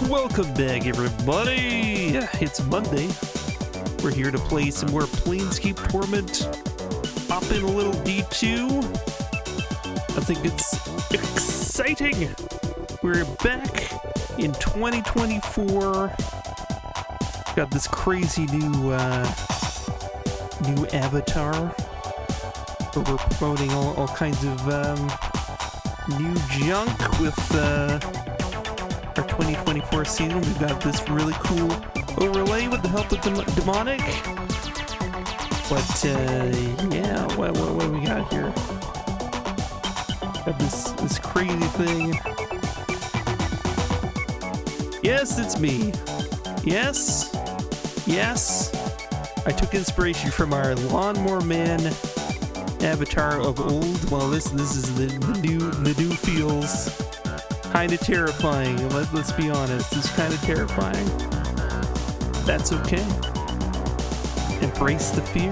Welcome back, everybody! It's Monday. We're here to play some more Planescape Torment. Pop in a little D2. I think it's exciting! We're back in 2024. Got this crazy new avatar. Where we're promoting all kinds of new junk with our 2024 season. We've got this really cool overlay with the help of the demonic. But yeah, what do we got here? Got this crazy thing. Yes, it's me. Yes. I took inspiration from our Lawnmower Man avatar of old. Well, this is the new feels kind of terrifying. Let's be honest, it's kind of terrifying. That's okay. Embrace the fear.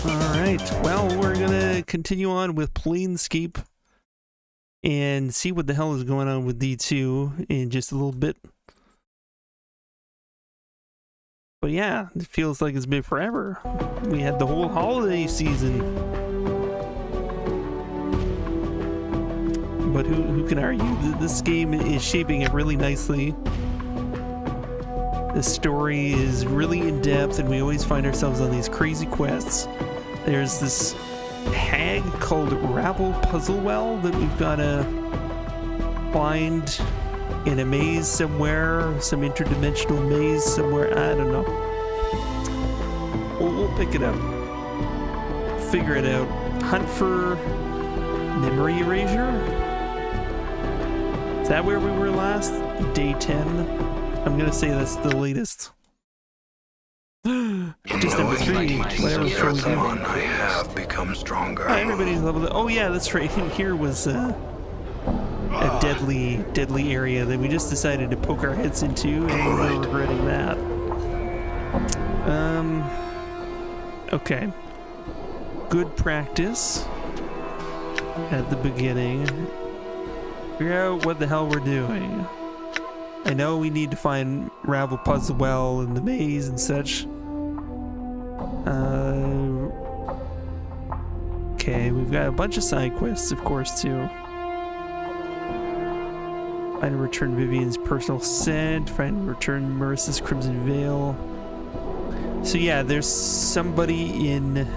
Alright, well, we're gonna continue on with Planescape and see what the hell is going on with D2 in just a little bit. But yeah, it feels like it's been forever. We had the whole holiday season. But who can argue? This game is shaping up really nicely. The story is really in-depth, and we always find ourselves on these crazy quests. There's this hag called Ravel Puzzlewell that we've got to find in a maze somewhere, some interdimensional maze somewhere, I don't know. We'll pick it up. Figure it out. Hunt for memory erasure? Is that where we were last? Day 10? I'm gonna say that's the latest. Just number 3. Whatever shall we do? I have become stronger. Everybody's leveled up. Oh yeah, that's right. Here was a deadly area that we just decided to poke our heads into, and we're regretting that. Okay. Good practice at the beginning. Figure out what the hell we're doing. I know we need to find Ravel Puzzlewell in the maze and such. Okay, we've got a bunch of side quests, of course, too. Find and return Vivian's personal scent. Find and return Marissa's Crimson Veil. So yeah, there's somebody in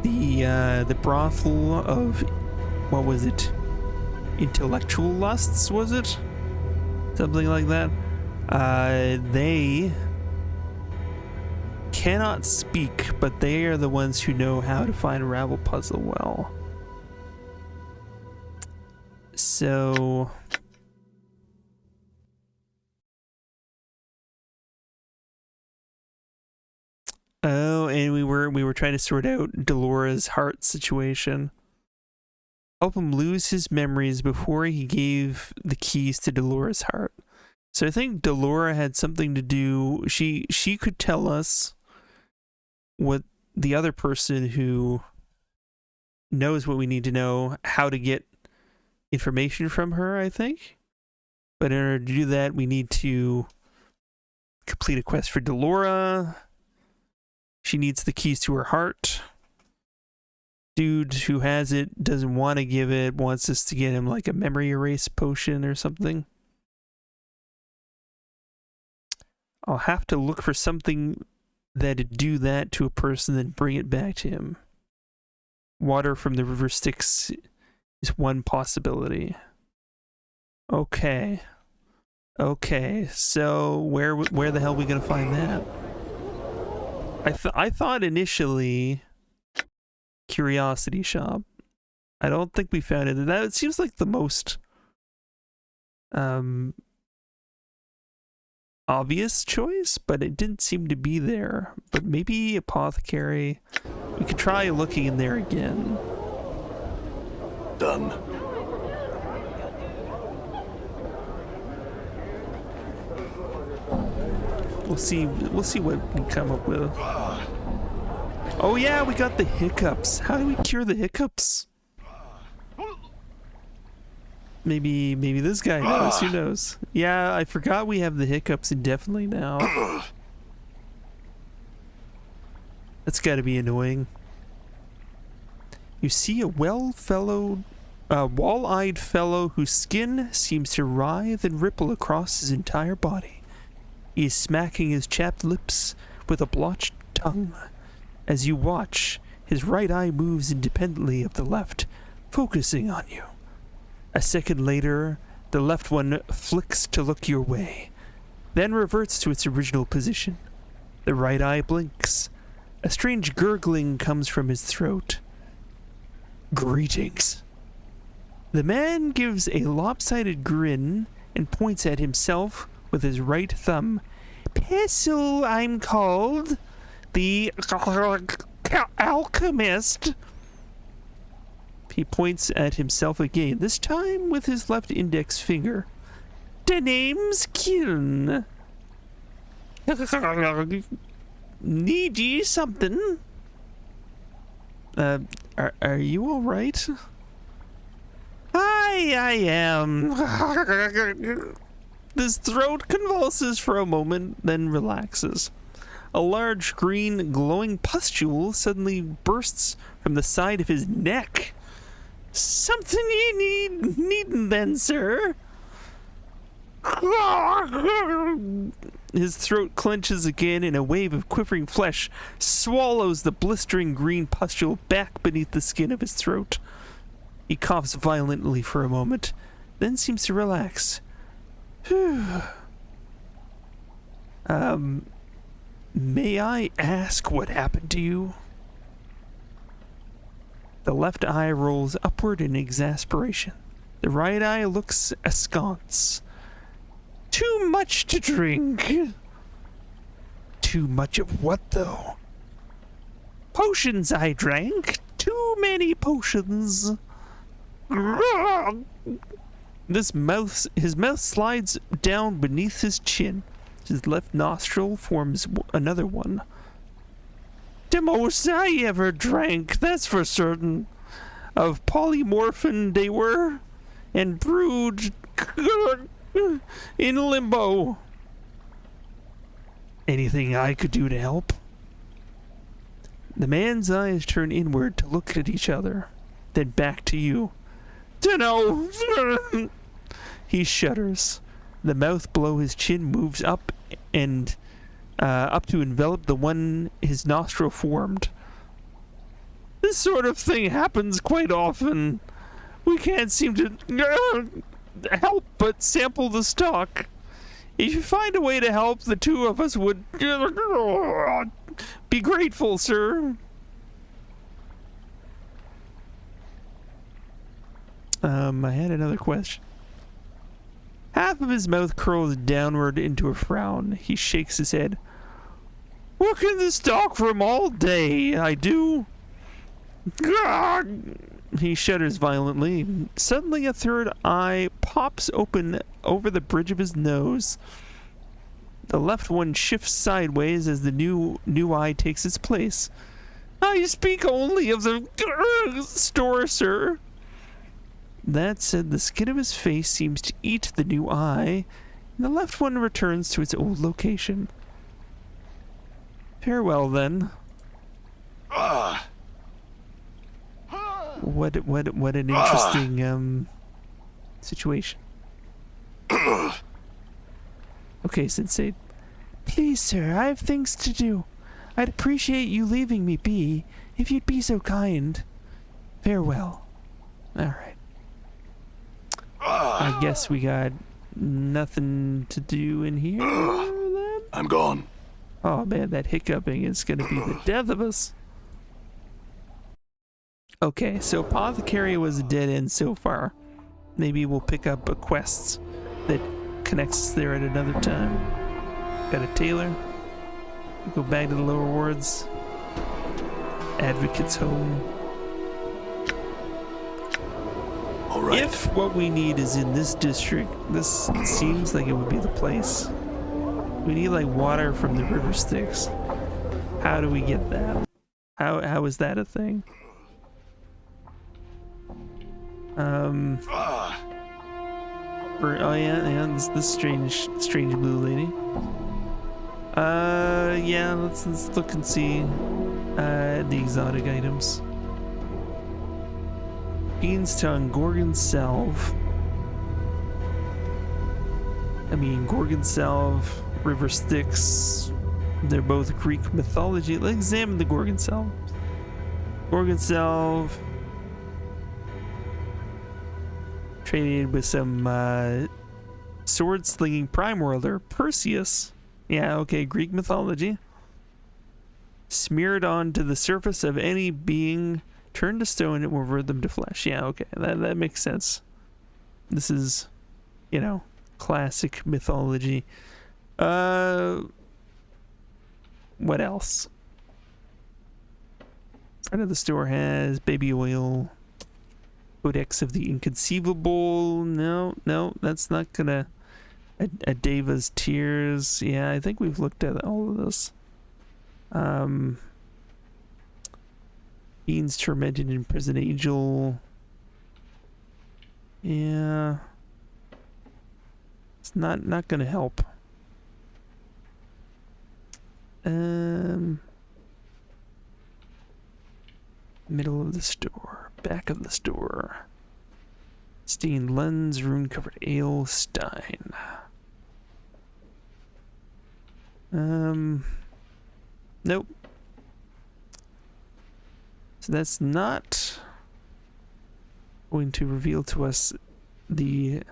the brothel of, what was it? Intellectual lusts, was it? Something like that. They cannot speak, but they are the ones who know how to find Ravel Puzzlewell. So and we were trying to sort out Delora's heart situation. Help him lose his memories before he gave the keys to Delora's heart. So I think Delora had something to do. She could tell us what the other person who knows what we need to know, how to get information from her, I think. But in order to do that, we need to complete a quest for Delora. She needs the keys to her heart. Dude who has it doesn't want to give it, wants us to get him like a memory erase potion or something. I'll have to look for something that'd do that to a person, then bring it back to him. Water from the river Styx is one possibility. Okay. So where the hell are we gonna find that? I thought initially Curiosity Shop. I don't think we found it. That seems like the most obvious choice, but it didn't seem to be there. But maybe Apothecary. We could try looking in there again. Done. We'll see what we come up with. Oh yeah, we got the hiccups. How do we cure the hiccups? Maybe this guy knows. Who knows? Yeah, I forgot we have the hiccups indefinitely now. That's got to be annoying. You see a wall-eyed fellow whose skin seems to writhe and ripple across his entire body. He is smacking his chapped lips with a blotched tongue. As you watch, his right eye moves independently of the left, focusing on you. A second later, the left one flicks to look your way, then reverts to its original position. The right eye blinks. A strange gurgling comes from his throat. Greetings. The man gives a lopsided grin and points at himself with his right thumb. Pestle, I'm called. The alchemist. He points at himself again, this time with his left index finger. The name's Kiln. Need ye something? Are you all right? I am. His throat convulses for a moment, then relaxes. A large green glowing pustule suddenly bursts from the side of his neck. Something you needin' then, sir. His throat clenches again, and a wave of quivering flesh swallows the blistering green pustule back beneath the skin of his throat. He coughs violently for a moment, then seems to relax. May I ask what happened to you? The left eye rolls upward in exasperation. The right eye looks askance. Too much to drink. Too much of what, though? Potions I drank. Too many potions. His mouth slides down beneath his chin. His left nostril forms another one. The most I ever drank, that's for certain. Of polymorphin they were, and brewed in limbo. Anything I could do to help? The man's eyes turn inward to look at each other, then back to you. Dunno. He shudders. The mouth below his chin moves up and up to envelop the one his nostril formed. This sort of thing happens quite often. We can't seem to help but sample the stock. If you find a way to help, the two of us would be grateful, sir. I had another question. Half of his mouth curls downward into a frown. He shakes his head. Work in the stock room all day, I do. He shudders violently. Suddenly a third eye pops open over the bridge of his nose. The left one shifts sideways as the new eye takes its place. I speak only of the store, sir. That said, the skin of his face seems to eat the new eye, and the left one returns to its old location. Farewell, then. What an interesting situation. Okay, Sensei. Please, sir, I have things to do. I'd appreciate you leaving me be, if you'd be so kind. Farewell. Alright. I guess we got nothing to do in here then? I'm gone. Oh man, that hiccuping is gonna be the death of us. Okay, so Apothecary was a dead end so far. Maybe we'll pick up a quest that connects us there at another time. Got a tailor. Go back to the lower wards. Advocate's home. All right. If what we need is in this district, this seems like it would be the place. We need like water from the river Styx. How do we get that? How is that a thing? Oh yeah, this strange blue lady. Yeah, let's look and see the exotic items. Bean's tongue, Gorgon salve. I mean, Gorgon salve, river Styx. They're both Greek mythology. Let's examine the Gorgon salve. Gorgon salve. Traded with some sword-slinging prime worlder, Perseus. Yeah, okay, Greek mythology. Smeared onto the surface of any being, turned to stone, it will revert them to flesh. Yeah, okay, that makes sense. This is, you know, classic mythology. What else? Front of the store has baby oil. Codex of the Inconceivable. No, that's not gonna. A Deva's Tears. Yeah, I think we've looked at all of this. Bean's Tormented in Prison Angel. Yeah. It's not gonna help. Middle of the store. Back of the store. Stained lens, rune-covered ale, stein. Nope. So that's not going to reveal to us the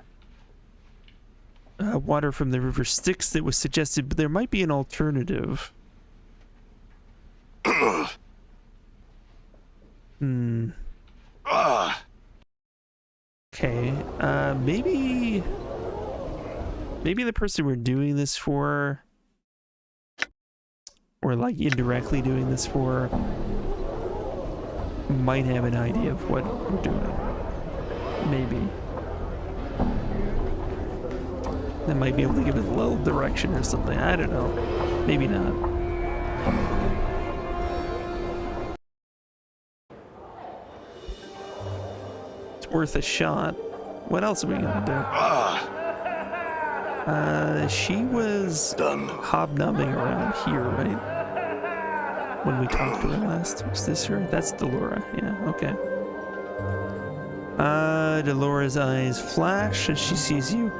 water from the river Styx that was suggested, but there might be an alternative. Okay, maybe the person we're doing this for, or like indirectly doing this for, might have an idea of what we're doing. Maybe. They might be able to give it a little direction or something. I don't know. Maybe not. Worth a shot. What else are we gonna do? She was hobnobbing around here, right? When we talked to her last. Was this her? That's Delora. Yeah, okay. Delora's eyes flash as she sees you.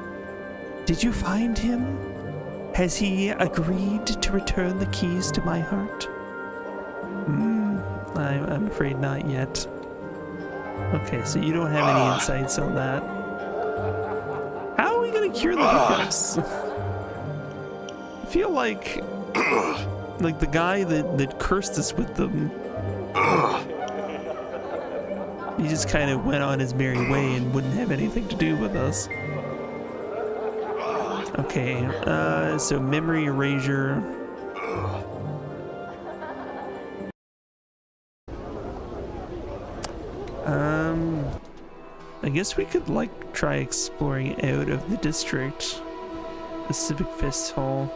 Did you find him? Has he agreed to return the keys to my heart? I'm afraid not yet. Okay, so you don't have any insights on that. How are we gonna cure the hiccups? I feel like the guy that cursed us with them, he just kind of went on his merry way and wouldn't have anything to do with us. Okay, so memory erasure. I guess we could like try exploring out of the district. The Civic Fest Hall.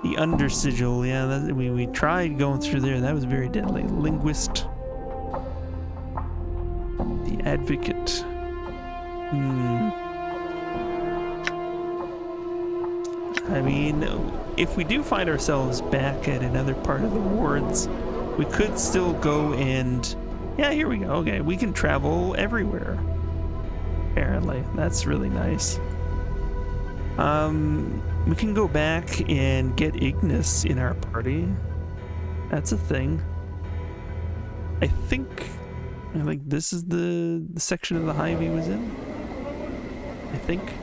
The Under Sigil, yeah, we tried going through there, that was very deadly. Linguist. The Advocate. I mean, if we do find ourselves back at another part of the wards, we could still go and... Yeah, here we go. Okay, we can travel everywhere. Apparently, that's really nice. We can go back and get Ignis in our party. That's a thing. I think this is the section of the hive he was in. I think.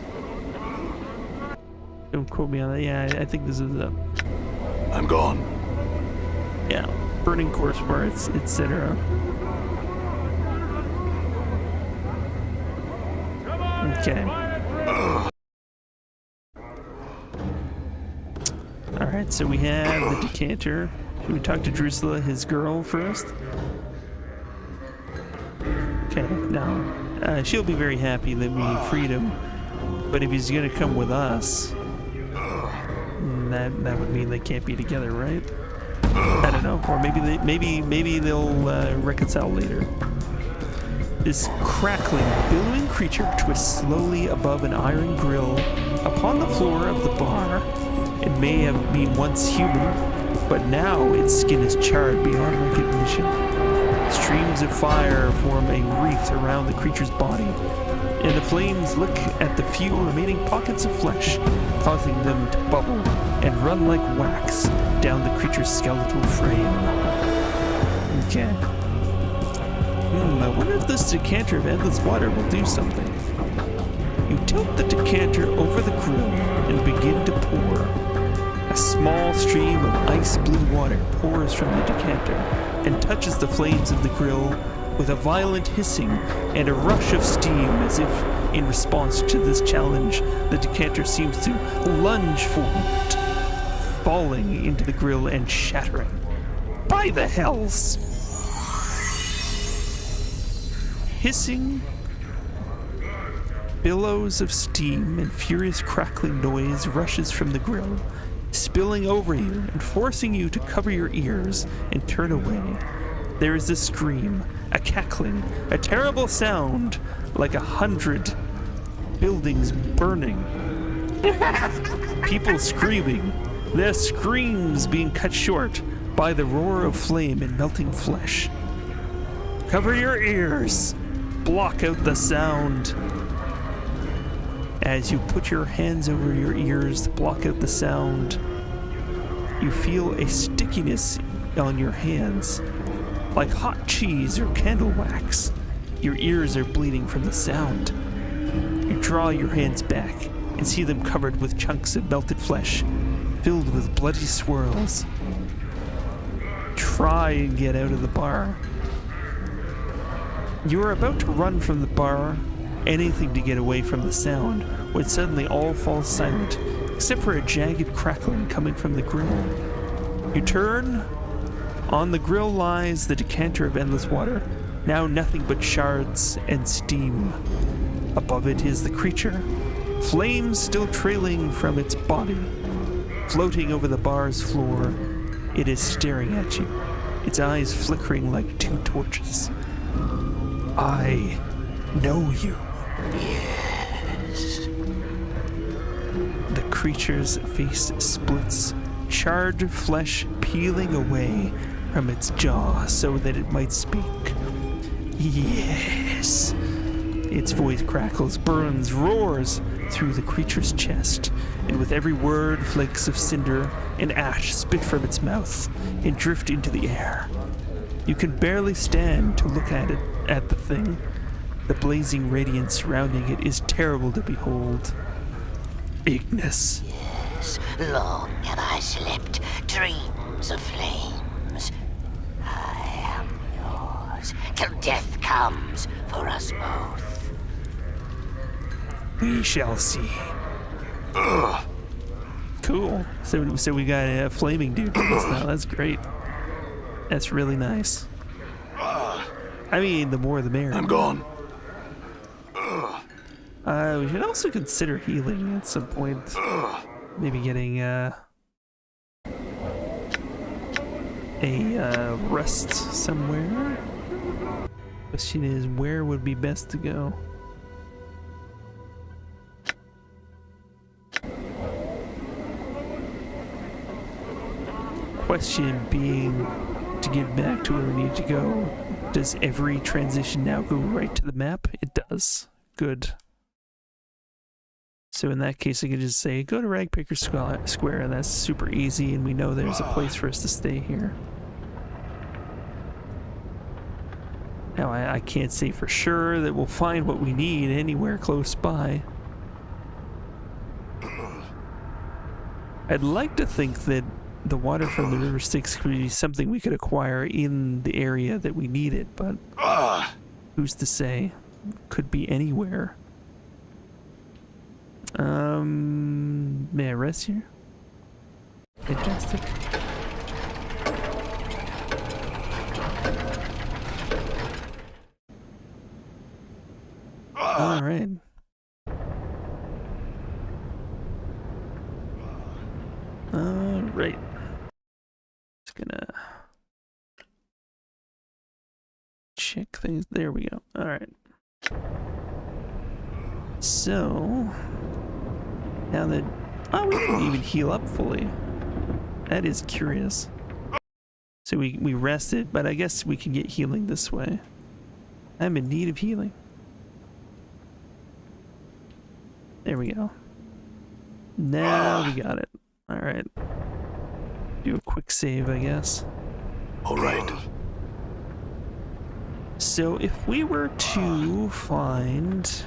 Don't quote me on that. Yeah, I think this is it. I'm gone. Yeah, burning corpse parts, etc. Okay. Alright, so we have the decanter. Should we talk to Drusilla, his girl, first? Okay, no. She'll be very happy that we freed him. But if he's gonna come with us... then that would mean they can't be together, right? I don't know. Or maybe they'll reconcile later. This crackling, billowing creature twists slowly above an iron grill upon the floor of the bar. It may have been once human, but now its skin is charred beyond recognition. Streams of fire form a wreath around the creature's body, and the flames lick at the few remaining pockets of flesh, causing them to bubble and run like wax down the creature's skeletal frame. Okay. I wonder if this decanter of endless water will do something. You tilt the decanter over the grill and begin to pour. A small stream of ice-blue water pours from the decanter and touches the flames of the grill with a violent hissing and a rush of steam, as if, in response to this challenge, the decanter seems to lunge forward, falling into the grill and shattering. By the hells! Hissing, billows of steam and furious crackling noise rushes from the grill, spilling over you and forcing you to cover your ears and turn away. There is a scream, a cackling, a terrible sound, like 100 buildings burning. People screaming, their screams being cut short by the roar of flame and melting flesh. Cover your ears. Block out the sound. As you put your hands over your ears to block out the sound, you feel a stickiness on your hands, like hot cheese or candle wax. Your ears are bleeding from the sound. You draw your hands back and see them covered with chunks of melted flesh, filled with bloody swirls. Try and get out of the bar. You are about to run from the bar, anything to get away from the sound, when suddenly all falls silent, except for a jagged crackling coming from the grill. You turn. On the grill lies the decanter of endless water, now nothing but shards and steam. Above it is the creature, flames still trailing from its body. Floating over the bar's floor, it is staring at you, its eyes flickering like two torches. I know you. Yes. The creature's face splits, charred flesh peeling away from its jaw so that it might speak. Yes. Its voice crackles, burns, roars through the creature's chest, and with every word, flakes of cinder and ash spit from its mouth and drift into the air. You can barely stand to look at the thing. The blazing radiance surrounding it is terrible to behold. Ignis. Yes, long have I slept dreams of flames. I am yours till death comes for us both. We shall see. Cool. So we got a flaming dude with us now. That's great. That's really nice. I mean, the more the merrier. I'm gone. We should also consider healing at some point. Maybe getting a rest somewhere. Question is, where would be best to go? Question being, to get back to where we need to go, does every transition now go right to the map? It does. Good. So in that case, I could just say, go to Ragpicker Square, and that's super easy, and we know there's a place for us to stay here. Now, I can't say for sure that we'll find what we need anywhere close by. I'd like to think that the water from the river Styx could be something we could acquire in the area that we need it, but who's to say? Could be anywhere. May I rest here? Fantastic. All right. Right. Just gonna check things. There we go. Alright. So now that we didn't even heal up fully. That is curious. So we rested, but I guess we can get healing this way. I'm in need of healing. There we go. Now we got it. Alright. Do a quick save, I guess. All right. So if we were to find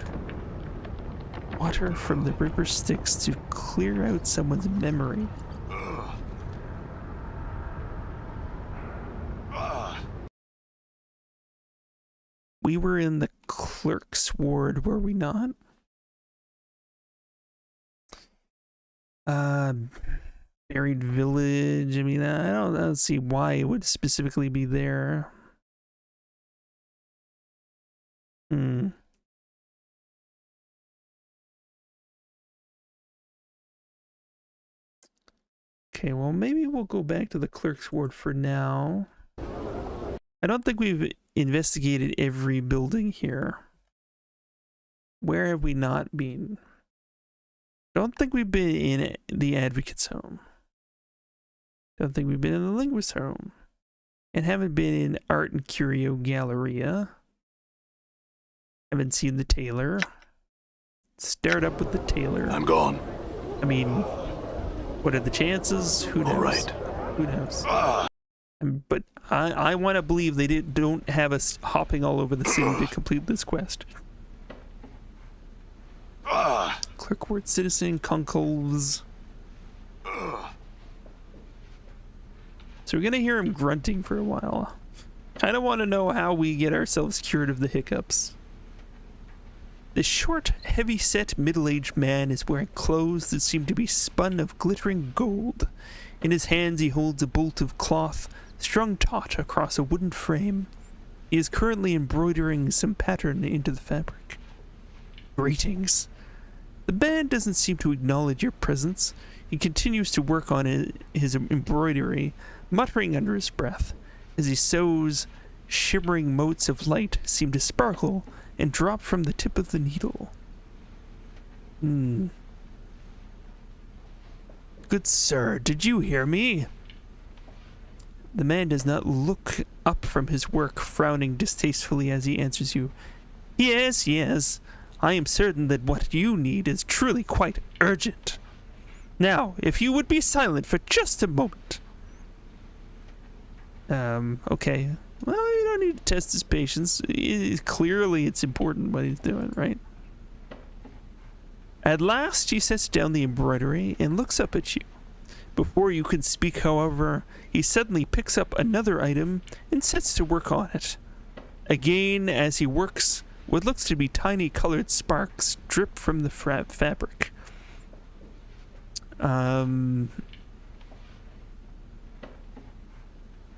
water from the river Styx to clear out someone's memory. We were in the clerk's ward, were we not? Buried village. I mean, I don't see why it would specifically be there. Okay, well, maybe we'll go back to the clerk's ward for now. I don't think we've investigated every building here. Where have we not been? Don't think we've been in the Advocate's home. Don't think we've been in the Linguist's home. And haven't been in Art and Curio Galleria. Haven't seen the tailor. Start up with the tailor. I'm gone. I mean, what are the chances? Who knows? All right. Who knows? But I want to believe they don't have us hopping all over the city to complete this quest. Clerkward Citizen, Concols. So we're going to hear him grunting for a while. Kind of want to know how we get ourselves cured of the hiccups. This short, heavy-set, middle-aged man is wearing clothes that seem to be spun of glittering gold. In his hands he holds a bolt of cloth strung taut across a wooden frame. He is currently embroidering some pattern into the fabric. Greetings. The man doesn't seem to acknowledge your presence. He continues to work on his embroidery, muttering under his breath. As he sews, shimmering motes of light seem to sparkle and drop from the tip of the needle. Good sir, did you hear me? The man does not look up from his work, frowning distastefully as he answers you. Yes, yes. I am certain that what you need is truly quite urgent. Now, if you would be silent for just a moment. Okay. Well, you don't need to test his patience. Clearly, it's important what he's doing, right? At last, he sets down the embroidery and looks up at you. Before you can speak, however, he suddenly picks up another item and sets to work on it. Again, as he works, what looks to be tiny colored sparks drip from the fabric.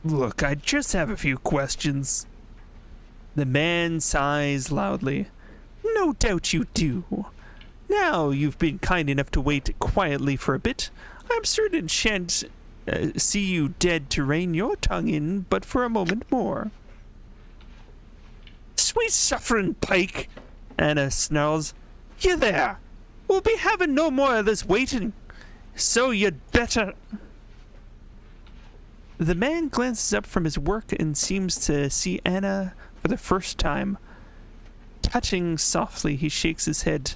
Look, I just have a few questions. The man sighs loudly. No doubt you do. Now you've been kind enough to wait quietly for a bit. I'm certain shan't see you dead to rein your tongue in but for a moment more. Sweet suffering pike, Anna snarls. You there! We'll be having no more of this waiting, so you'd better... The man glances up from his work and seems to see Anna for the first time. Touching softly, he shakes his head.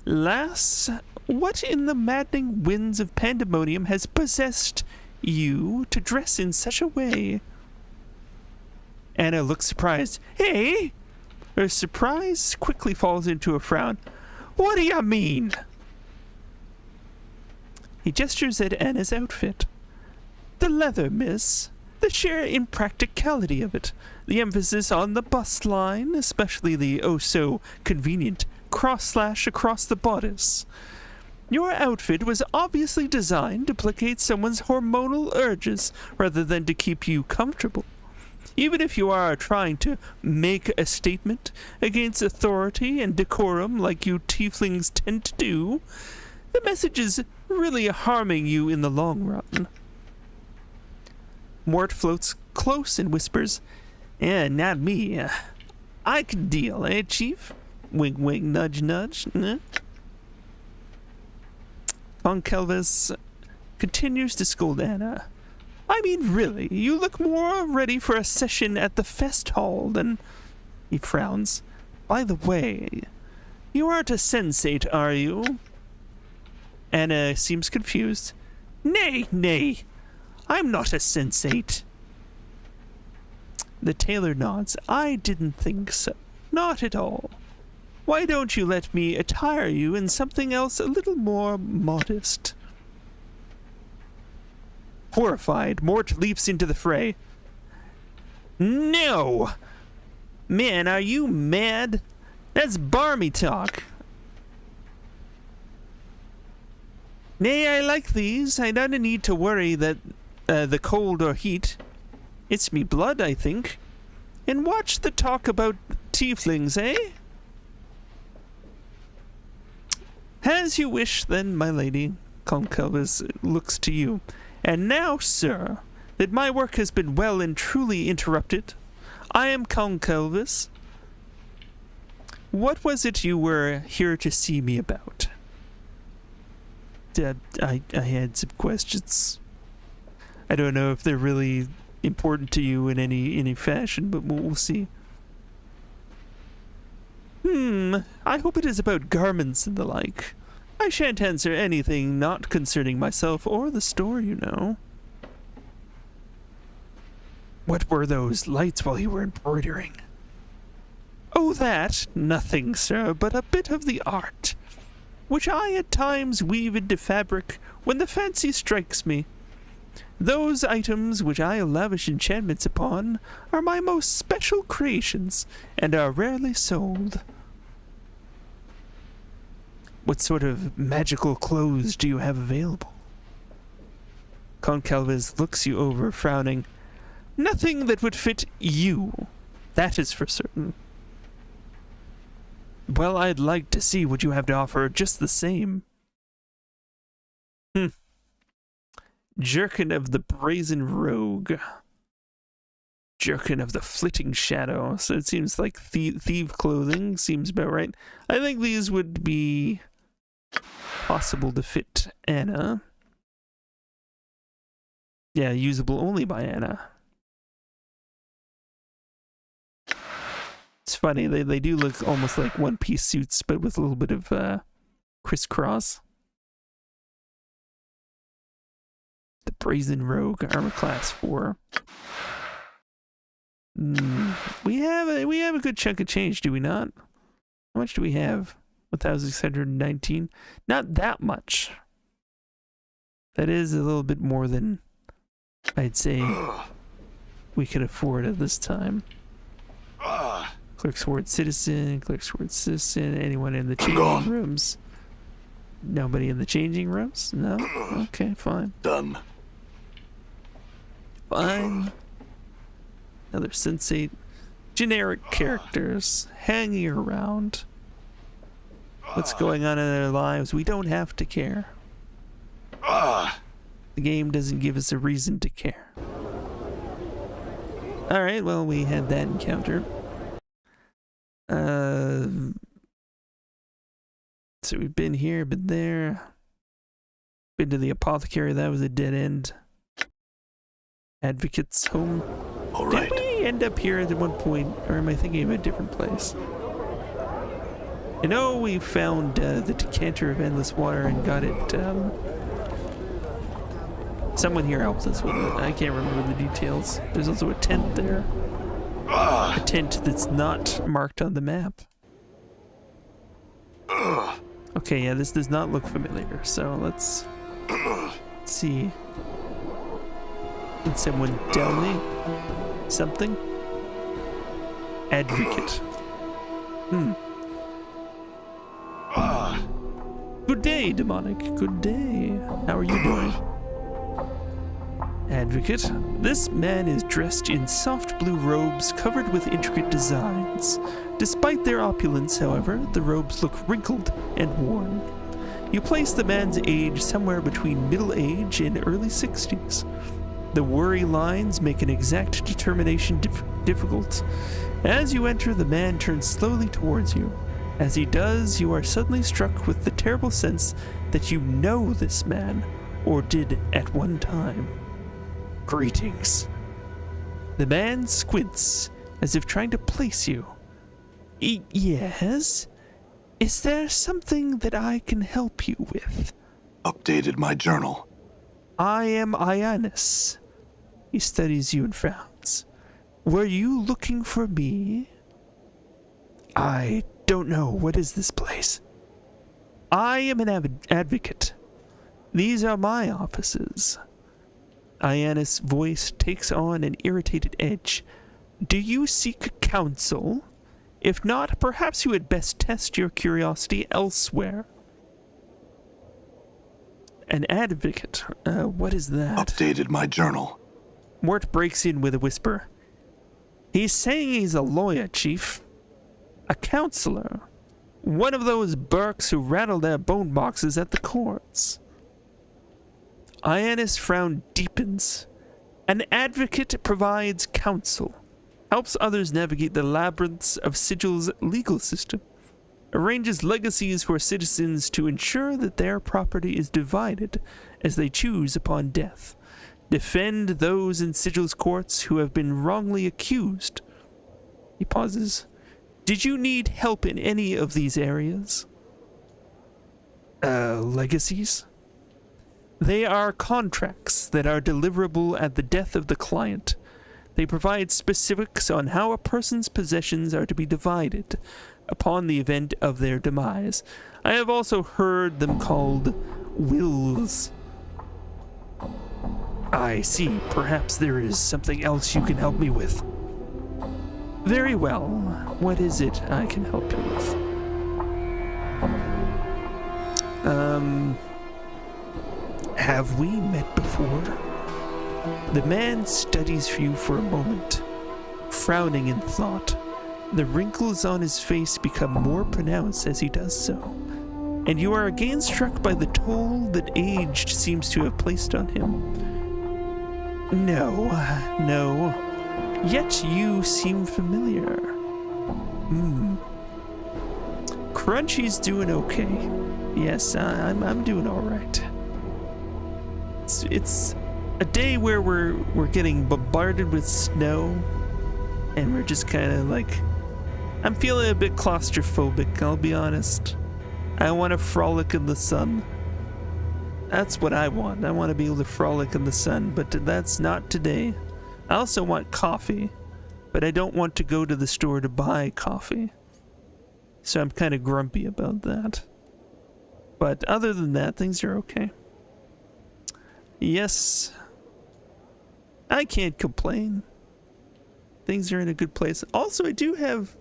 Lass, what in the maddening winds of pandemonium has possessed you to dress in such a way? Anna looks surprised. Hey? Her surprise quickly falls into a frown. What do you mean? He gestures at Anna's outfit. The leather, miss. The sheer impracticality of it. The emphasis on the bust line, especially the oh-so-convenient cross-slash across the bodice. Your outfit was obviously designed to placate someone's hormonal urges rather than to keep you comfortable. Even if you are trying to make a statement against authority and decorum like you tieflings tend to do, The message is really harming you in the long run. Mort floats close and whispers, not me. I can deal, eh, Chief? Wink, wink, nudge, nudge. Goncalves continues to scold Anna. I mean, really, you look more ready for a session at the fest hall than... He frowns. By the way, you aren't a sensate, are you? Anna seems confused. Nay, nay, I'm not a sensate. The tailor nods. I didn't think so. Not at all. Why don't you let me attire you in something else a little more modest? Horrified, Mort leaps into the fray. No! Man, are you mad? That's barmy talk. Nay, I like these. I don't need to worry that the cold or heat. It's me blood, I think. And watch the talk about tieflings, eh? As you wish, then, my lady. Goncalves looks to you. And now, sir, that my work has been well and truly interrupted, I am Goncalves. What was it you were here to see me about? I had some questions. I don't know if they're really important to you in any fashion, but we'll see. I hope it is about garments and the like. I shan't answer anything not concerning myself or the store, you know. What were those lights while you were embroidering? Oh, that? Nothing, sir, but a bit of the art, which I at times weave into fabric when the fancy strikes me. Those items which I lavish enchantments upon are my most special creations and are rarely sold. What sort of magical clothes do you have available? Goncalves looks you over, frowning. Nothing that would fit you. That is for certain. Well, I'd like to see what you have to offer just the same. Jerkin of the Brazen Rogue. Jerkin of the Flitting Shadow. So it seems like thief clothing. Seems about right. I think these would be possible to fit Anna. Yeah, usable only by Anna. It's funny, they do look almost like one-piece suits, but with a little bit of crisscross. The Brazen Rogue, armor class 4. We have a good chunk of change, do we not? How much do we have? 1,619. Not that much. That is a little bit more than I'd say we could afford at this time. Clerk Sword Citizen, Clerk Sword Citizen, anyone in the changing rooms? Nobody in the changing rooms? No? Okay, fine. Done. Fine. Another sensate. Generic characters hanging around. What's going on in their lives? We don't have to care. The game doesn't give us a reason to care. Alright, well, we had that encounter. So we've been here, been there. Been to the apothecary, that was a dead end. Advocate's home. All right. Did we end up here at one point, or am I thinking of a different place? You know, we found the decanter of endless water and got it. Someone here helped us with it. I can't remember the details. There's also a tent there. A tent that's not marked on the map. Okay, yeah, this does not look familiar, so let's see. Can someone tell me something? Advocate. Good day, demonic. Good day. How are you doing? Advocate. This man is dressed in soft blue robes covered with intricate designs. Despite their opulence, however, the robes look wrinkled and worn. You place the man's age somewhere between middle age and early 60s. The worry lines make an exact determination difficult. As you enter, the man turns slowly towards you. As he does, you are suddenly struck with the terrible sense that you know this man, or did at one time. Greetings. The man squints, as if trying to place you. Yes? Is there something that I can help you with? Updated my journal. I am Ionis. He studies you and frowns. Were you looking for me? I don't know. What is this place? I am an advocate. These are my offices. Ionis' voice takes on an irritated edge. Do you seek counsel? If not, perhaps you had best test your curiosity elsewhere. An advocate? What is that? Updated my journal. Mort breaks in with a whisper. He's saying he's a lawyer, Chief. A counselor. One of those Burks who rattle their bone boxes at the courts. Ionis' frown deepens. An advocate provides counsel. Helps others navigate the labyrinths of Sigil's legal system, arranges legacies for citizens to ensure that their property is divided as they choose upon death, defend those in Sigil's courts who have been wrongly accused. He pauses. Did you need help in any of these areas? Legacies? They are contracts that are deliverable at the death of the client. They provide specifics on how a person's possessions are to be divided upon the event of their demise. I have also heard them called wills. I see. Perhaps there is something else you can help me with. Very well. What is it I can help you with? Have we met before? The man studies you for a moment, frowning in thought. The wrinkles on his face become more pronounced as he does so, and you are again struck by the toll that age seems to have placed on him. No. Yet you seem familiar. Crunchy's doing okay. Yes, I'm doing all right. It's a day where we're getting bombarded with snow, and we're just kind of like, I'm feeling a bit claustrophobic, I'll be honest. I want to frolic in the sun. That's what I want. I want to be able to frolic in the sun, but that's not today. I also want coffee, but I don't want to go to the store to buy coffee. So I'm kind of grumpy about that. But other than that, things are okay. Yes, I can't complain. Things are in a good place. Also, I do have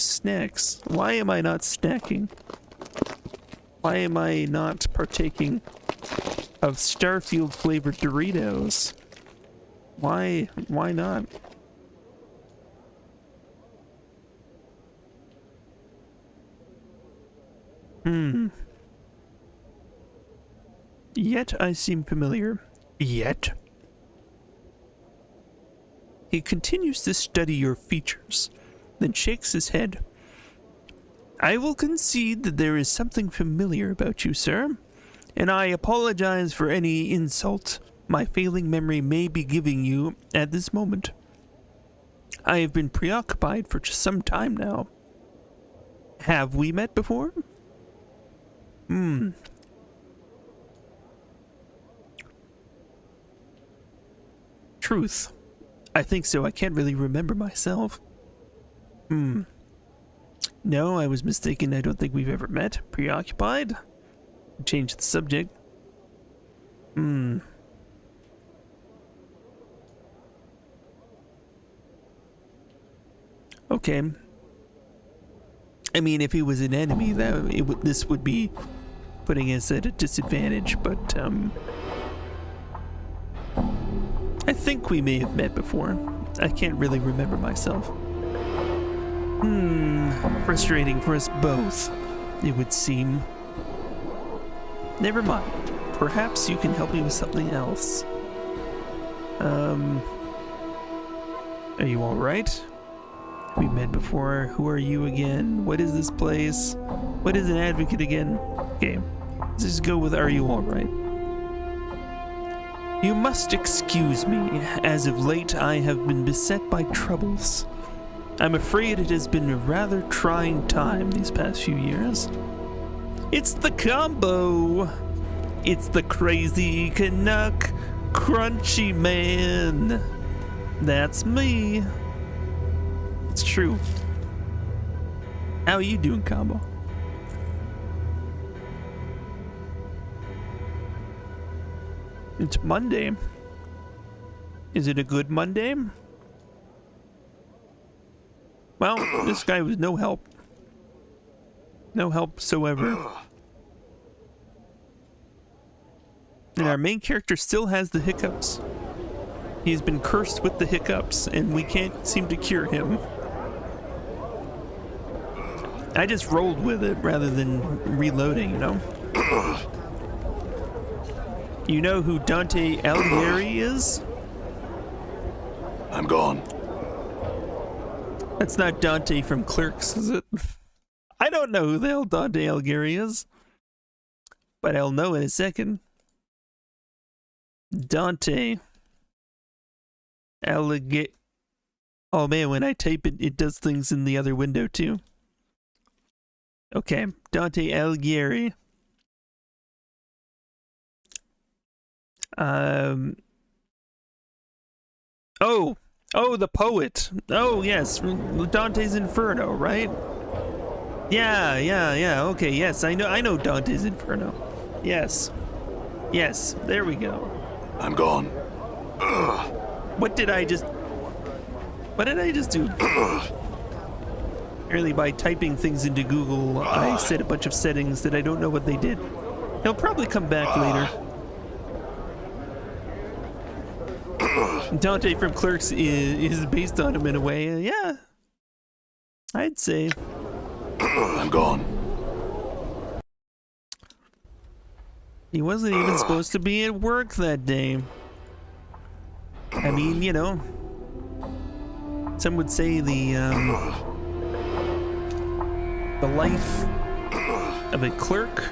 snacks. Why am I not snacking? Why am I not partaking of Starfield flavored Doritos? Why not? Yet I seem familiar. Yet? He continues to study your features, then shakes his head. I will concede that there is something familiar about you, sir, and I apologize for any insult my failing memory may be giving you at this moment. I have been preoccupied for some time now. Have we met before? Truth. I think so. I can't really remember myself. No, I was mistaken. I don't think we've ever met. Preoccupied? Change the subject. Okay. I mean, if he was an enemy, this would be putting us at a disadvantage, but I think we may have met before. I can't really remember myself. Frustrating for us both, it would seem. Never mind. Perhaps you can help me with something else. Are you alright? We met before. Who are you again? What is this place? What is an advocate again? Okay, let's just go with are you alright? You must excuse me. As of late, I have been beset by troubles. I'm afraid it has been a rather trying time these past few years. It's the combo! It's the crazy Canuck Crunchy Man! That's me! It's true. How are you doing, combo? It's Monday. Is it a good Monday? Well, this guy was no help. No help whatsoever. And our main character still has the hiccups. He's been cursed with the hiccups, and we can't seem to cure him. I just rolled with it rather than reloading, you know? You know who Dante Alighieri is? I'm gone. That's not Dante from Clerks, is it? I don't know who the hell Dante Alighieri is. But I'll know in a second. Dante Alighieri. Oh man, when I type it, it does things in the other window too. Okay, Dante Alighieri. Oh, the poet. Oh, yes, Dante's Inferno, right? Yeah. Okay, yes, I know Dante's Inferno. Yes, there we go. I'm gone. What did I just do? Apparently, by typing things into Google, I set a bunch of settings that I don't know what they did. He'll probably come back later. Dante from Clerks is based on him in a way. Yeah, I'd say. I'm gone. He wasn't even supposed to be at work that day. I mean, you know, some would say the life of a clerk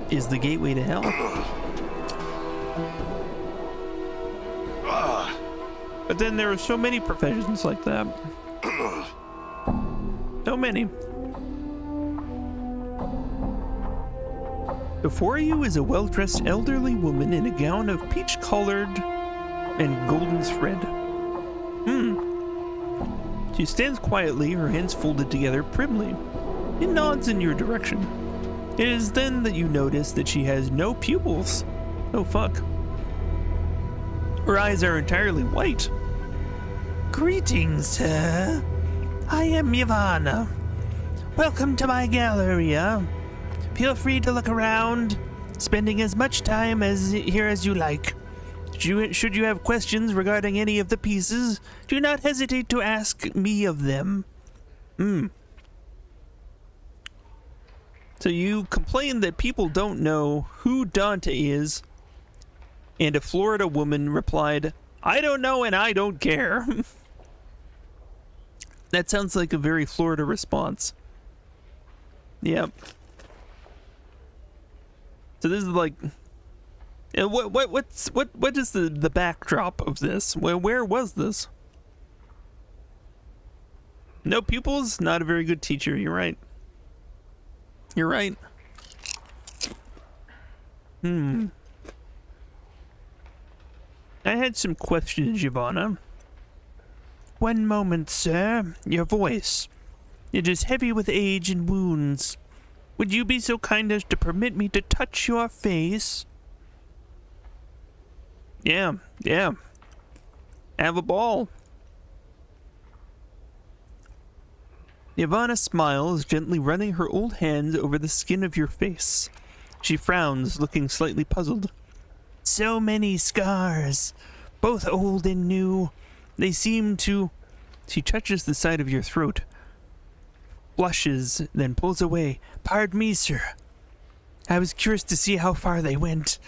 is the gateway to hell. But then there are so many professions like that. So many. Before you is a well-dressed elderly woman in a gown of peach-colored and golden thread. She stands quietly, her hands folded together primly. It nods in your direction. It is then that you notice that she has no pupils. Oh fuck. Her eyes are entirely white. Greetings, sir. I am Yavanna. Welcome to my galleria. Feel free to look around, spending as much time here as you like. Should you have questions regarding any of the pieces, do not hesitate to ask me of them. So you complain that people don't know who Dante is, and a Florida woman replied, I don't know and I don't care. That sounds like a very Florida response. Yep. So this is like, what is the backdrop of this? Where was this? No pupils, not a very good teacher. You're right. You're right. I had some questions, Yavanna. One moment, sir. Your voice. It is heavy with age and wounds. Would you be so kind as to permit me to touch your face? Yeah. Have a ball. Yavanna smiles, gently running her old hands over the skin of your face. She frowns, looking slightly puzzled. So many scars, both old and new. They seem to... She touches the side of your throat, blushes, then pulls away. Pardon me, sir. I was curious to see how far they went.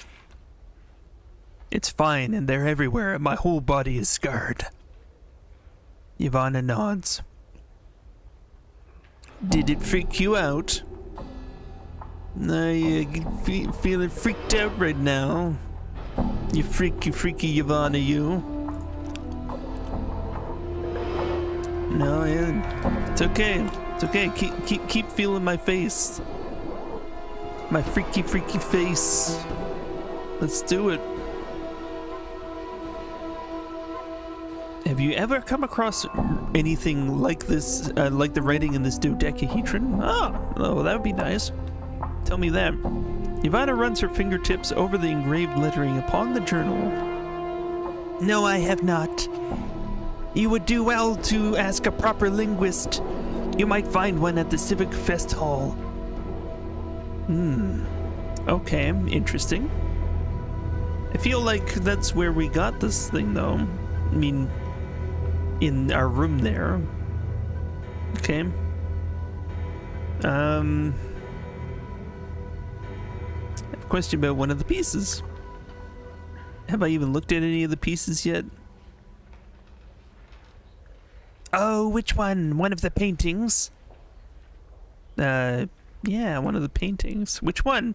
It's fine, and they're everywhere, and my whole body is scarred. Ivana nods. Did it freak you out? I feeling freaked out right now. You freaky Ivana, you. No, yeah, it's okay. It's okay. Keep feeling my face. My freaky face. Let's do it. Have you ever come across anything like this, like the writing in this dodecahedron? Oh, that would be nice. Tell me that. Ivana runs her fingertips over the engraved lettering upon the journal. No, I have not. You would do well to ask a proper linguist. You might find one at the Civic Fest Hall. Okay, interesting. I feel like that's where we got this thing, though. I mean, in our room there. Okay. I have a question about one of the pieces. Have I even looked at any of the pieces yet? Oh, which one? One of the paintings? Yeah, one of the paintings. Which one?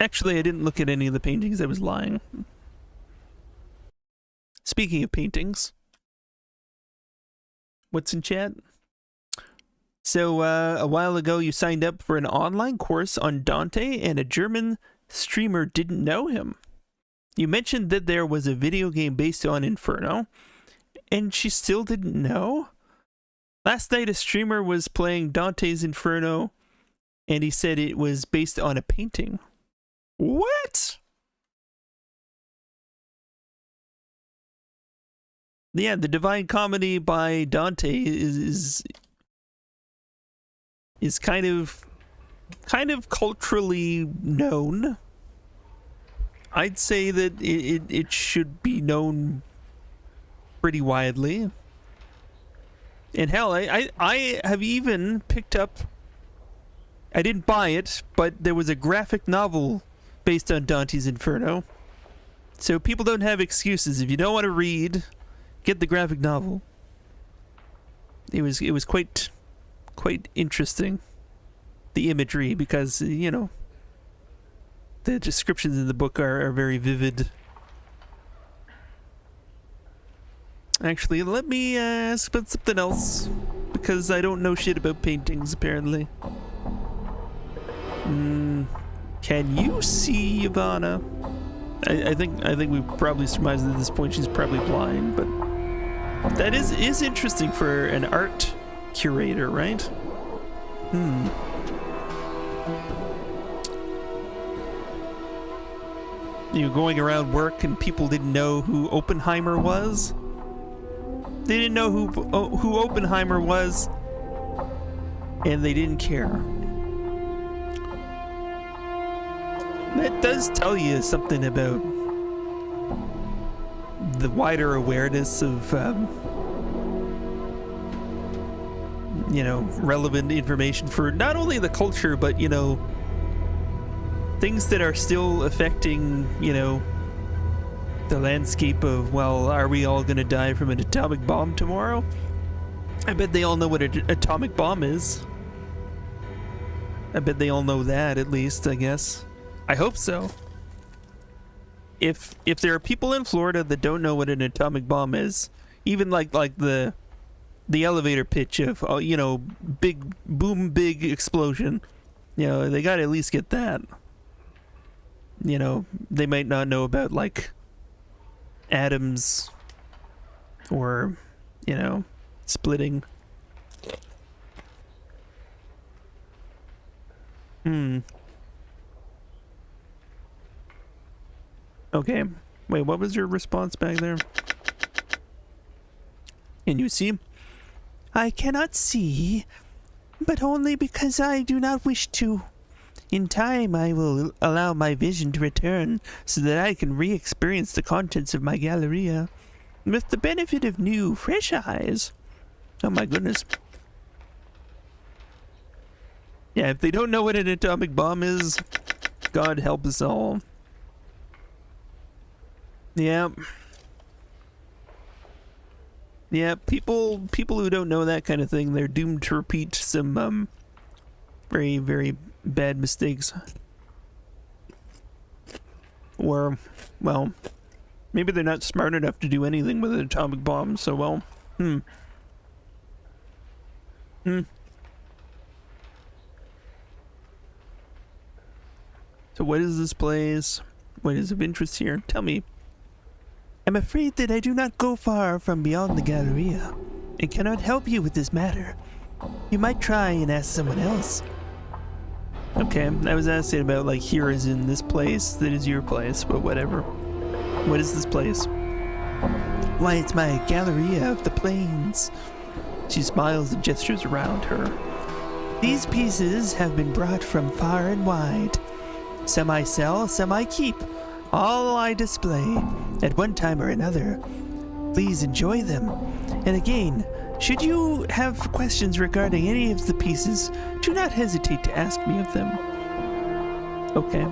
Actually, I didn't look at any of the paintings. I was lying. Speaking of paintings, what's in chat? So, a while ago you signed up for an online course on Dante and a German streamer didn't know him. You mentioned that there was a video game based on Inferno, and she still didn't know? Last night a streamer was playing Dante's Inferno, and he said it was based on a painting. What? Yeah, the Divine Comedy by Dante is kind of culturally known. I'd say that it should be known pretty widely. And hell, I have even picked up, I didn't buy it, but there was a graphic novel based on Dante's Inferno. So people don't have excuses. If you don't want to read, get the graphic novel. It was quite interesting, the imagery, because, you know, the descriptions in the book are very vivid. Actually, let me ask about something else, because I don't know shit about paintings, apparently. Can you see Ivana? I think we've probably surmised at this point she's probably blind, but that is interesting for an art curator, right? You know, going around work and people didn't know who Oppenheimer was? They didn't know who Oppenheimer was, and they didn't care. That does tell you something about the wider awareness of, you know, relevant information for not only the culture, but, you know, things that are still affecting, you know, the landscape of, well, are we all gonna die from an atomic bomb tomorrow? I bet they all know what an atomic bomb is. I bet they all know that, at least, I guess. I hope so. If there are people in Florida that don't know what an atomic bomb is, even like the elevator pitch of, oh, you know, big boom, big explosion, you know, they gotta at least get that. You know, they might not know about, like, atoms or, you know, splitting. Okay. Wait, what was your response back there? Can you see? I cannot see, but only because I do not wish to. In time, I will allow my vision to return so that I can re-experience the contents of my Galleria with the benefit of new, fresh eyes. Oh my goodness. Yeah, if they don't know what an atomic bomb is, God help us all. Yeah. Yeah, people who don't know that kind of thing, they're doomed to repeat some very, very bad mistakes. Or, well, maybe they're not smart enough to do anything with an atomic bomb, so well, So what is this place? What is of interest here? Tell me. I'm afraid that I do not go far from beyond the Galleria, and cannot help you with this matter. You might try and ask someone else. Okay, I was asking about, like, here is in this place that is your place, but whatever. What is this place? Why, it's my Galleria of the Plains. She smiles and gestures around her. These pieces have been brought from far and wide. Some I sell, some I keep. All I display, at one time or another. Please enjoy them. And again, should you have questions regarding any of the pieces, do not hesitate to ask me of them. Okay.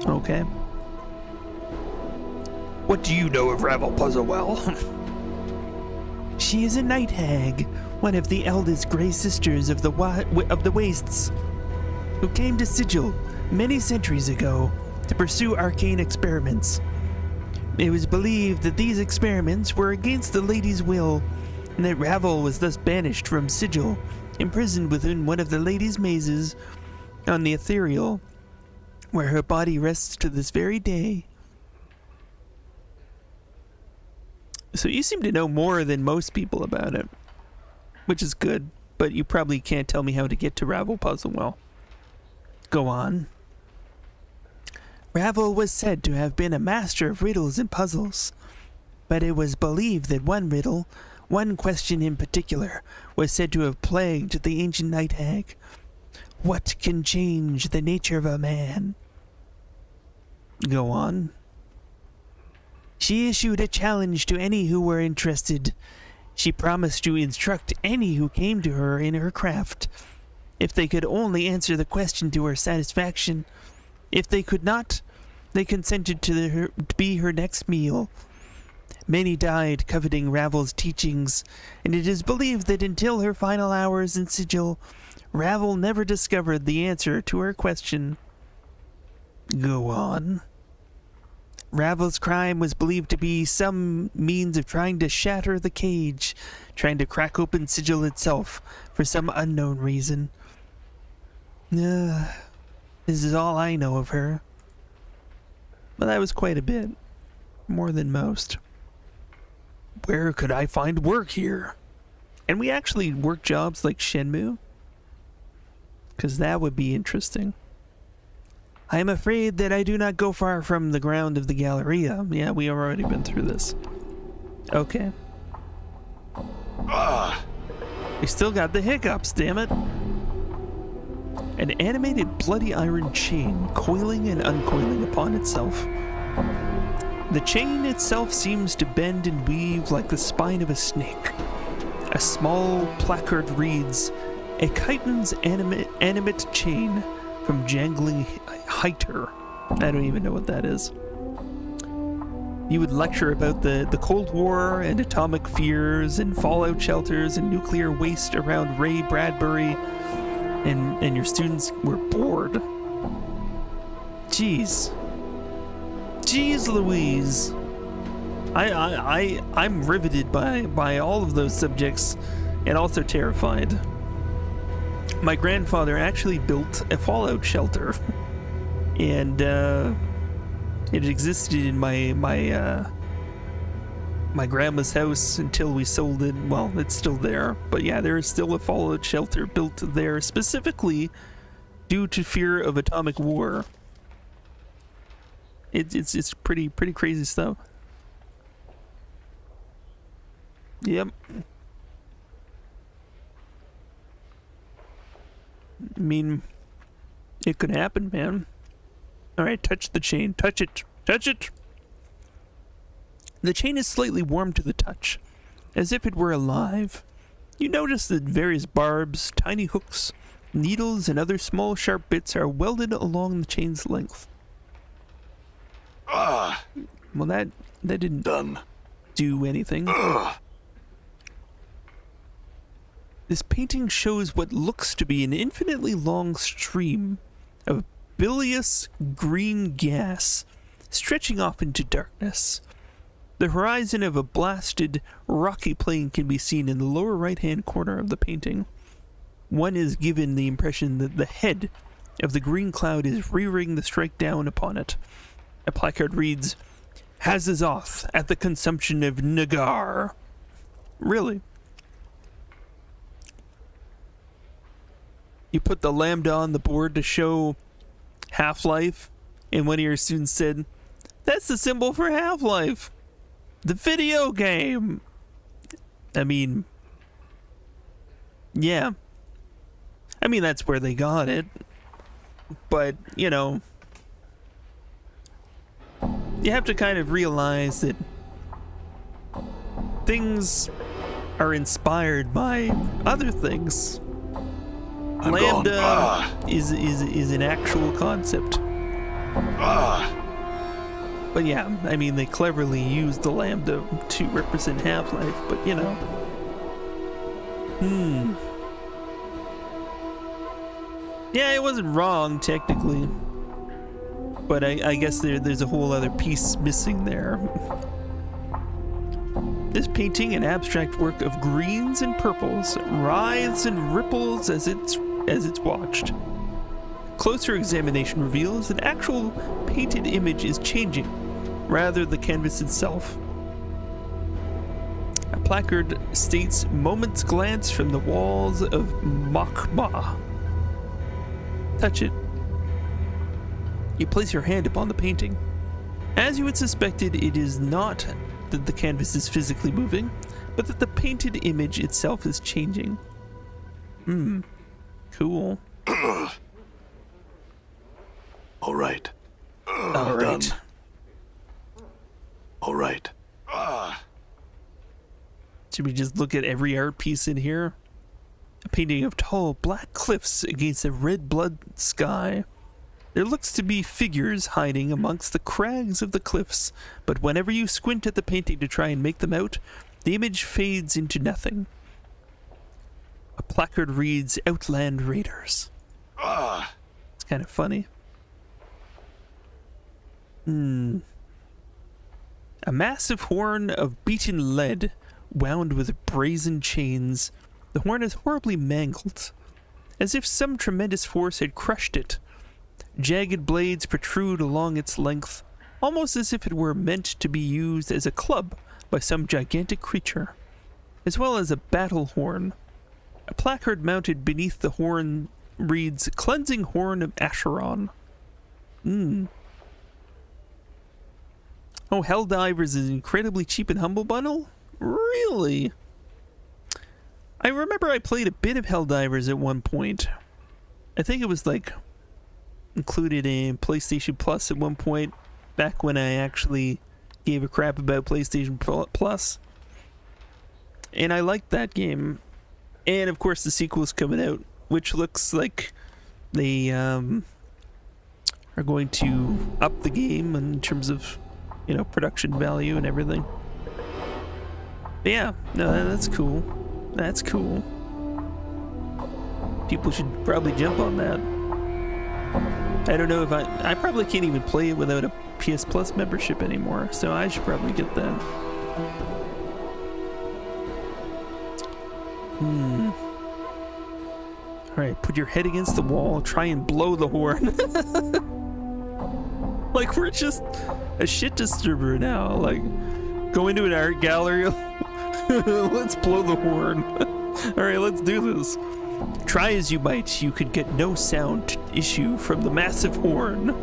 Okay. What do you know of Ravel Puzzlewell? She is a night hag, one of the eldest Grey Sisters of the Wastes, who came to Sigil many centuries ago to pursue arcane experiments. It was believed that these experiments were against the lady's will, and that Ravel was thus banished from Sigil, imprisoned within one of the lady's mazes on the ethereal, where her body rests to this very day. So you seem to know more than most people about it, which is good, but you probably can't tell me how to get to Ravel Puzzlewell. Go on. Ravel was said to have been a master of riddles and puzzles, but it was believed that one riddle, one question in particular, was said to have plagued the ancient night hag. What can change the nature of a man? Go on. She issued a challenge to any who were interested. She promised to instruct any who came to her in her craft, if they could only answer the question to her satisfaction. If they could not, they consented to be her next meal. Many died coveting Ravel's teachings, and it is believed that until her final hours in Sigil, Ravel never discovered the answer to her question. Go on. Ravel's crime was believed to be some means of trying to shatter the cage, trying to crack open Sigil itself for some unknown reason. This is all I know of her. But that was quite a bit. More than most. Where could I find work here? And we actually work jobs like Shenmue? Because that would be interesting. I am afraid that I do not go far from the ground of the Galleria. Yeah, we have already been through this. Okay. We still got the hiccups, damn it. An animated bloody iron chain coiling and uncoiling upon itself. The chain itself seems to bend and weave like the spine of a snake. A small placard reads, "A chitin's animate chain from jangling Heiter." I don't even know what that is. You would lecture about the Cold War and atomic fears and fallout shelters and nuclear waste around Ray Bradbury, and your students were bored. Jeez Louise. I'm riveted by all of those subjects, and also terrified. My grandfather actually built a fallout shelter, and it existed in my grandma's house until we sold it. Well, it's still there, but yeah, there is still a fallout shelter built there specifically due to fear of atomic war. It's pretty crazy stuff. Yep. I mean, it could happen, man. Alright, touch the chain. Touch it. Touch it! The chain is slightly warm to the touch, as if it were alive. You notice that various barbs, tiny hooks, Needles and other small sharp bits are welded along the chain's length. Well, that didn't Done. do anything. This painting shows what looks to be an infinitely long stream of bilious green gas stretching off into darkness. The horizon of a blasted, rocky plain can be seen in the lower right-hand corner of the painting. One is given the impression that the head of the green cloud is rearing the strike down upon it. A placard reads, "Hazazoth at the consumption of Nagar." Really? You put the lambda on the board to show Half-Life, and one of your students said, "That's the symbol for Half-Life, the video game." I mean, yeah. I mean, that's where they got it. But, you know, you have to kind of realize that things are inspired by other things. I'm Lambda gone. is an actual concept. But yeah, I mean, they cleverly used the lambda to represent Half-Life, but you know. Yeah, it wasn't wrong, technically. But I guess there's a whole other piece missing there. This painting, an abstract work of greens and purples, writhes and ripples as it's watched. Closer examination reveals an actual painted image is changing, rather the canvas itself. A placard states, "Moment's glance from the walls of Makba." Touch it. You place your hand upon the painting. As you had suspected, it is not that the canvas is physically moving, but that the painted image itself is changing. Cool. All right. All right. Done. All right. Should we just look at every art piece in here? A painting of tall black cliffs against a red blood sky. There looks to be figures hiding amongst the crags of the cliffs, but whenever you squint at the painting to try and make them out, the image fades into nothing. A placard reads, "Outland Raiders." It's kind of funny. A massive horn of beaten lead, wound with brazen chains. The horn is horribly mangled, as if some tremendous force had crushed it. Jagged blades protrude along its length, almost as if it were meant to be used as a club by some gigantic creature, as well as a battle horn. A placard mounted beneath the horn reads, "Cleansing Horn of Acheron." Oh, Helldivers is an incredibly cheap and humble bundle? Really? I remember I played a bit of Helldivers at one point. I think it was like included in PlayStation Plus at one point, back when I actually gave a crap about PlayStation Plus. And I liked that game. And of course the sequel's coming out, which looks like they are going to up the game in terms of, you know, production value and everything. But yeah, no, that's cool. That's cool. People should probably jump on that. I don't know if I probably can't even play it without a PS Plus membership anymore, so I should probably get that. Alright, put your head against the wall, try and blow the horn. Like, we're just a shit disturber now. Like, go into an art gallery. Let's blow the horn. Alright, let's do this. Try as you might, you could get no sound issue from the massive horn.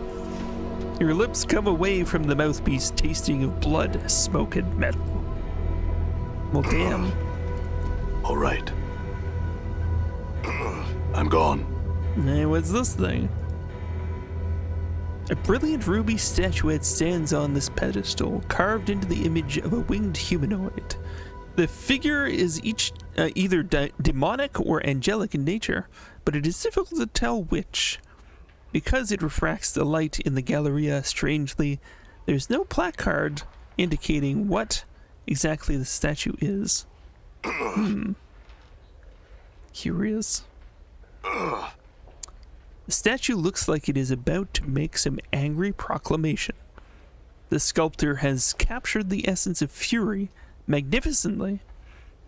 Your lips come away from the mouthpiece tasting of blood, smoke, and metal. Well, damn. All right. I'm gone. Hey, what's this thing? A brilliant ruby statuette stands on this pedestal, carved into the image of a winged humanoid. The figure is either demonic or angelic in nature, but it is difficult to tell which. Because it refracts the light in the Galleria strangely, there's no placard indicating what exactly the statue is. Curious. The statue looks like it is about to make some angry proclamation. The sculptor has captured the essence of fury magnificently.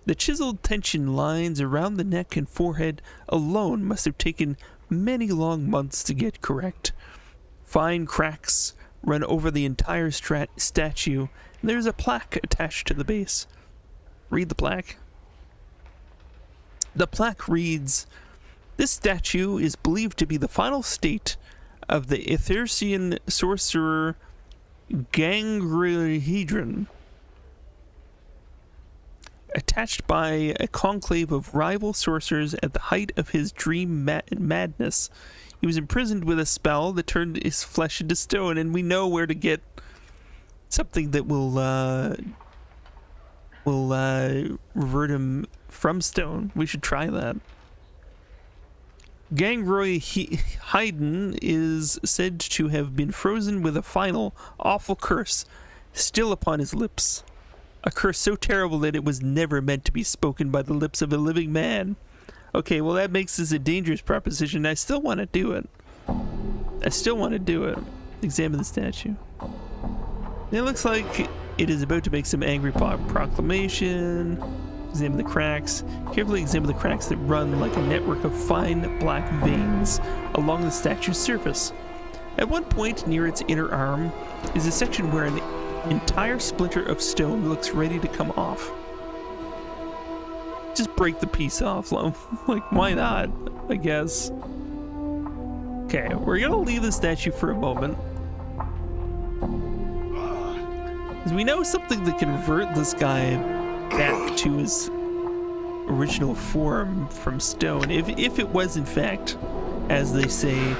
The chiseled tension lines around the neck and forehead alone must have taken many long months to get correct. Fine cracks run over the entire statue, and there's a plaque attached to the base. Read the plaque. The plaque reads, "This statue is believed to be the final state of the Etherean sorcerer Gangrihedron, attached by a conclave of rival sorcerers at the height of his dream madness. He was imprisoned with a spell that turned his flesh into stone," and we know where to get something that will revert him from stone. We should try that. Gangrihedron is said to have been frozen with a final, awful curse still upon his lips. A curse so terrible that it was never meant to be spoken by the lips of a living man. Okay, well that makes this a dangerous proposition. I still want to do it. Examine the statue. It looks like it is about to make some angry proclamation. Examine the cracks. Carefully examine the cracks that run like a network of fine black veins along the statue's surface. At one point near its inner arm is a section where an entire splinter of stone looks ready to come off. Just break the piece off, like why not, I guess. Okay, we're gonna leave the statue for a moment. Because we know something that can revert this guy back to his original form from stone. If it was in fact, as they say,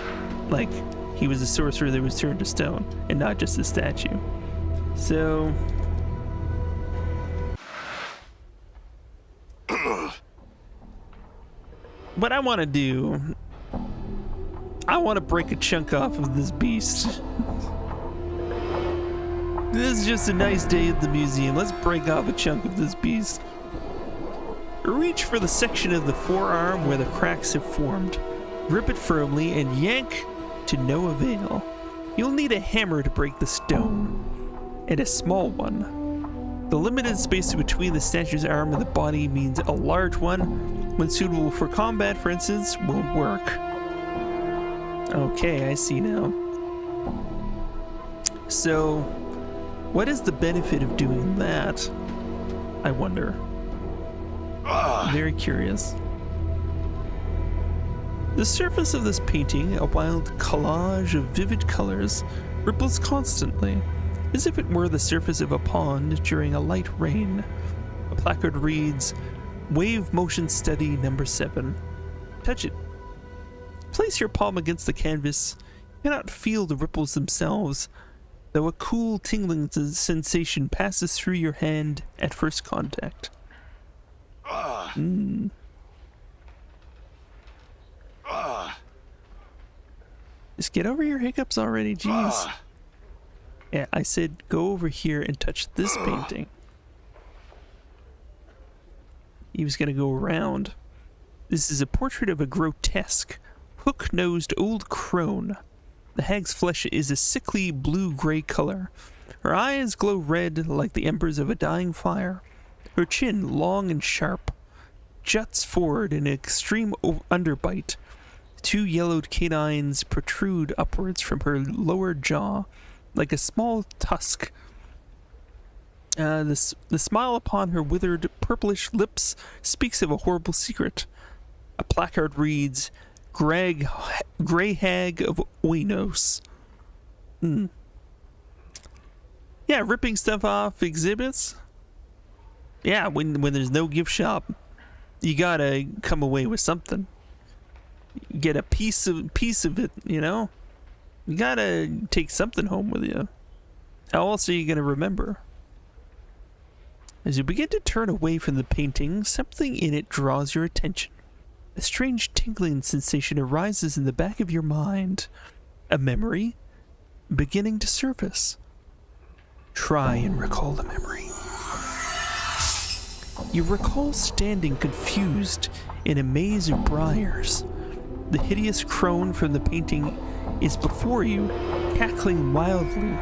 like he was a sorcerer that was turned to stone and not just a statue. So what I want to do, I want to break a chunk off of this beast. This is just a nice day at the museum. Let's break off a chunk of this beast. Reach for the section of the forearm where the cracks have formed. Grip it firmly and yank to no avail. You'll need a hammer to break the stone, and a small one. The limited space between the statue's arm and the body means a large one, when suitable for combat, for instance, won't work. Okay, I see now. So, what is the benefit of doing that? I wonder. Very curious. The surface of this painting, a wild collage of vivid colors, ripples constantly, as if it were the surface of a pond during a light rain. A placard reads, "Wave motion study number 7. Touch it. Place your palm against the canvas. You cannot feel the ripples themselves, though a cool tingling sensation passes through your hand at first contact." Just get over your hiccups already, jeez. Yeah, I said go over here and touch this painting. He was gonna go around. This is a portrait of a grotesque, hook-nosed old crone. The hag's flesh is a sickly blue-gray color. Her eyes glow red like the embers of a dying fire. Her chin, long and sharp, juts forward in an extreme underbite. 2 yellowed canines protrude upwards from her lower jaw like a small tusk. The smile upon her withered purplish lips speaks of a horrible secret. A placard reads, "Grey Hag of Oinos." Yeah, ripping stuff off exhibits. Yeah, when there's no gift shop, you gotta come away with something. Get a piece of it, you know? You gotta take something home with you. How else are you gonna remember? As you begin to turn away from the painting, something in it draws your attention. A strange tingling sensation arises in the back of your mind. A memory beginning to surface. Try and recall the memory. You recall standing confused in a maze of briars. The hideous crone from the painting is before you, cackling wildly.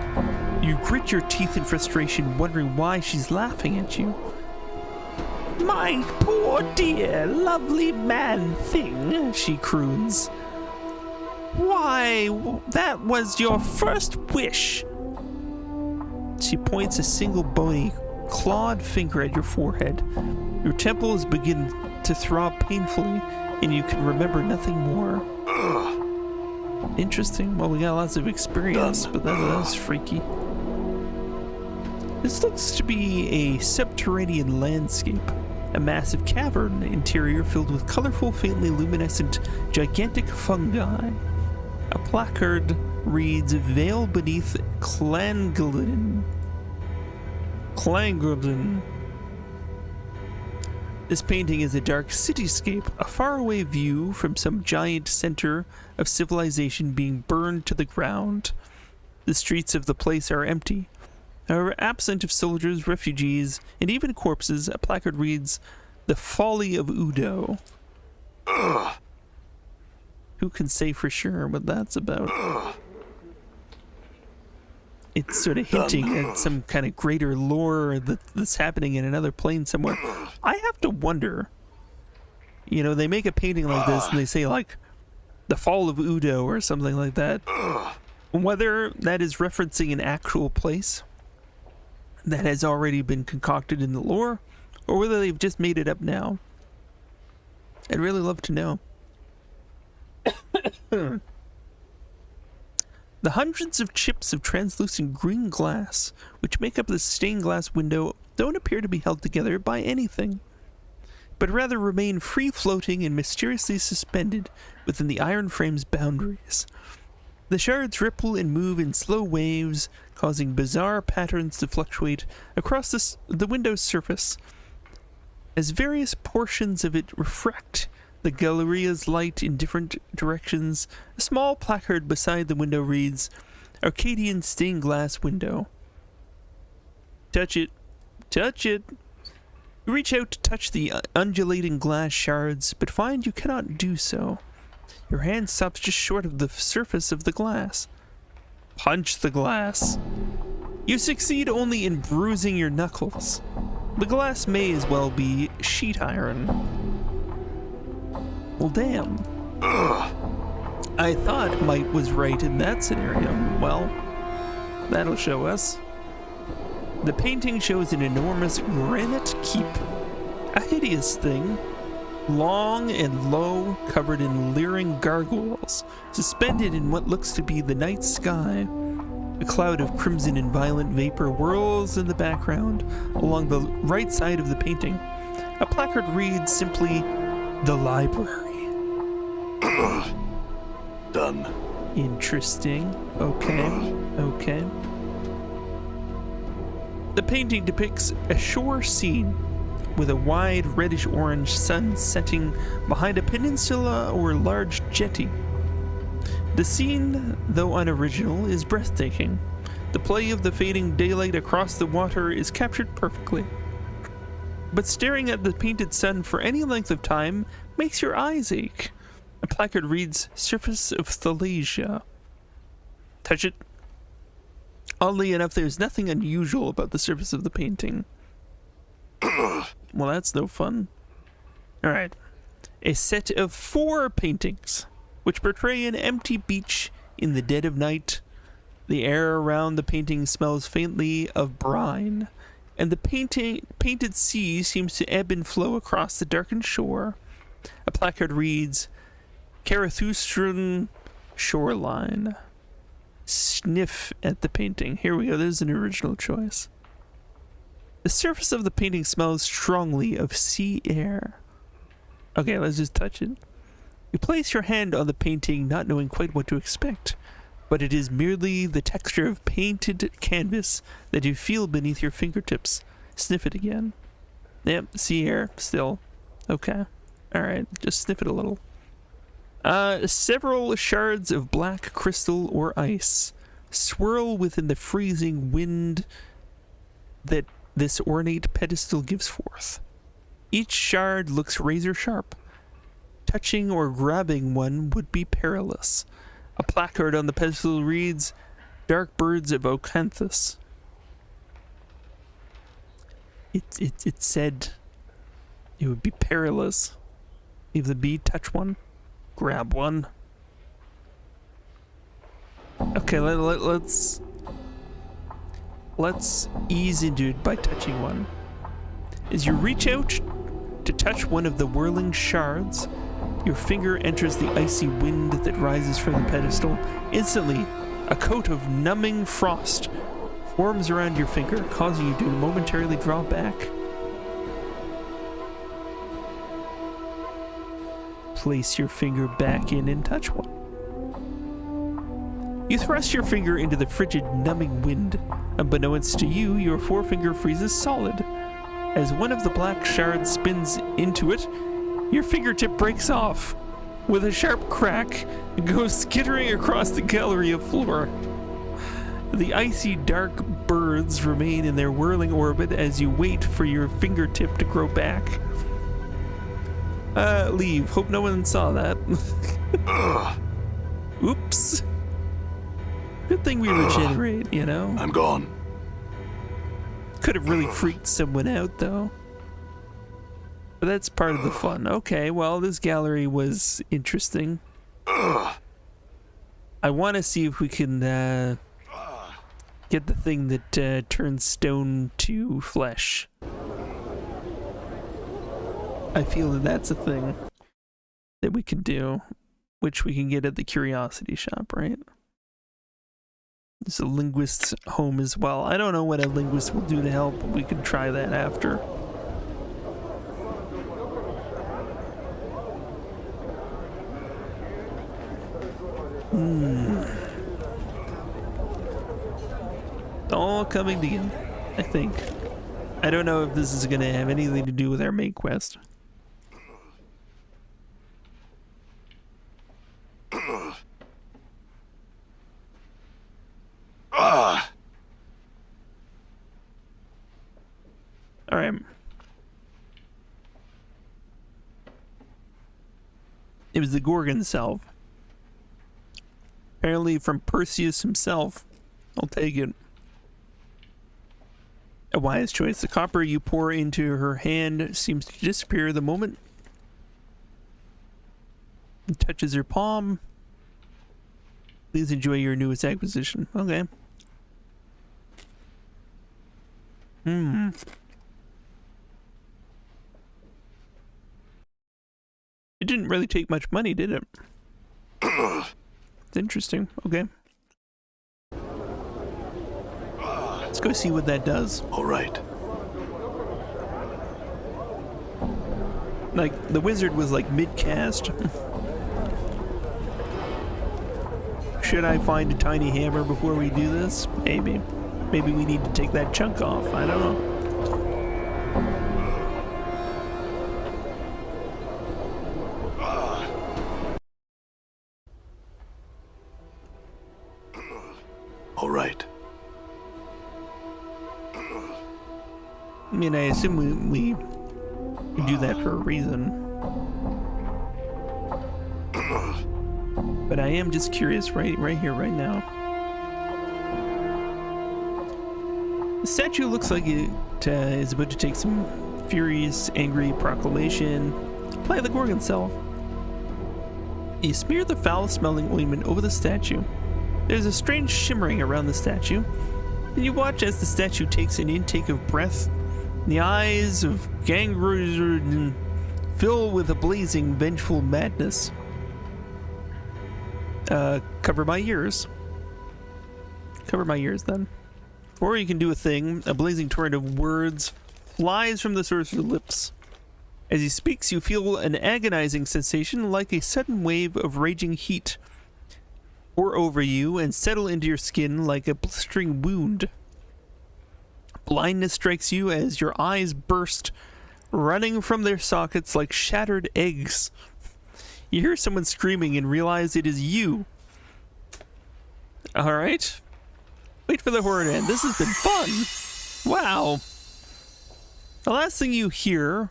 You grit your teeth in frustration, wondering why she's laughing at you. "My poor dear, lovely man-thing," she croons. "Why, that was your first wish." She points a single bony, clawed finger at your forehead. Your temples begin to throb painfully, and you can remember nothing more. Interesting. Well, we got lots of experience, but that was freaky. This looks to be a subterranean landscape. A massive cavern interior filled with colorful, faintly luminescent, gigantic fungi. A placard reads, "Veil beneath Clanglin." Clanglin. This painting is a dark cityscape, a faraway view from some giant center of civilization being burned to the ground. The streets of the place are empty. However, absent of soldiers, refugees, and even corpses, a placard reads, "The Folly of Udo." Who can say for sure what that's about? It's sort of hinting at some kind of greater lore that's happening in another plane somewhere. I have to wonder, you know, they make a painting like this and they say like, "The Fall of Udo" or something like that. Whether that is referencing an actual place that has already been concocted in the lore, or whether they've just made it up now. I'd really love to know. The hundreds of chips of translucent green glass which make up the stained glass window don't appear to be held together by anything, but rather remain free-floating and mysteriously suspended within the iron frame's boundaries. The shards ripple and move in slow waves, causing bizarre patterns to fluctuate across the window's surface. As various portions of it refract the Galleria's light in different directions, a small placard beside the window reads, "Arcadian stained glass window." Touch it. Touch it. You reach out to touch the undulating glass shards, but find you cannot do so. Your hand stops just short of the surface of the glass. Punch the glass. You succeed only in bruising your knuckles. The glass may as well be sheet iron. Well, damn. I thought might was right in that scenario. Well, that'll show us. The painting shows an enormous granite keep. A hideous thing. Long and low, covered in leering gargoyles, suspended in what looks to be the night sky. A cloud of crimson and violent vapor whirls in the background along the right side of the painting. A placard reads simply, "The Library." Done. Interesting. Okay. The painting depicts a shore scene with a wide reddish-orange sun setting behind a peninsula or large jetty. The scene, though unoriginal, is breathtaking. The play of the fading daylight across the water is captured perfectly. But staring at the painted sun for any length of time makes your eyes ache. A placard reads, "Surface of Thalasia." Touch it. Oddly enough, there's nothing unusual about the surface of the painting. Well, that's no fun. Alright. A set of 4 paintings, which portray an empty beach in the dead of night. The air around the painting smells faintly of brine, and the painted sea seems to ebb and flow across the darkened shore. A placard reads, "Zarathustran Shoreline." Sniff at the painting. Here we go, there's an original choice. The surface of the painting smells strongly of sea air. Okay, let's just touch it. You place your hand on the painting, not knowing quite what to expect, but it is merely the texture of painted canvas that you feel beneath your fingertips. Sniff it again. Yep, sea air, still. Okay. Alright, just sniff it a little. Several shards of black crystal or ice swirl within the freezing wind that this ornate pedestal gives forth. Each shard looks razor sharp. Touching or grabbing one would be perilous. A placard on the pedestal reads, "Dark Birds of Ocanthus." It said it would be perilous. Leave the bee, touch one, grab one. Okay, let's ease into it by touching one. As you reach out to touch one of the whirling shards, your finger enters the icy wind that rises from the pedestal. Instantly, a coat of numbing frost forms around your finger, causing you to momentarily draw back. Place your finger back in and touch one. You thrust your finger into the frigid, numbing wind. Unbeknownst to you, your forefinger freezes solid. As one of the black shards spins into it, your fingertip breaks off. With a sharp crack, it goes skittering across the gallery of floor. The icy dark birds remain in their whirling orbit as you wait for your fingertip to grow back. Leave. Hope no one saw that. Oops. Good thing we regenerate, you know? I'm gone. Could have really freaked someone out, though. But that's part of the fun. Okay, well, this gallery was interesting. I want to see if we can get the thing that turns stone to flesh. I feel that that's a thing that we can do, which we can get at the Curiosity Shop, right? There's a linguist's home as well. I don't know what a linguist will do to help, but we could try that after. It's all coming together, I think. I don't know if this is going to have anything to do with our main quest. Alright. It was the Gorgon self. Apparently from Perseus himself. I'll take it. A wise choice. The copper you pour into her hand seems to disappear the moment it touches her palm. Please enjoy your newest acquisition. Okay. It didn't really take much money, did it? It's interesting. Okay. Let's go see what that does. All right. Like, the wizard was like mid-cast. Should I find a tiny hammer before we do this? Maybe. Maybe we need to take that chunk off. I don't know. All right. I mean, I assume we do that for a reason. But I am just curious right here, right now. The statue looks like it is about to take some furious, angry proclamation. Apply the Gorgon self. You smear the foul-smelling ointment over the statue. There's a strange shimmering around the statue. Then you watch as the statue takes an intake of breath. The eyes of Gangrel fill with a blazing, vengeful madness. Cover my ears. Cover my ears, then. Before you can do a thing, a blazing torrent of words flies from the sorcerer's lips. As he speaks, you feel an agonizing sensation like a sudden wave of raging heat pour over you and settle into your skin like a blistering wound. Blindness strikes you as your eyes burst, running from their sockets like shattered eggs. You hear someone screaming and realize it is you. Alright. Wait for the horror to end. This has been fun. Wow. The last thing you hear,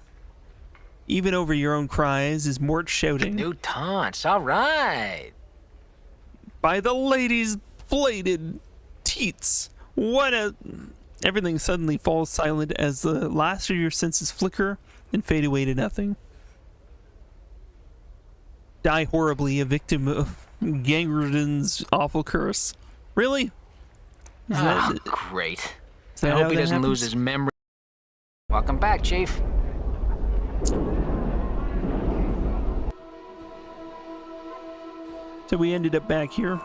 even over your own cries, is Mort shouting. New taunts, alright. By the lady's bladed teats. What a... Everything suddenly falls silent as the last of your senses flicker and fade away to nothing. Die horribly, a victim of Gangren's awful curse. Really? Great. Is I that hope how he that doesn't lose happens? his memory. Welcome back, Chief. So we ended up back here.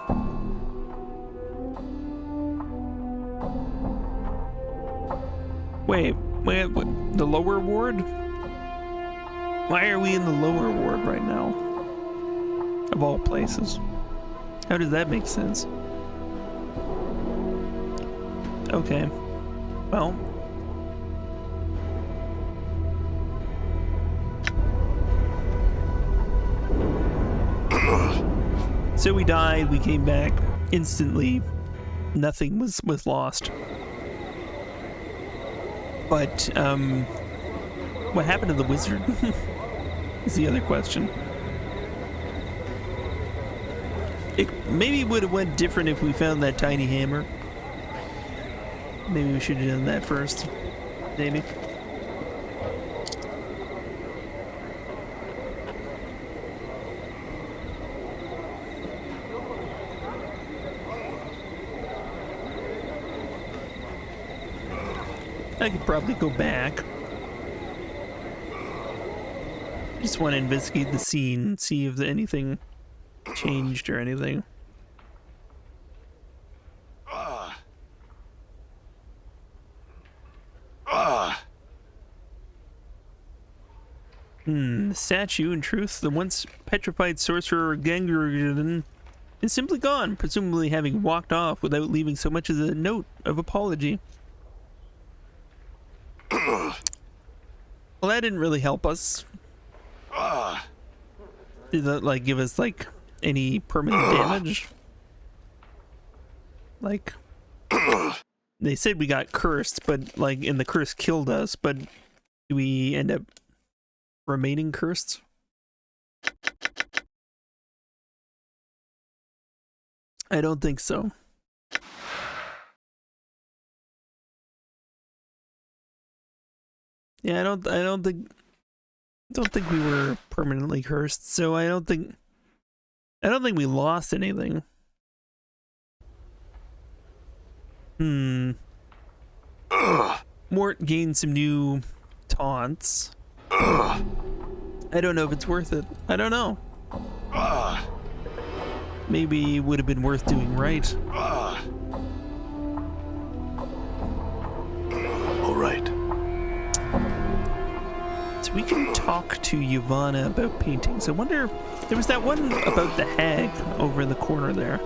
Wait, what, the lower ward? Why are we in the lower ward right now? Of all places. How does that make sense? Okay. Well. So we died, we came back instantly. Nothing was lost. But, what happened to the wizard? Is the other question. It maybe would have went different if we found that tiny hammer. Maybe we should have done that first. Maybe. I could probably go back. Just want to investigate the scene, see if anything changed or anything. The statue, in truth, the once petrified sorcerer Gangren is simply gone, presumably having walked off without leaving so much as a note of apology. Well, that didn't really help us. Did that, like, give us, like, any permanent damage? Like, they said we got cursed, but, like, and the curse killed us, but do we end up remaining cursed? I don't think so. Yeah, I don't think we were permanently cursed, so I don't think we lost anything. Mort gained some new taunts. I don't know if it's worth it. I don't know. Maybe it would have been worth doing right. All right. So we can talk to Yvonne about paintings. I wonder, there was that one about the hag over in the corner there.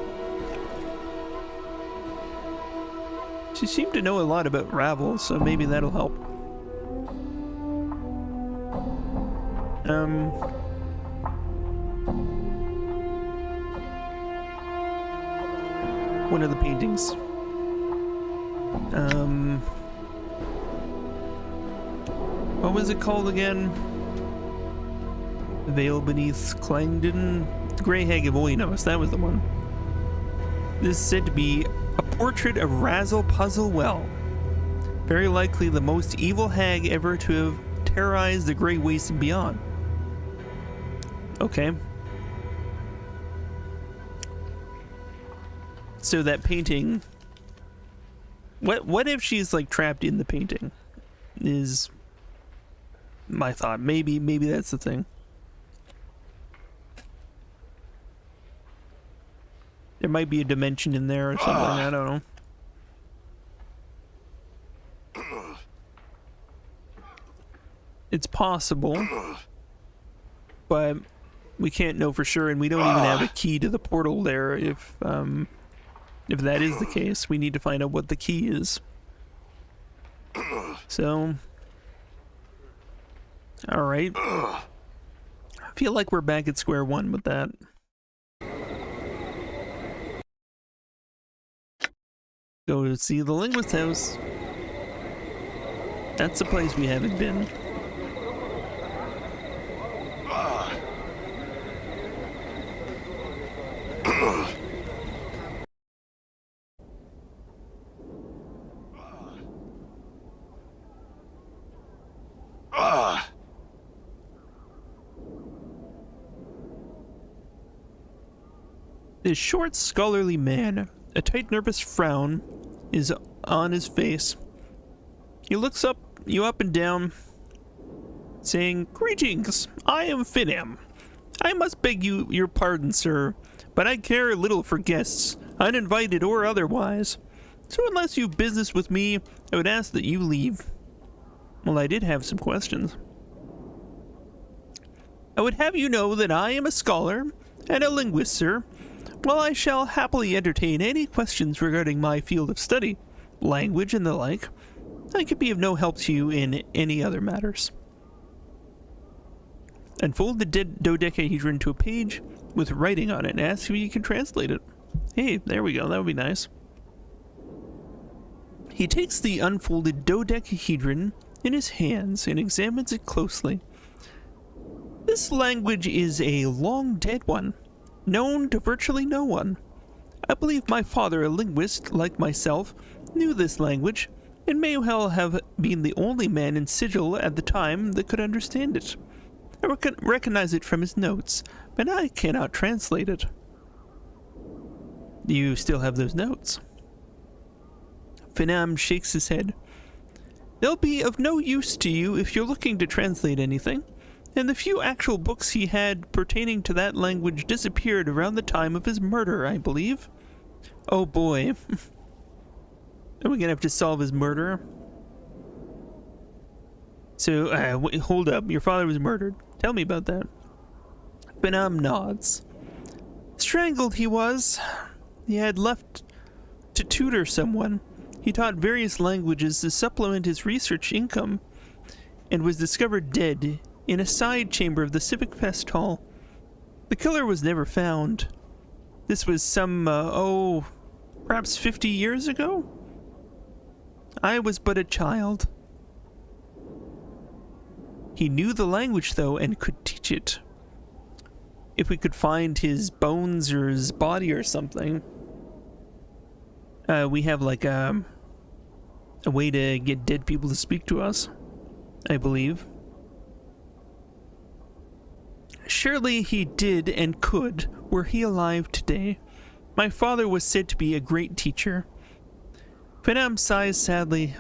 She seemed to know a lot about Ravel, so maybe that'll help. One of the paintings. What was it called again? Veil Beneath Clangdon? Grey Hag of Oinos, that was the one. This is said to be a portrait of Razzle Puzzle Well. Very likely the most evil hag ever to have terrorized the Grey Waste and beyond. Okay. So that painting... What if she's, like, trapped in the painting? Is my thought. Maybe that's the thing. There might be a dimension in there or something, I don't know. It's possible, but we can't know for sure, and we don't even have a key to the portal there. If that is the case, we need to find out what the key is. So, alright. I feel like we're back at square one with that. Go see the linguist house. That's the place we haven't been. This short, scholarly man, a tight, nervous frown is on his face. He looks you up and down, saying, "Greetings, I am Finam. I must beg your pardon, sir, but I care little for guests, uninvited or otherwise. So unless you've business with me, I would ask that you leave." Well, I did have some questions. "I would have you know that I am a scholar and a linguist, sir. While I shall happily entertain any questions regarding my field of study, language and the like, I could be of no help to you in any other matters." Unfold the dodecahedron to a page with writing on it and ask if you can translate it. Hey, there we go, that would be nice. He takes the unfolded dodecahedron in his hands and examines it closely. This language is a long-dead one, known to virtually no one. I believe my father, a linguist like myself, knew this language, and may well have been the only man in Sigil at the time that could understand it. I recognize it from his notes, but I cannot translate it. You still have those notes? Finam shakes his head. They'll be of no use to you if you're looking to translate anything, and the few actual books he had pertaining to that language disappeared around the time of his murder, I believe. Oh boy. Are we gonna have to solve his murder? So, wait, hold up. Your father was murdered. Tell me about that. Finam nods. Strangled he was. He had left to tutor someone. He taught various languages to supplement his research income, and was discovered dead in a side chamber of the Civic Fest Hall. The killer was never found. This was some, perhaps 50 years ago? I was but a child. He knew the language, though, and could teach it. If we could find his bones or his body or something. We have, like, a way to get dead people to speak to us, I believe. Surely he did and could, were he alive today. My father was said to be a great teacher. Finam sighs sadly.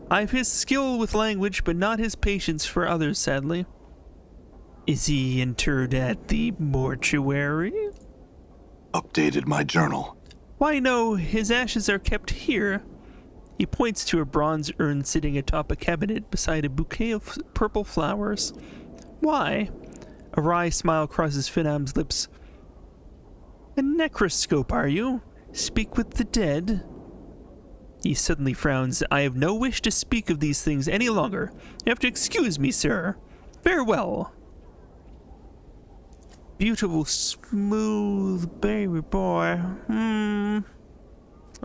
I've his skill with language, but not his patience for others, sadly. Is he interred at the mortuary? Updated my journal. Why, no, his ashes are kept here. He points to a bronze urn sitting atop a cabinet beside a bouquet of purple flowers. Why? A wry smile crosses Finam's lips. A necroscope, are you? Speak with the dead? He suddenly frowns. I have no wish to speak of these things any longer. You have to excuse me, sir. Farewell. Beautiful, smooth baby boy.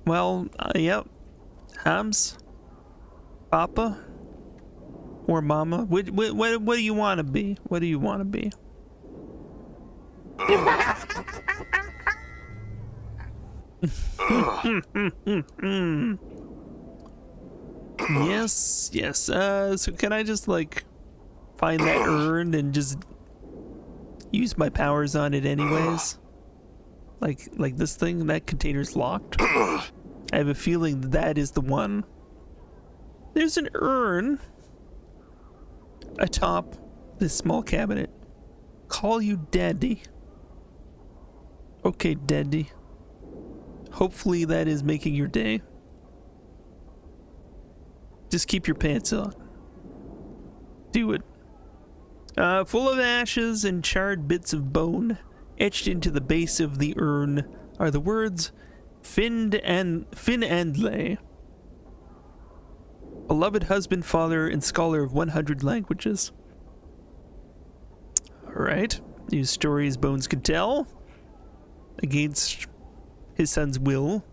Well, yep. Hams? Papa? Or Mama? What do you want to be? What do you want to be? Yes. So can I just, like, find that urn and just use my powers on it anyways? Like this thing? That container's locked? I have a feeling that is the one. There's an urn atop this small cabinet. Call you Daddy. Okay, Daddy. Hopefully that is making your day. Just keep your pants on. Do it. Full of ashes and charred bits of bone, etched into the base of the urn are the words Fin and Lay. beloved husband, father, and scholar of 100 languages. Alright. Use stories Bones could tell against his son's will.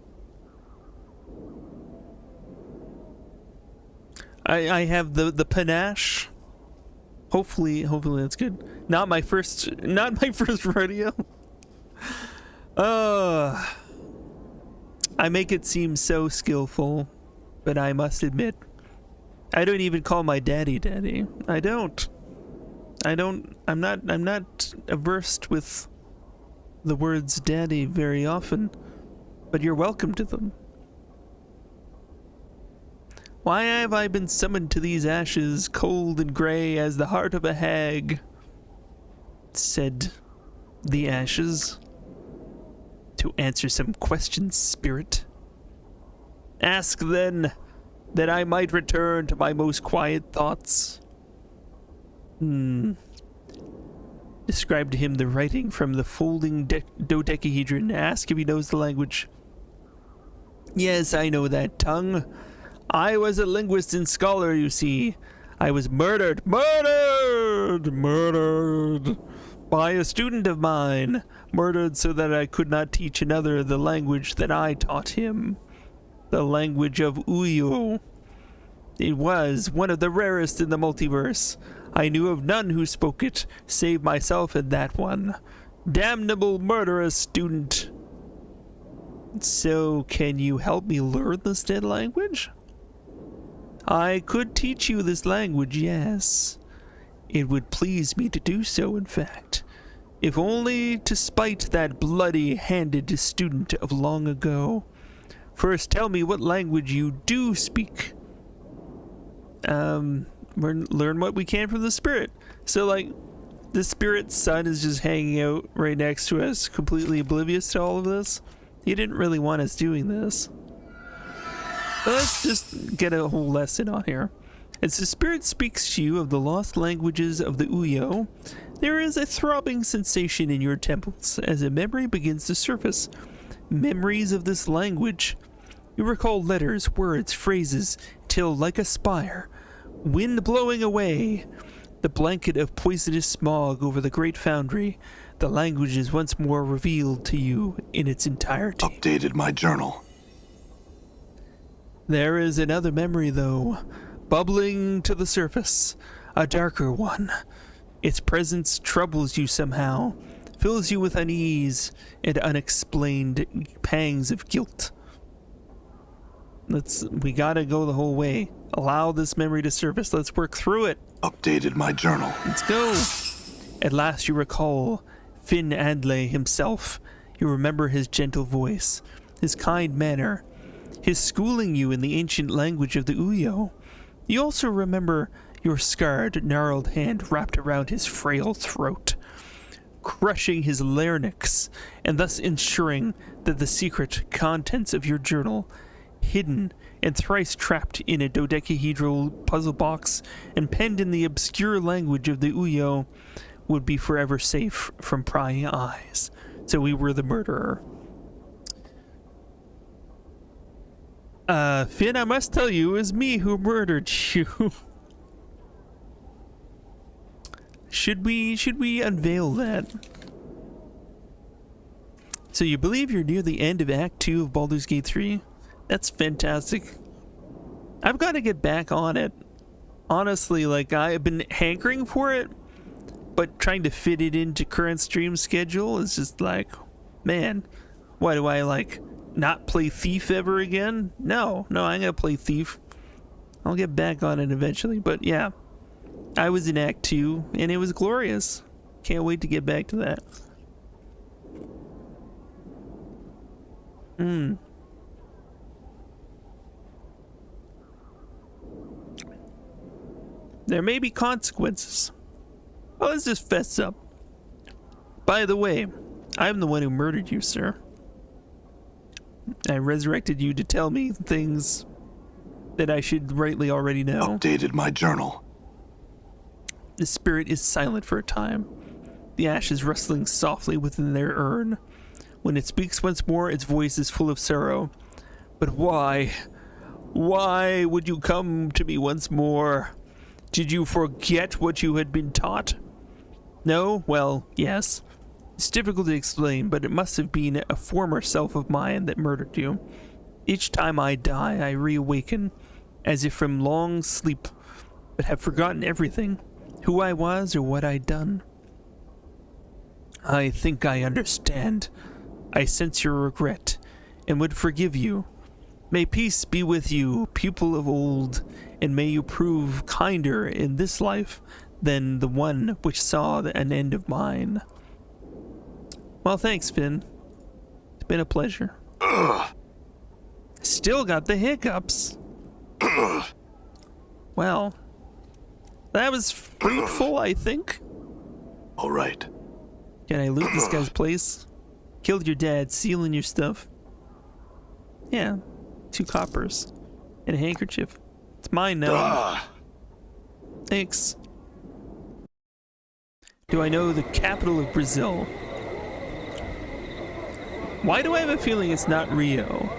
I have the panache. Hopefully that's good. Not my first rodeo. I make it seem so skillful, but I must admit, I don't even call my daddy daddy. I'm not averse with the words daddy very often, but you're welcome to them. Why have I been summoned to these ashes, cold and grey as the heart of a hag? Said the ashes. To answer some questions, spirit. Ask then, that I might return to my most quiet thoughts. Describe to him the writing from the folding dodecahedron. Ask if he knows the language. Yes, I know that tongue. I was a linguist and scholar, you see. I was murdered by a student of mine. Murdered so that I could not teach another the language that I taught him. The language of Uyo. It was one of the rarest in the multiverse. I knew of none who spoke it, save myself and that one. Damnable murderous student. So, can you help me learn this dead language? I could teach you this language, yes. It would please me to do so, in fact. If only to spite that bloody-handed student of long ago. First, tell me what language you do speak. Learn what we can from the spirit. So, like, the spirit's son is just hanging out right next to us, completely oblivious to all of this. He didn't really want us doing this. But let's just get a whole lesson on here. As the spirit speaks to you of the lost languages of the Uyo, there is a throbbing sensation in your temples as a memory begins to surface. Memories of this language. You recall letters, words, phrases, till like a spire, wind blowing away, the blanket of poisonous smog over the great foundry, the language is once more revealed to you in its entirety. Updated my journal. There is another memory, though, bubbling to the surface, a darker one. Its presence troubles you somehow, fills you with unease and unexplained pangs of guilt. We gotta go the whole way. Allow this memory to surface. Let's work through it. Updated my journal. Let's go. At last you recall Finn Adley himself. You remember his gentle voice, his kind manner, his schooling you in the ancient language of the Uyo. You also remember your scarred, gnarled hand wrapped around his frail throat, crushing his larynx, and thus ensuring that the secret contents of your journal, hidden and thrice trapped in a dodecahedral puzzle box and penned in the obscure language of the Uyo, would be forever safe from prying eyes. So we were the murderer. Finn, I must tell you, it was me who murdered you. Should we unveil that? So you believe you're near the end of Act 2 of Baldur's Gate 3? That's fantastic. I've got to get back on it. Honestly, like, I've been hankering for it, but trying to fit it into current stream schedule is just like, man, why do I, like, not play Thief ever again? No, I'm gonna play Thief. I'll get back on it eventually, but yeah. I was in Act 2, and it was glorious. Can't wait to get back to that. There may be consequences. Well, let's just fess up. By the way, I'm the one who murdered you, sir. I resurrected you to tell me things that I should rightly already know. Updated my journal. The spirit is silent for a time, the ashes rustling softly within their urn. When it speaks once more, its voice is full of sorrow. But why? Why would you come to me once more? Did you forget what you had been taught? No? Well, yes. It's difficult to explain, but it must have been a former self of mine that murdered you. Each time I die, I reawaken, as if from long sleep, but have forgotten everything, who I was or what I'd done. I think I understand. I sense your regret, and would forgive you. May peace be with you, pupil of old, and may you prove kinder in this life than the one which saw an end of mine. Well, thanks, Finn. It's been a pleasure. Still got the hiccups. Well, that was fruitful, I think. All right. Can I loot this guy's place? Killed your dad, stealing your stuff. Yeah, 2 coppers and a handkerchief. It's mine now. Thanks. Do I know the capital of Brazil? Why do I have a feeling it's not Rio?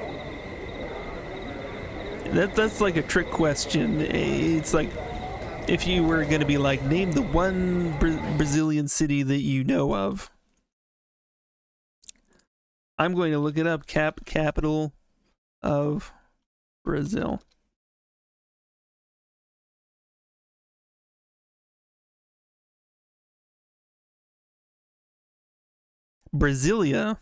That's like a trick question. It's like if you were going to be like, name the one Brazilian city that you know of. I'm going to look it up. Capital of Brazil. Brasilia.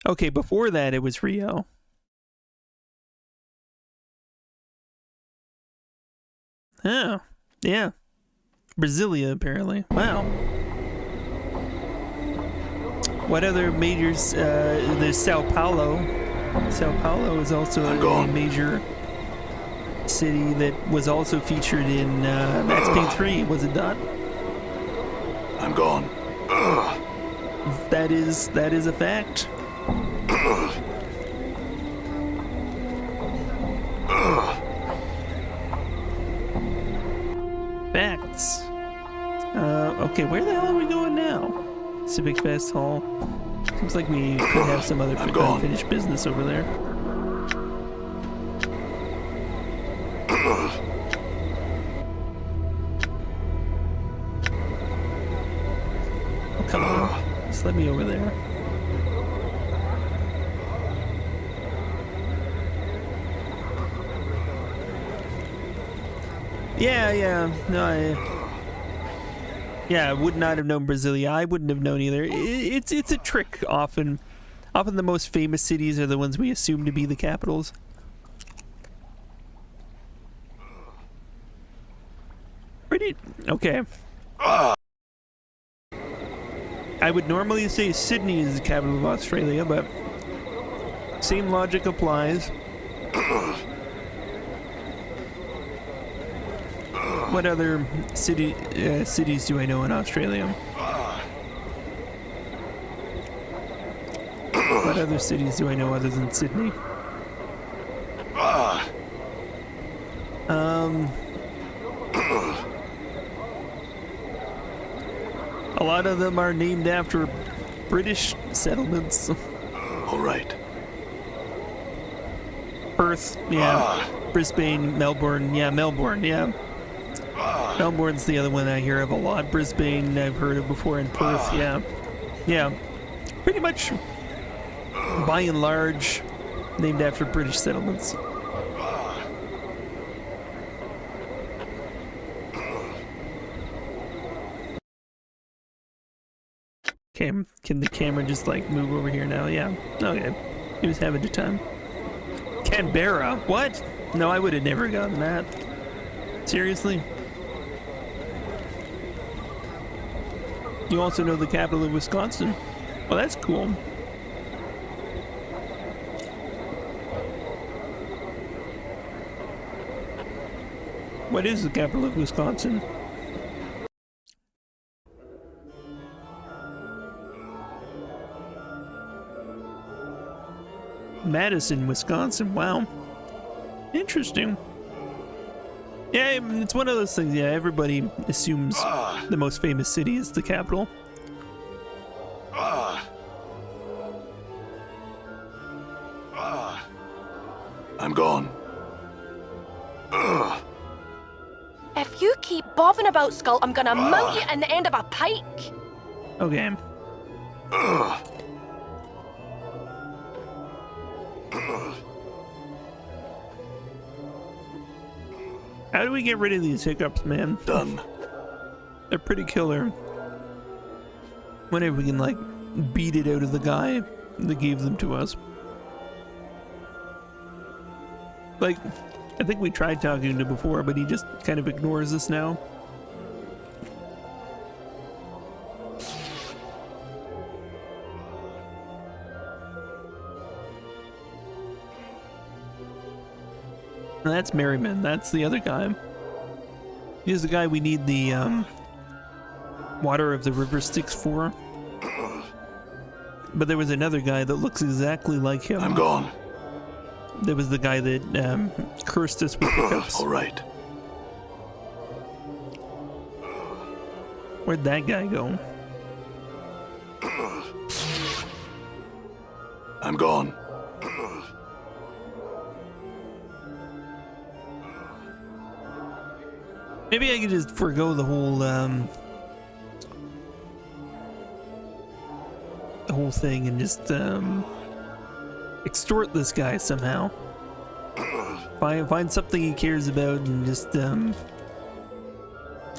Okay, before that it was Rio. Oh, yeah. Brasilia, apparently. Wow. What other majors? There's Sao Paulo. Sao Paulo is also a major city that was also featured in Max Payne 3, was it not? I'm gone. That is a fact. Facts. Okay, where the hell are we going now? Civic Fest Hall. Seems like we could have some other unfinished business over there. Oh, come on. Just let me over there. Yeah. No, I would not have known Brasilia. I wouldn't have known either. It's a trick often. Often the most famous cities are the ones we assume to be the capitals. Pretty okay. I would normally say Sydney is the capital of Australia, but same logic applies. What other cities do I know in Australia? What other cities do I know other than Sydney? A lot of them are named after British settlements. All right. Perth, yeah. Brisbane, Melbourne, yeah. Melbourne's the other one I hear of a lot. Brisbane, I've heard of before, and Perth, yeah. Yeah. Pretty much, by and large, named after British settlements. Okay, can the camera just like move over here now? Yeah. Okay. He was having a time. Canberra? What? No, I would have never gotten that. Seriously? You also know the capital of Wisconsin. Well, that's cool. What is the capital of Wisconsin? Madison, Wisconsin. Wow. Interesting. Yeah, it's one of those things. Yeah, everybody assumes the most famous city is the capital. I'm gone. If you keep bobbing about, Skull, I'm gonna mount you in the end of a pike. Okay. How do we get rid of these hiccups, man? Done. They're pretty killer. Wonder if we can, like, beat it out of the guy that gave them to us. Like, I think we tried talking to him before, but he just kind of ignores us now. And that's Merriman. That's the other guy. He's the guy we need the water of the river Styx for. But there was another guy that looks exactly like him. I'm gone. There was the guy that cursed us with hiccups. All right. Where'd that guy go? I'm gone. Maybe I could just forego the whole thing and just extort this guy somehow. Find something he cares about and just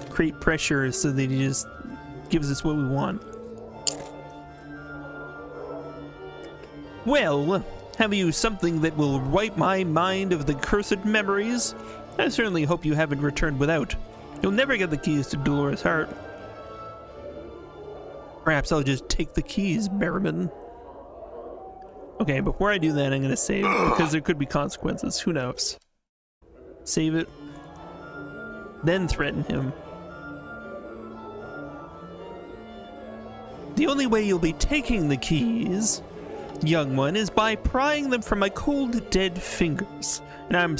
create pressure so that he just gives us what we want. Well, have you something that will wipe my mind of the cursed memories? I certainly hope you haven't returned without. You'll never get the keys to Dolores' heart. Perhaps I'll just take the keys, Merriman. Okay, before I do that, I'm gonna save, because there could be consequences. Who knows? Save it. Then threaten him. The only way you'll be taking the keys, young one, is by prying them from my cold, dead fingers. And I'm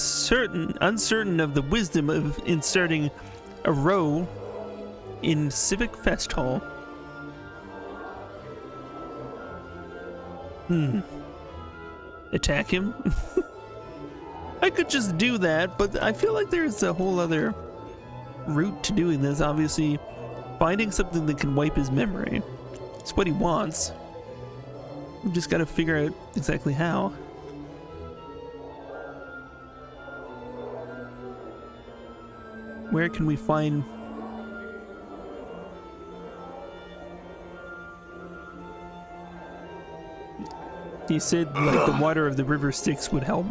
uncertain of the wisdom of inserting a row in Civic Fest Hall. Attack him? I could just do that, but I feel like there's a whole other route to doing this. Obviously, finding something that can wipe his memory. It's what he wants. We've just got to figure out exactly how. Where can we find... He said, like, the water of the river Styx would help.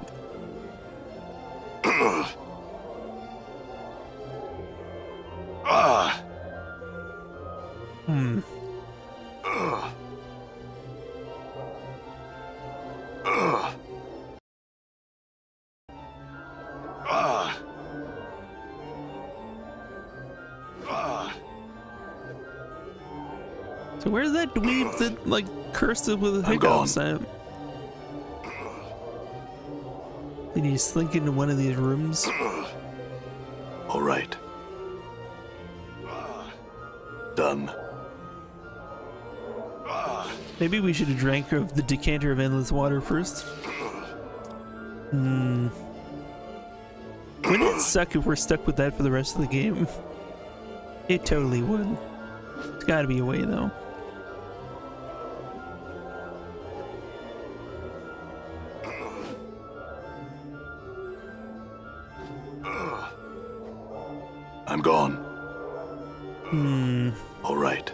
So where's that dweeb that, like, cursed it with hiccups? Did he slink into one of these rooms? All right. Done. Maybe we should have drank of the decanter of endless water first. Wouldn't it suck if we're stuck with that for the rest of the game? It totally would. There's gotta be a way, though. I'm gone. All right.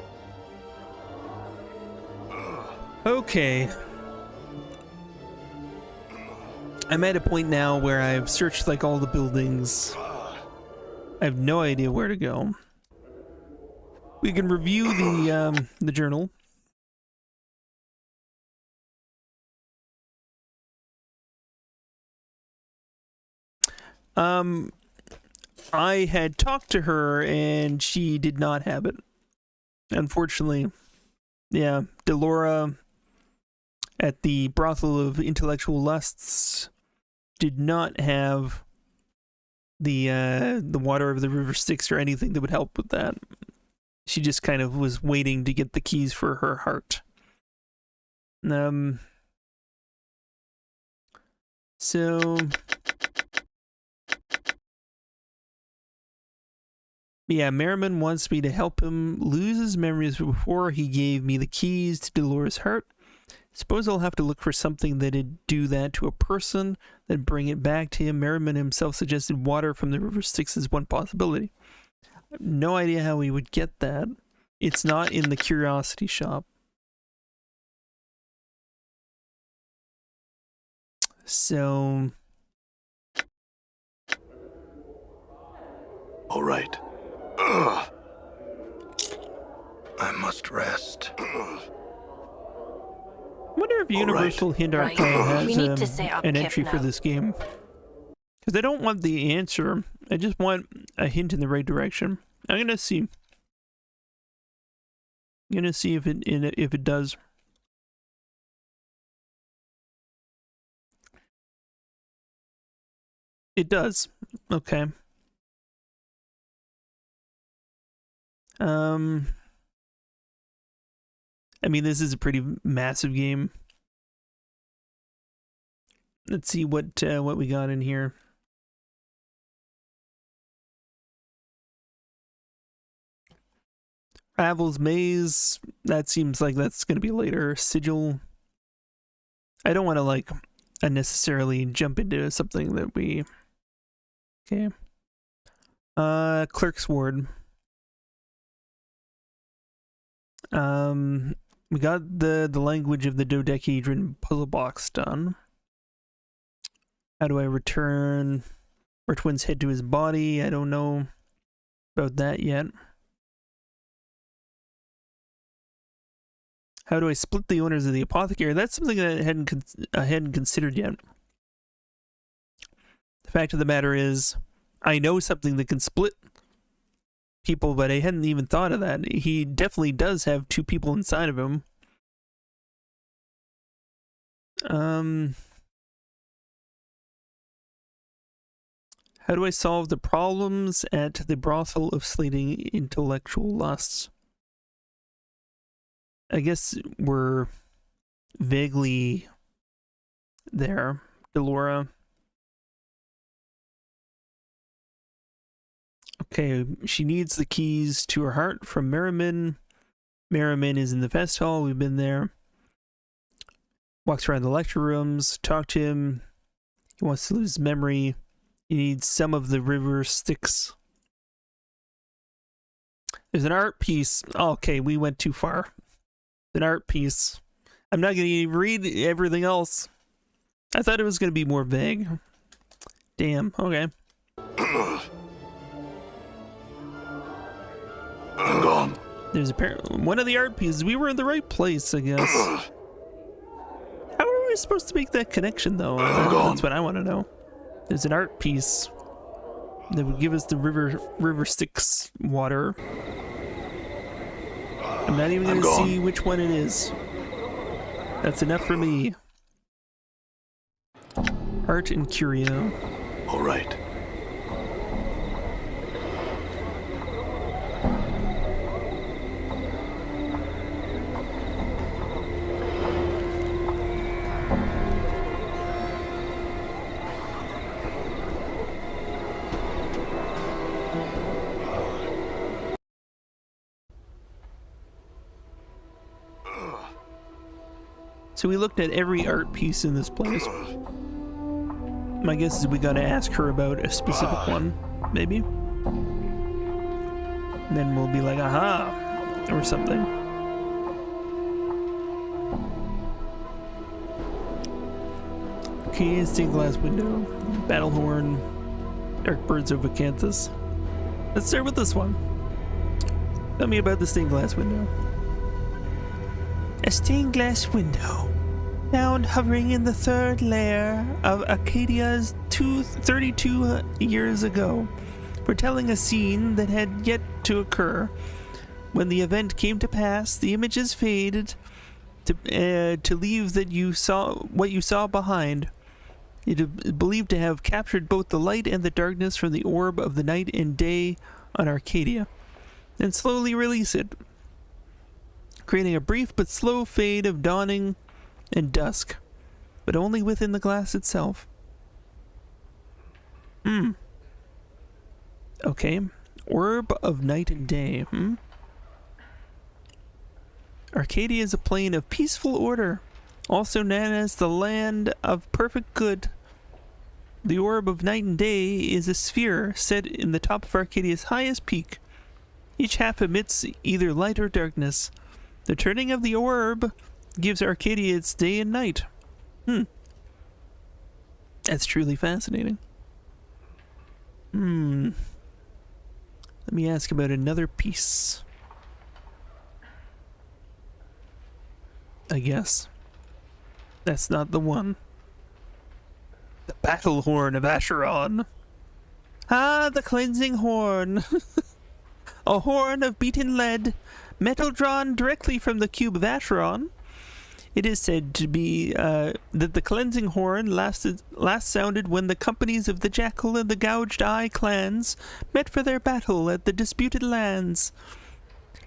Okay. I'm at a point now where I've searched like all the buildings. I have no idea where to go. We can review the journal. I had talked to her and she did not have it. Unfortunately. Yeah, Delora at the brothel of intellectual lusts did not have the water of the river Styx or anything that would help with that. She just kind of was waiting to get the keys for her heart. So yeah, Merriman wants me to help him lose his memories before he gave me the keys to Dolores' heart. Suppose I'll have to look for something that'd do that to a person, then bring it back to him. Merriman himself suggested water from the River Styx as one possibility. I have no idea how we would get that. It's not in the curiosity shop. So... All right. I must rest. I wonder if Universal Hint Right. Archive We has need to set up an camp entry for now. this game. Because I don't want the answer. I just want a hint in the right direction. I'm gonna see. I'm gonna see if it does. It does. Okay. I mean, this is a pretty massive game. Let's see what we got in here. Ravel's Maze. That seems like that's going to be later. Sigil. I don't want to like unnecessarily jump into something that we. Okay. Clerk's Ward. We got the language of the dodecahedron puzzle box done. How do I return Twin's head to his body? I don't know about that yet. How do I split the owners of the apothecary? That's something that I hadn't considered yet. The fact of the matter is, I know something that can split people, but I hadn't even thought of that. He definitely does have two people inside of him. How do I solve the problems at the brothel of slating intellectual lusts? I guess we're vaguely there. Delora. Okay, she needs the keys to her heart from Merriman. Merriman is in the fest hall. We've been there. Walks around the lecture rooms. Talk to him. He wants to lose his memory. He needs some of the River Styx. There's an art piece. Oh, okay, we went too far. An art piece. I'm not going to read everything else. I thought it was going to be more vague. Damn, okay. I'm gone. There's apparently one of the art pieces. We were in the right place, I guess. How are we supposed to make that connection, though? That's what I want to know. There's an art piece that would give us the River Styx water. I'm not even going to see which one it is. That's enough for me. Art and curio. All right. So we looked at every art piece in this place. My guess is we gotta ask her about a specific one, maybe. And then we'll be like, aha, or something. Okay, stained glass window, Battlehorn, Dark Birds of Acanthus. Let's start with this one. Tell me about the stained glass window. A stained glass window, found hovering in the third layer of Arcadia's 32 years ago, foretelling a scene that had yet to occur. When the event came to pass, the images faded to leave that you saw what you saw behind. It is believed to have captured both the light and the darkness from the orb of the night and day on Arcadia, then slowly release it, creating a brief but slow fade of dawning and dusk, but only within the glass itself. Okay. Orb of night and day. Arcadia is a plane of peaceful order, also known as the land of perfect good. The orb of night and day is a sphere set in the top of Arcadia's highest peak. Each half emits either light or darkness. The turning of the orb gives Arcadia its day and night. That's truly fascinating. Let me ask about another piece. I guess. That's not the one. The battle horn of Acheron. Ah, the cleansing horn. A horn of beaten lead, metal drawn directly from the cube of Acheron. It is said to be that the cleansing horn last sounded when the companies of the Jackal and the Gouged Eye clans met for their battle at the disputed lands.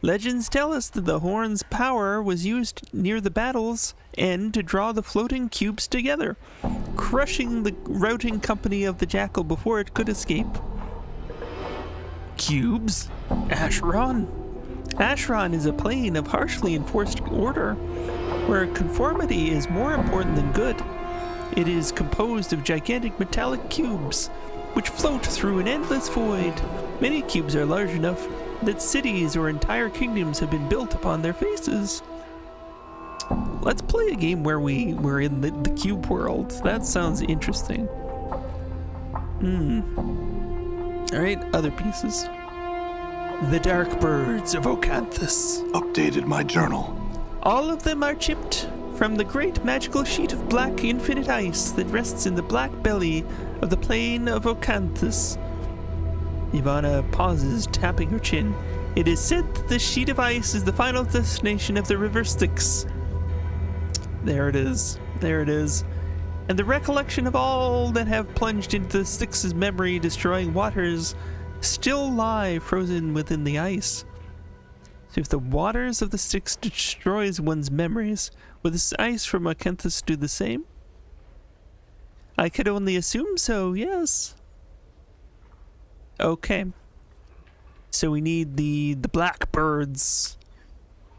Legends tell us that the horn's power was used near the battle's end to draw the floating cubes together, crushing the routing company of the Jackal before it could escape. Cubes? Acheron? Acheron is a plane of harshly enforced order, where conformity is more important than good. It is composed of gigantic metallic cubes, which float through an endless void. Many cubes are large enough that cities or entire kingdoms have been built upon their faces. Let's play a game where we're in the cube world. That sounds interesting. Alright, other pieces. The Dark Birds of Ocanthus. Updated my journal. All of them are chipped from the great magical sheet of black infinite ice that rests in the black belly of the plain of Ocanthus. Ivana pauses, tapping her chin. It is said that this sheet of ice is the final destination of the river Styx. There it is. There it is. And the recollection of all that have plunged into the Styx's memory, destroying waters, still lie frozen within the ice. So if the waters of the Styx destroys one's memories, will this ice from Ocanthus do the same? I could only assume so, yes. Okay. So we need the blackbirds,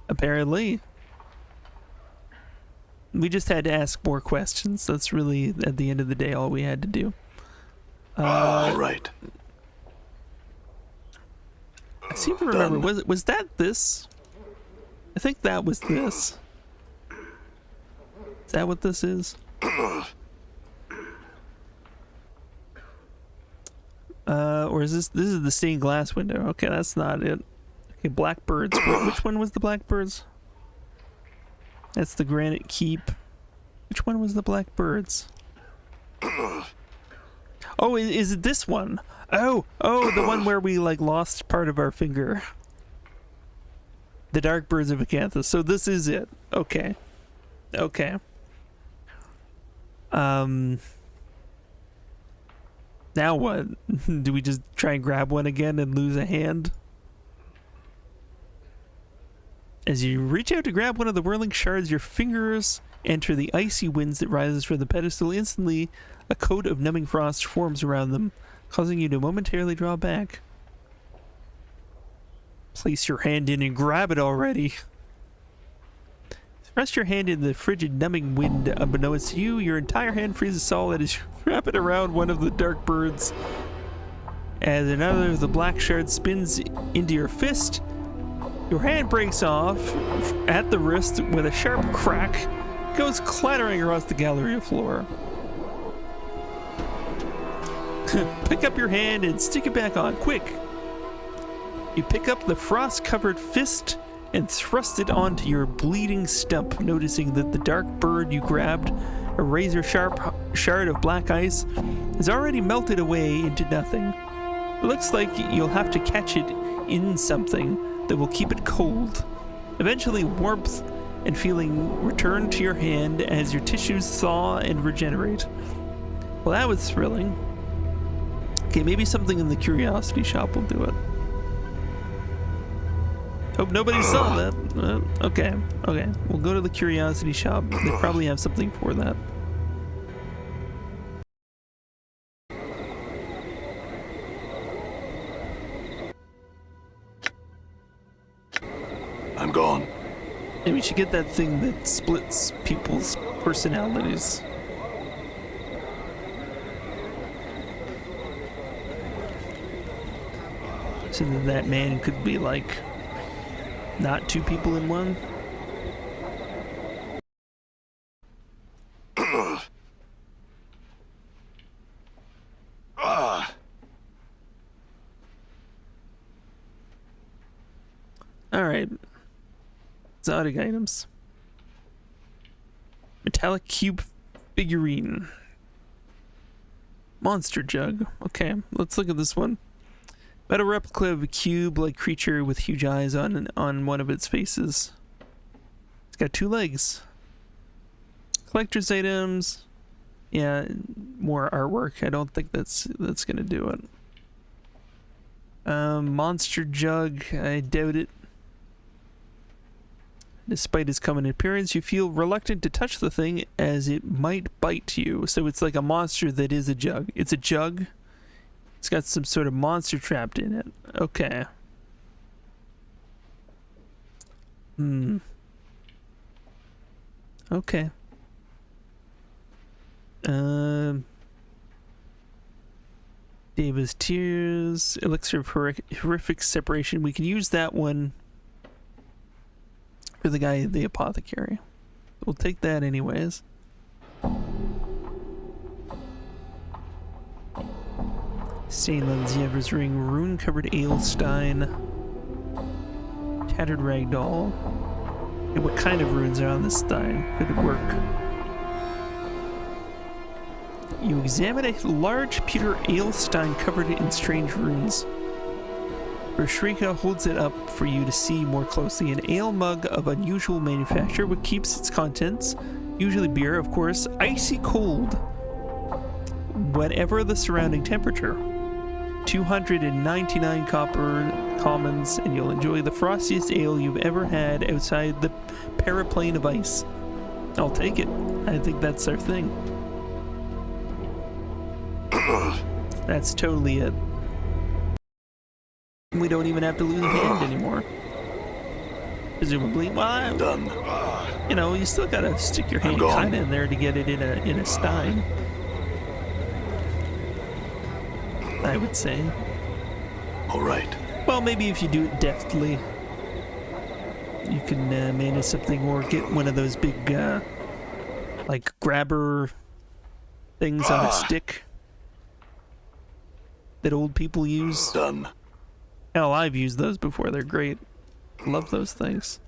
apparently. We just had to ask more questions. That's really, at the end of the day, all we had to do. All right. I seem to remember, was that this? I think that was this. Is that what this is? Or is this is the stained glass window? Okay, that's not it. Okay, blackbirds. Which one was the blackbirds? That's the granite keep. Which one was the blackbirds? Oh, is it this one? Oh, the one where we like lost part of our finger. The Dark Birds of Acanthus. So this is it. Okay. Okay. Now what? Do we just try and grab one again and lose a hand? As you reach out to grab one of the whirling shards, your fingers enter the icy winds that rises from the pedestal. Instantly, a coat of numbing frost forms around them, causing you to momentarily draw back. Place your hand in and grab it already. Thrust your hand in the frigid, numbing wind unbeknownst to you. Your entire hand freezes solid as you wrap it around one of the dark birds. As another of the black shards spins into your fist, your hand breaks off at the wrist with a sharp crack. It goes clattering across the gallery floor. Pick up your hand and stick it back on, quick! You pick up the frost-covered fist and thrust it onto your bleeding stump, noticing that the dark bird you grabbed, a razor-sharp shard of black ice, has already melted away into nothing. It looks like you'll have to catch it in something that will keep it cold. Eventually, warmth and feeling return to your hand as your tissues thaw and regenerate. Well, that was thrilling. Okay, maybe something in the curiosity shop will do it. Hope nobody saw that. Okay, we'll go to the curiosity shop. They probably have something for that. And we should get that thing that splits people's personalities. So that that man could be like not two people in one. Alright. Exotic items. Metallic cube figurine. Monster jug. Okay, let's look at this one. Metal replica of a cube-like creature with huge eyes on one of its faces. It's got 2 legs. Collector's items. Yeah, more artwork. I don't think that's gonna do it. Monster jug. I doubt it. Despite its common appearance, you feel reluctant to touch the thing as it might bite you. So it's like a monster that is a jug. It's a jug. It's got some sort of monster trapped in it. Okay. Okay. David's Tears. Elixir of horrific separation. We can use that one for the guy, the apothecary. We'll take that anyways. Stainland's Yevra's Ring, rune-covered Aelstein, tattered ragdoll. And what kind of runes are on this stein? Could it work? You examine a large pewter Aelstein covered in strange runes. Shrika holds it up for you to see more closely. An ale mug of unusual manufacture, which keeps its contents, usually beer, of course, icy cold, whatever the surrounding temperature. 299 copper commons, and you'll enjoy the frostiest ale you've ever had outside the paraplane of ice. I'll take it. I think that's our thing. That's totally it. We don't even have to lose a hand anymore. Presumably. Well, Done. You know, you still gotta stick your hand kinda in there to get it in a stein. I would say. All right. Well, maybe if you do it deftly, you can manage something, or get one of those big, like grabber things on a stick that old people use. Done. Hell, I've used those before. They're great. Love those things.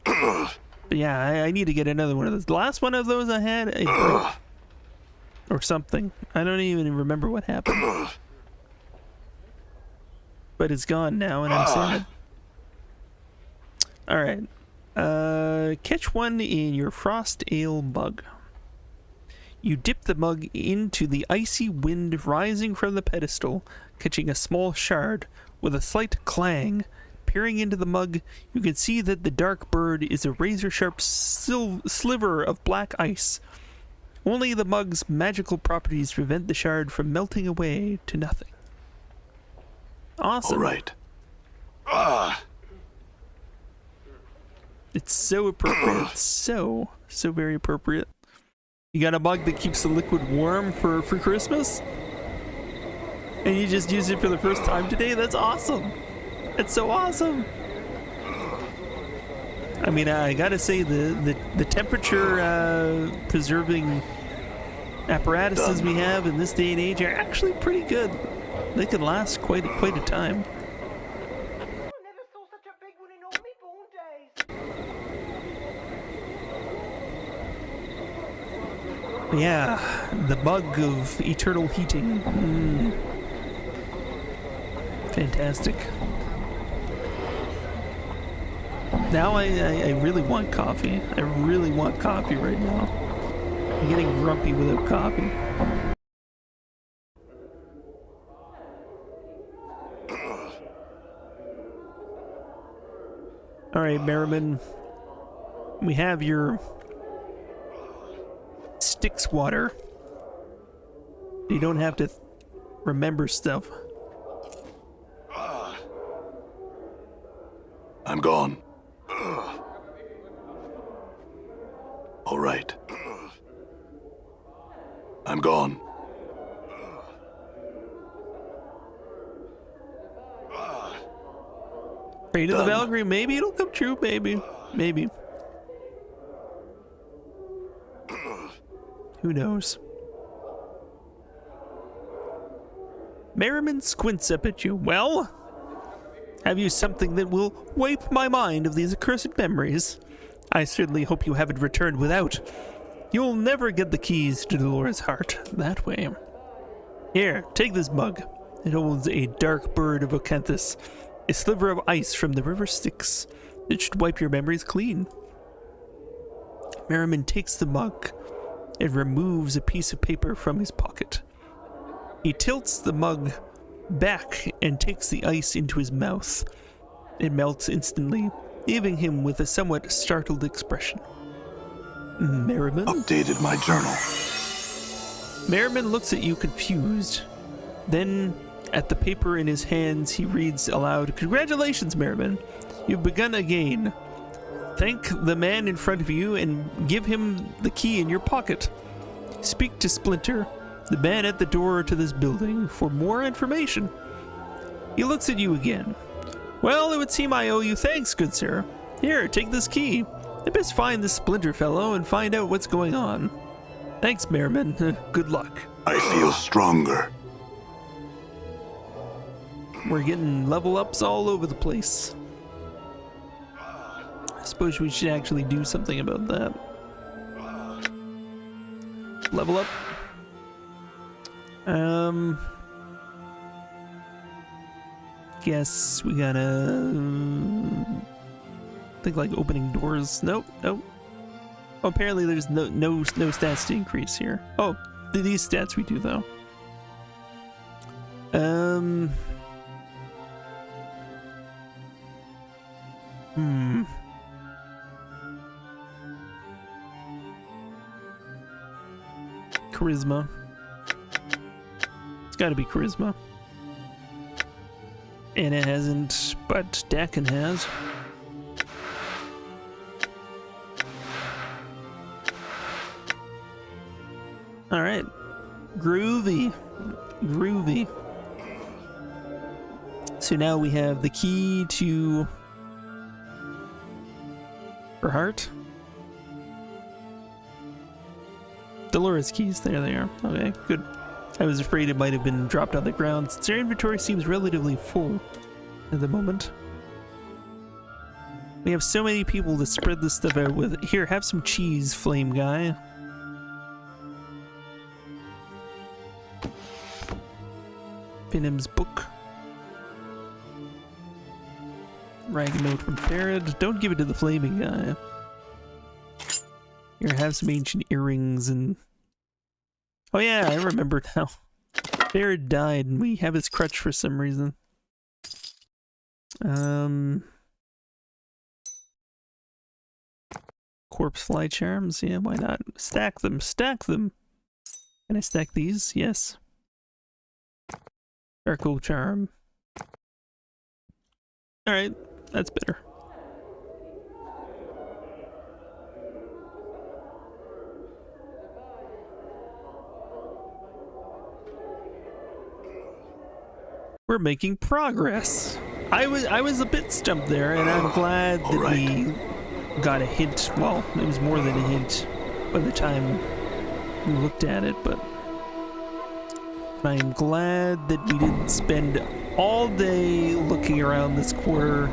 But yeah, I need to get another one of those. The last one of those I had, it broke. Or something. I don't even remember what happened. But it's gone now, and I'm sad. Alright. Catch one in your frost ale mug. You dip the mug into the icy wind rising from the pedestal, catching a small shard. With a slight clang, peering into the mug, you can see that the dark bird is a razor-sharp sliver of black ice. Only the mug's magical properties prevent the shard from melting away to nothing. Awesome. All right. It's so appropriate. So very appropriate. You got a mug that keeps the liquid warm for Christmas? And you just used it for the first time today? That's awesome. It's so awesome. I mean, I gotta say, the temperature preserving apparatuses we have in this day and age are actually pretty good. They can last quite a time. Yeah, the bug of eternal heating. Fantastic. Now I really want coffee. I really want coffee right now. I'm getting grumpy without coffee. Alright, Merriman. We have your Styx water. You don't have to remember stuff. I'm gone. All right. I'm gone. Pray to the Done. Valkyrie. Maybe it'll come true. Maybe. Maybe. Who knows? Merriman squints up at you. Well, have you something that will wipe my mind of these accursed memories? I certainly hope you have it returned without. You'll never get the keys to Dolores' heart that way. Here, take this mug. It holds a dark bird of Acanthus, a sliver of ice from the river Styx. It should wipe your memories clean. Merriman takes the mug and removes a piece of paper from his pocket. He tilts the mug back and takes the ice into his mouth. It melts instantly, leaving him with a somewhat startled expression. Merriman? Updated my journal. Merriman looks at you confused. Then, at the paper in his hands, he reads aloud, "Congratulations, Merriman. You've begun again. Thank the man in front of you and give him the key in your pocket. Speak to Splinter, the man at the door to this building, for more information." He looks at you again. "Well, it would seem I owe you thanks, good sir. Here, take this key. I best find this Splinter fellow and find out what's going on. Thanks, Merriman. Good luck." I feel stronger. We're getting level ups all over the place. I suppose we should actually do something about that. Level up. Guess we gotta think like opening doors. Nope, nope. Oh, apparently there's no stats to increase here. Oh, these stats we do though. Charisma. It's gotta be charisma. Anna hasn't, but Dakin has. Alright. Groovy. Groovy. So now we have the key to her heart. Dolores keys, there they are. Okay, good. I was afraid it might have been dropped on the ground since their inventory seems relatively full at the moment. We have so many people to spread this stuff out with. Here, have some cheese, flame guy. Venom's book. Rag note from Farad. Don't give it to the flaming guy. Here, have some ancient earrings and... Oh yeah, I remember now. Farad died and we have his crutch for some reason. Corpse fly charms, yeah, why not? Stack them, stack them! Can I stack these? Yes. Charcoal charm. Alright, that's better. We're making progress. I was a bit stumped there, and I'm glad that we got a hint. Well, it was more than a hint by the time we looked at it, but I'm glad that we didn't spend all day looking around this quarter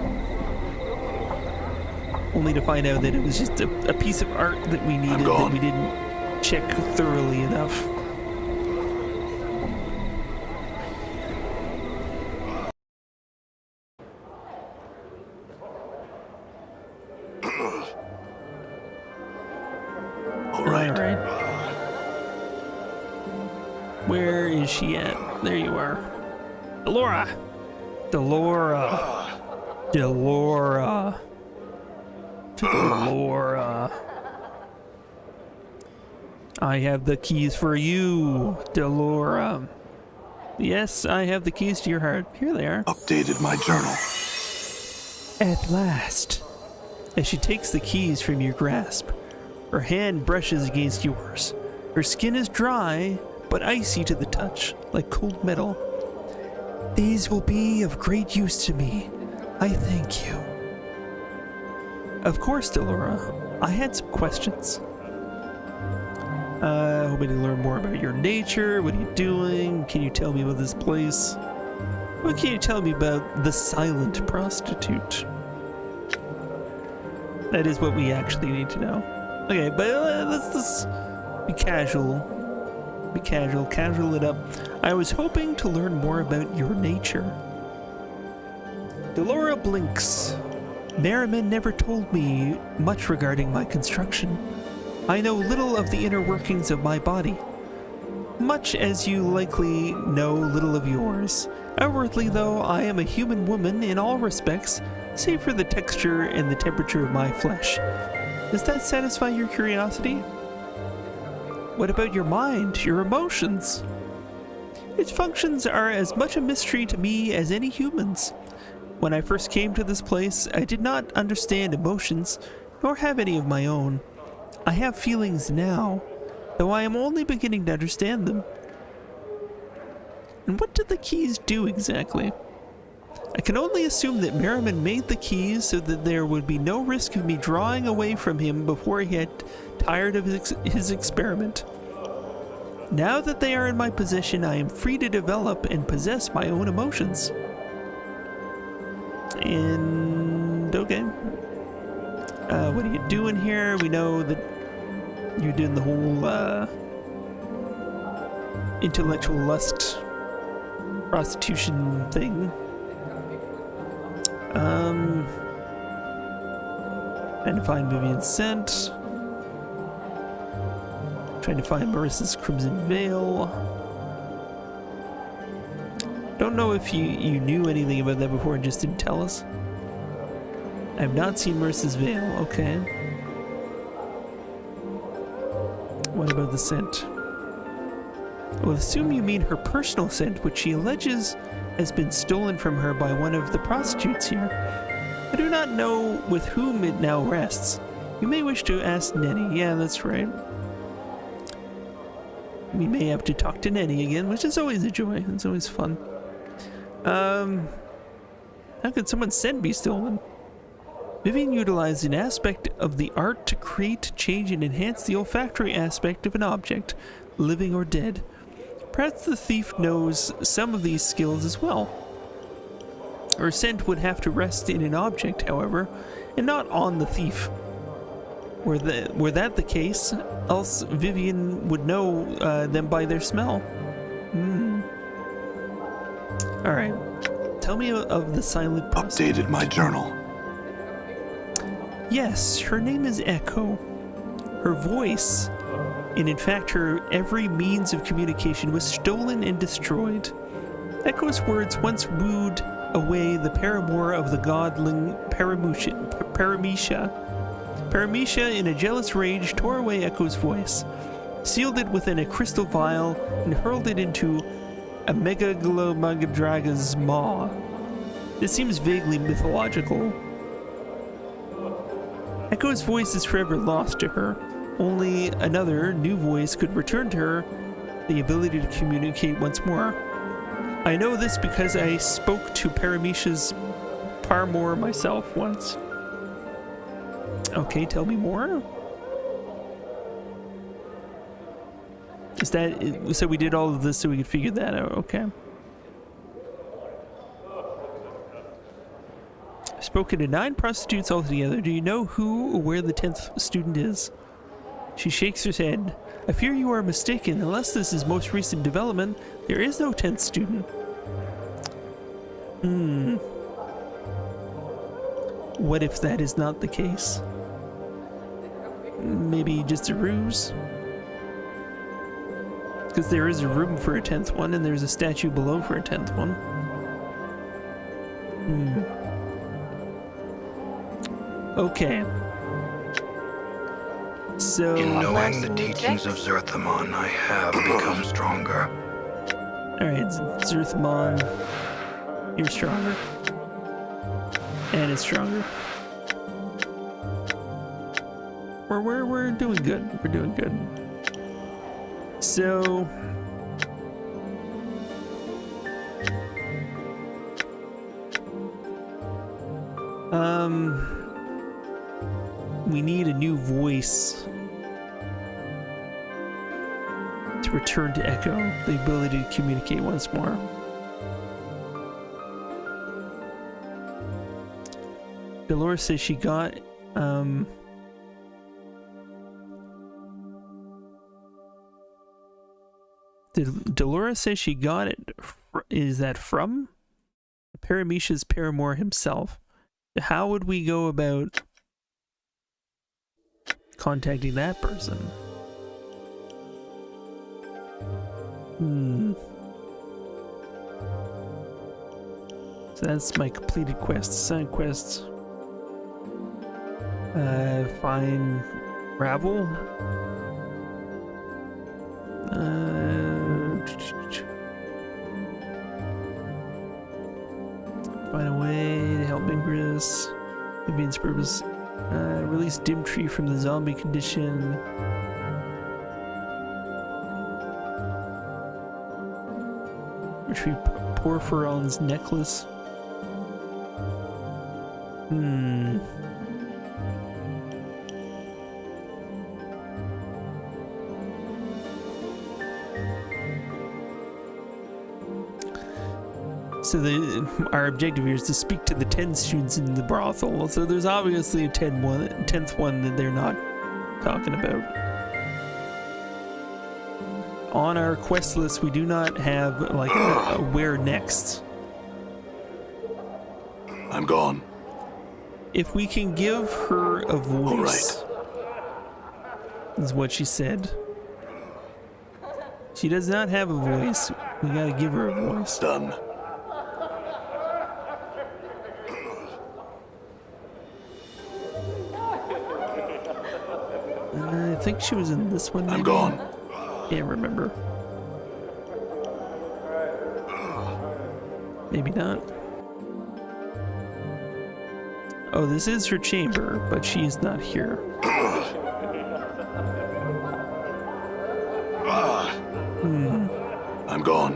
only to find out that it was just a piece of art that we needed that we didn't check thoroughly enough. Alright. Where is she at? There you are. Delora! Delora! Delora! Delora! I have the keys for you, Delora. Yes, I have the keys to your heart. Here they are. Updated my journal. At last. As she takes the keys from your grasp, her hand brushes against yours. Her skin is dry, but icy to the touch, like cold metal. These will be of great use to me. I thank you. Of course, Delora. I had some questions. Hoping to learn more about your nature. What are you doing? Can you tell me about this place? What can you tell me about the silent prostitute? That is what we actually need to know. Okay, but let's be casual. Be casual. Casual it up. I was hoping to learn more about your nature. Delora blinks. Merriman never told me much regarding my construction. I know little of the inner workings of my body, much as you likely know little of yours. Outwardly, though, I am a human woman in all respects, save for the texture and the temperature of my flesh. Does that satisfy your curiosity? What about your mind, your emotions? Its functions are as much a mystery to me as any human's. When I first came to this place, I did not understand emotions, nor have any of my own. I have feelings now, though I am only beginning to understand them. And what did the keys do exactly? I can only assume that Merriman made the keys so that there would be no risk of me drawing away from him before he had tired of his experiment. Now that they are in my possession, I am free to develop and possess my own emotions. And okay. What are you doing here? We know that you're doing the whole intellectual lust prostitution thing. Trying to find Vivian's scent. Trying to find Marissa's Crimson Veil. Don't know if you knew anything about that before and just didn't tell us. I have not seen Marissa's Veil. Okay. What about the scent? I will assume you mean her personal scent, which she alleges has been stolen from her by one of the prostitutes here. I do not know with whom it now rests. You may wish to ask Nenny. Yeah, that's right. We may have to talk to Nenny again, which is always a joy. It's always fun. How could someone's scent be stolen? Vivian utilized an aspect of the art to create, change, and enhance the olfactory aspect of an object, living or dead. Perhaps the thief knows some of these skills as well. Her scent would have to rest in an object, however, and not on the thief. Were that the case, else Vivian would know them by their smell. Alright. Tell me of the silent prostitute. Updated my journal. Yes, her name is Echo. Her voice, and in fact her every means of communication, was stolen and destroyed. Echo's words once wooed away the paramour of the godling Paramecia. Paramecia, in a jealous rage, tore away Echo's voice, sealed it within a crystal vial, and hurled it into a Megalomagdraga's maw. This seems vaguely mythological. Echo's voice is forever lost to her. Only another, new voice could return to her the ability to communicate once more. I know this because I spoke to Paramecia's paramour myself once. Okay, tell me more. Is that so? We did all of this so we could figure that out. Okay. I've spoken to 9 prostitutes altogether. Do you know who or where the 10th student is? She shakes her head. I fear you are mistaken. Unless this is most recent development, there is no 10th student. What if that is not the case? Maybe just a ruse? Because there is a room for a 10th one, and there's a statue below for a 10th one. Okay. So... In knowing the teachings of Zerthamon, I have become stronger. Alright, Zerthamon, you're stronger. And it's stronger. We're doing good. We're doing good. So we need a new voice to return to Echo, the ability to communicate once more. Dolores says she got Dolores says she got it. Is that from Paramisha's paramour himself? How would we go about contacting that person? So that's my completed quest. Side quests. Find Ravel. Find a way to help Ingress. Vivian's purpose. Release Dimtree from the zombie condition. Retrieve Porphyron's necklace. So our objective here is to speak to the 10 students in the brothel. So there's obviously a 10th one that they're not talking about. On our quest list, we do not have like a where next. I'm gone. If we can give her a voice, is what she said. She does not have a voice. We gotta give her a voice. Done. I think she was in this one. Maybe? I'm gone. Can't remember. Maybe not. Oh, this is her chamber, but she's not here. I'm gone.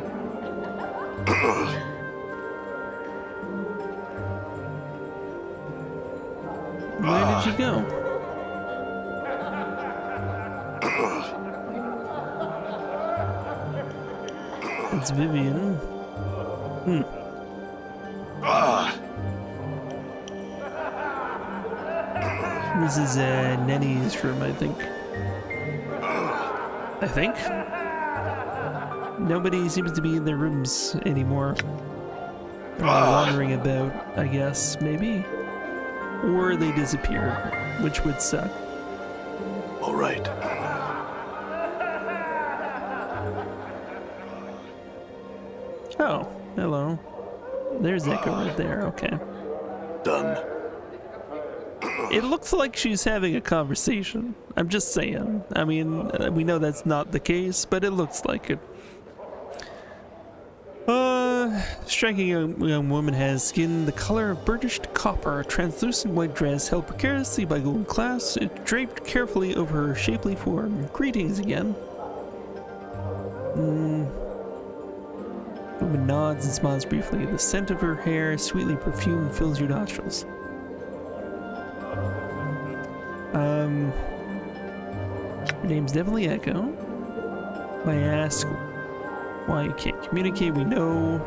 Where did you go? It's Vivian. This is Nenny's room, I think. Nobody seems to be in their rooms anymore. Wandering about, I guess, maybe. Or they disappeared, which would suck. All right. Oh, hello. There's Echo right there, okay. Done. It looks like she's having a conversation. I'm just saying. I mean, we know that's not the case, but it looks like it. Striking young woman has skin the color of burnished copper, a translucent white dress held precariously by golden clasps, it draped carefully over her shapely form. Greetings again. Woman nods and smiles briefly. The scent of her hair, sweetly perfumed, fills your nostrils. Her name's definitely Echo. I ask why you can't communicate, we know.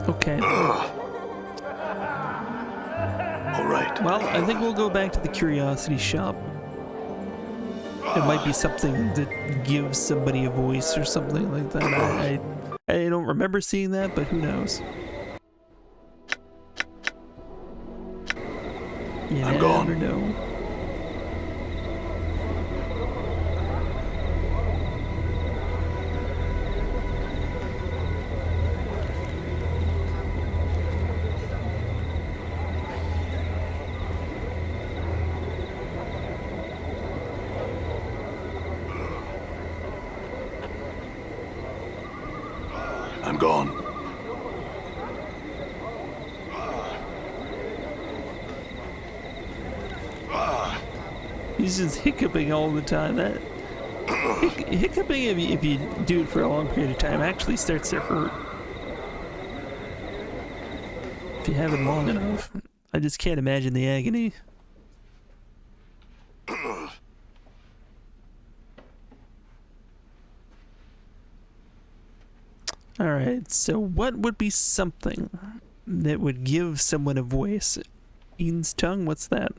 Okay. All right. Well, I think we'll go back to the curiosity shop. It might be something that gives somebody a voice or something like that. I don't remember seeing that, but who knows? You I'm never gone. know. I'm gone. He's just hiccuping all the time. That hiccuping, if you do it for a long period of time, actually starts to hurt. If you have it long enough. I just can't imagine the agony. Alright, so what would be something that would give someone a voice? Fiend's tongue? What's that?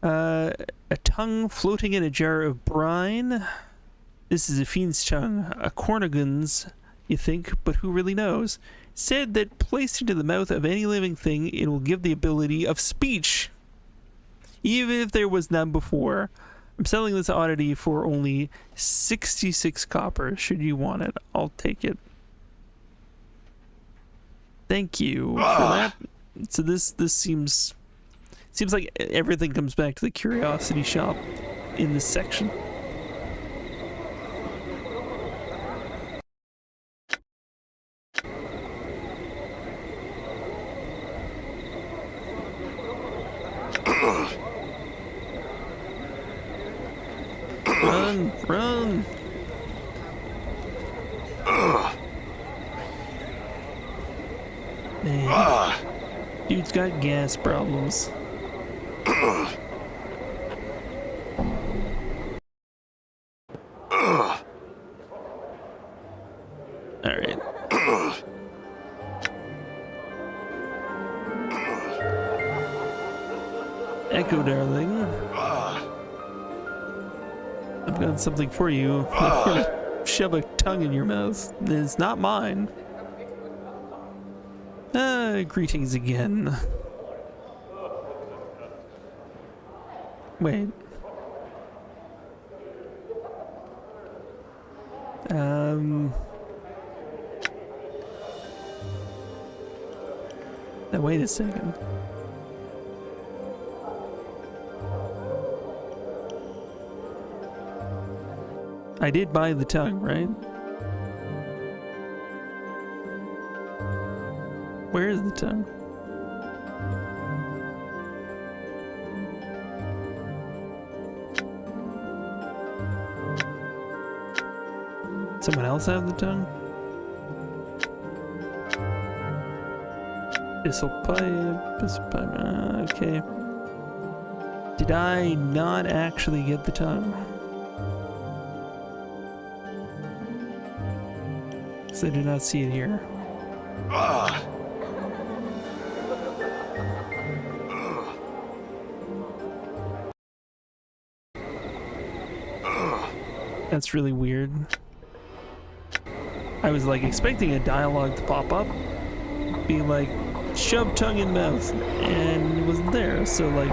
A tongue floating in a jar of brine. This is a fiend's tongue. A cornigan's, you think, but who really knows? Said that placed into the mouth of any living thing, it will give the ability of speech, even if there was none before. I'm selling this oddity for only 66 copper. Should you want it, I'll take it. Thank you for that. So this seems like everything comes back to the curiosity shop in this section. Run! Man, dude's got gas problems. Alright. Echo, darling. I've got something for you. I'm gonna shove a tongue in your mouth. It's not mine. Greetings again. Wait. Now wait a second. I did buy the tongue, right? Where is the tongue? Someone else have the tongue? This'll pipe, okay. Did I not actually get the tongue? Because I do not see it here. That's really weird. I was like expecting a dialogue to pop up, be like, shove tongue in mouth, and it wasn't there, so like,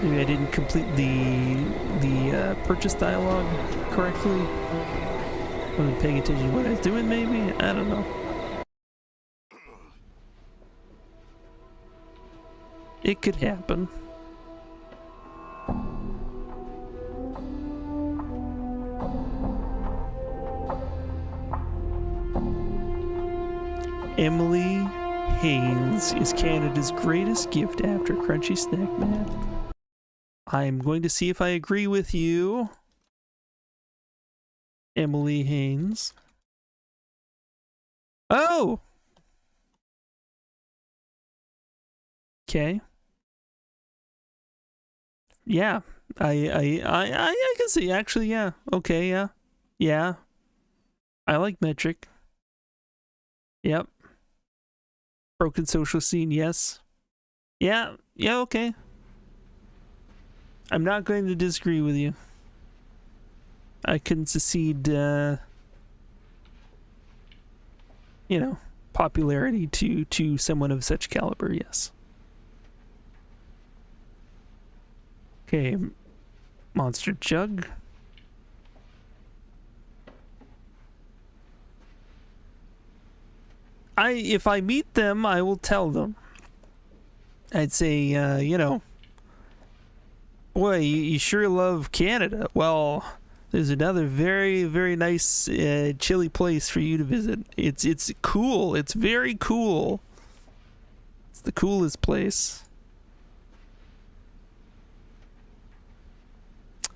maybe I didn't complete the purchase dialogue correctly. Wasn't paying attention to what I was doing, maybe? I don't know. It could happen. Emily Haynes is Canada's greatest gift after Crunchy Snack Man. I'm going to see if I agree with you, Emily Haynes. Oh! Okay. Yeah. I can see, actually, yeah. Okay, yeah. Yeah. I like metric. Yep. Broken social scene, yes. Yeah, okay. I'm not going to disagree with you. I couldn't secede, you know, popularity to someone of such caliber, yes. Okay, Monster Jug. If I meet them, I will tell them. I'd say, you know, boy, you sure love Canada. Well, There's another very, very nice, chilly place for you to visit. It's cool. It's very cool. It's the coolest place.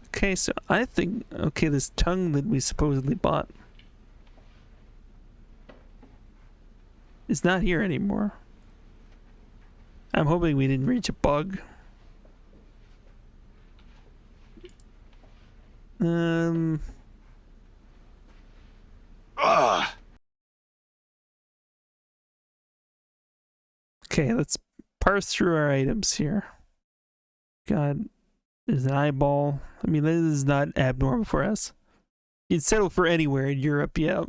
Okay, so I think, okay, this tongue that we supposedly bought is not here anymore. I'm hoping we didn't reach a bug. Okay, let's parse through our items here. God, there's an eyeball. I mean, this is not abnormal for us. You'd settle for anywhere in Europe, yeah.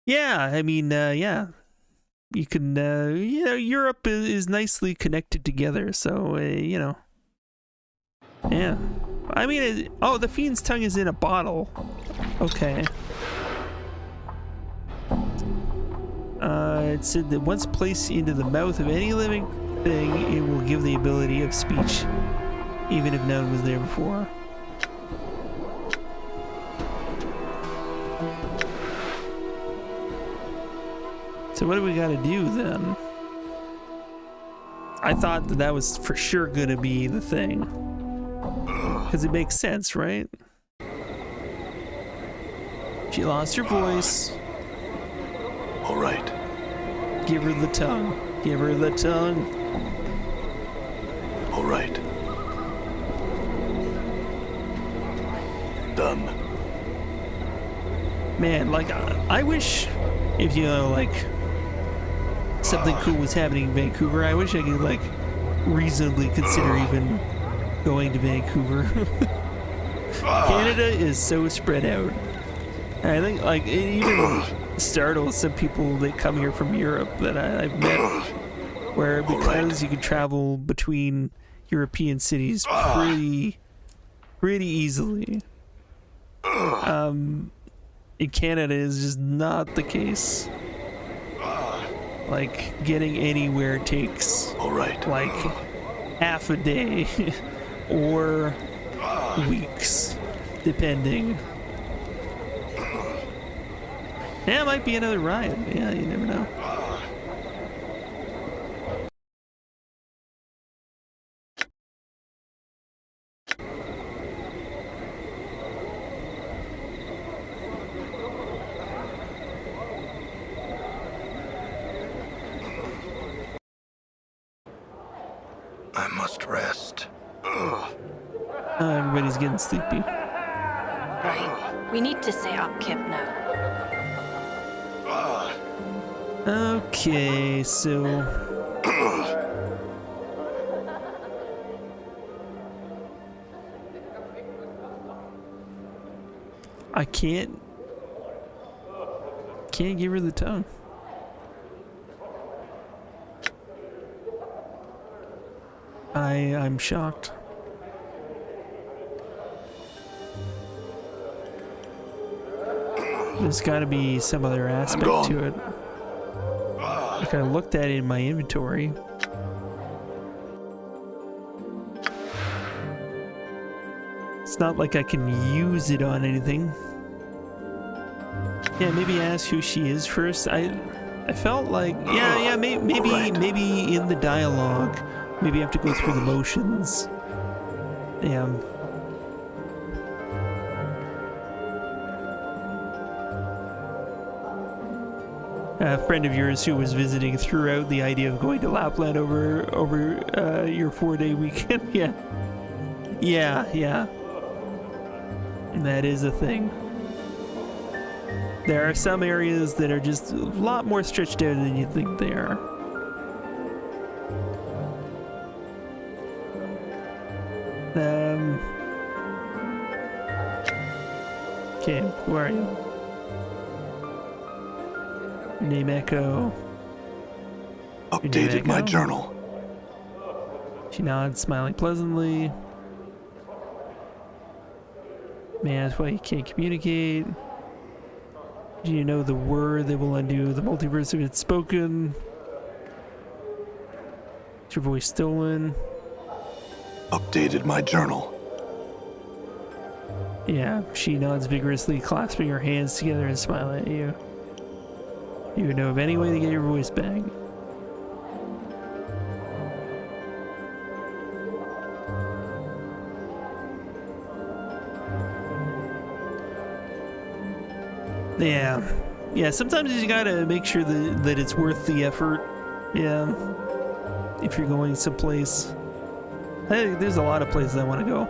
Yeah, I mean, yeah. You can, you know, Europe is nicely connected together, so, you know. Yeah. I mean, oh, the fiend's tongue is in a bottle. Okay. It said that once placed into the mouth of any living thing, it will give the ability of speech, even if none was there before. So what do we gotta do then? I thought that was for sure gonna be the thing. Because it makes sense, right? She lost her voice. All right. Give her the tongue. Give her the tongue. All right. Done. Man, like, I wish if, you know, like, something cool was happening in Vancouver, I wish I could, like, reasonably consider even going to Vancouver. Canada is so spread out. I think, like, it even startles some people that come here from Europe that I've met, where because you can travel between European cities pretty easily. In Canada is just not the case. Like, getting anywhere takes like half a day or weeks, depending. Yeah, it might be another riot. Yeah, you never know. I must rest. Everybody's getting sleepy. Right. We need to set up camp now. Okay, so I can't give her the tongue. I'm shocked. There's got to be some other aspect to it. Like, I looked at it in my inventory. It's not like I can use it on anything. Yeah, maybe ask who she is first. I felt like, yeah, maybe in the dialogue, maybe I have to go through the motions. Yeah. A friend of yours who was visiting threw out the idea of going to Lapland over your 4-day weekend. Yeah. That is a thing. There are some areas that are just a lot more stretched out than you think they are. Okay, who are you? Your name Echo. Updated my journal. She nods, smiling pleasantly. May I ask why you can't communicate? Do you know the word that will undo the multiverse if it's spoken? Is your voice stolen? Updated my journal. Yeah, she nods vigorously, clasping her hands together and smiling at you. You would know of any way to get your voice back. Yeah, sometimes you gotta make sure that it's worth the effort. Yeah, if you're going someplace. There's a lot of places I want to go.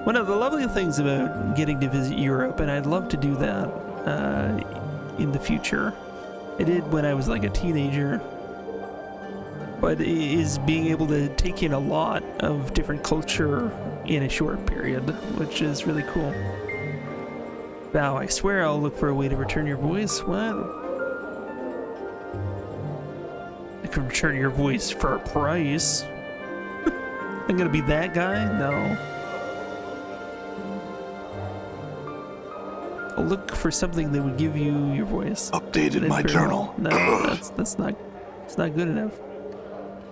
One of the lovely things about getting to visit Europe, and I'd love to do that in the future. I did when I was like a teenager, but is being able to take in a lot of different culture in a short period, which is really cool. Vow, I swear I'll look for a way to return your voice. What? I can return your voice for a price. I'm gonna be that guy? No. I'll look for something that would give you your voice. Updated my journal. No, that's not good enough.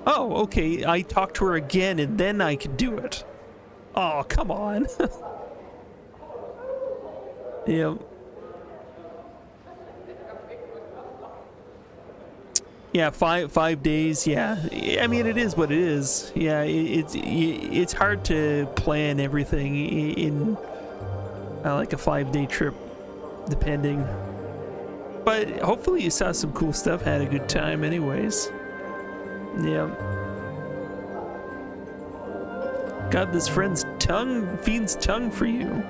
Oh, okay. I talk to her again and then I can do it. Oh, come on. Yep. Yeah, five days. Yeah, I mean it is what it is. Yeah, it's hard to plan everything in like a 5-day trip, depending. But hopefully you saw some cool stuff, had a good time, anyways. Yeah. Got this fiend's tongue for you.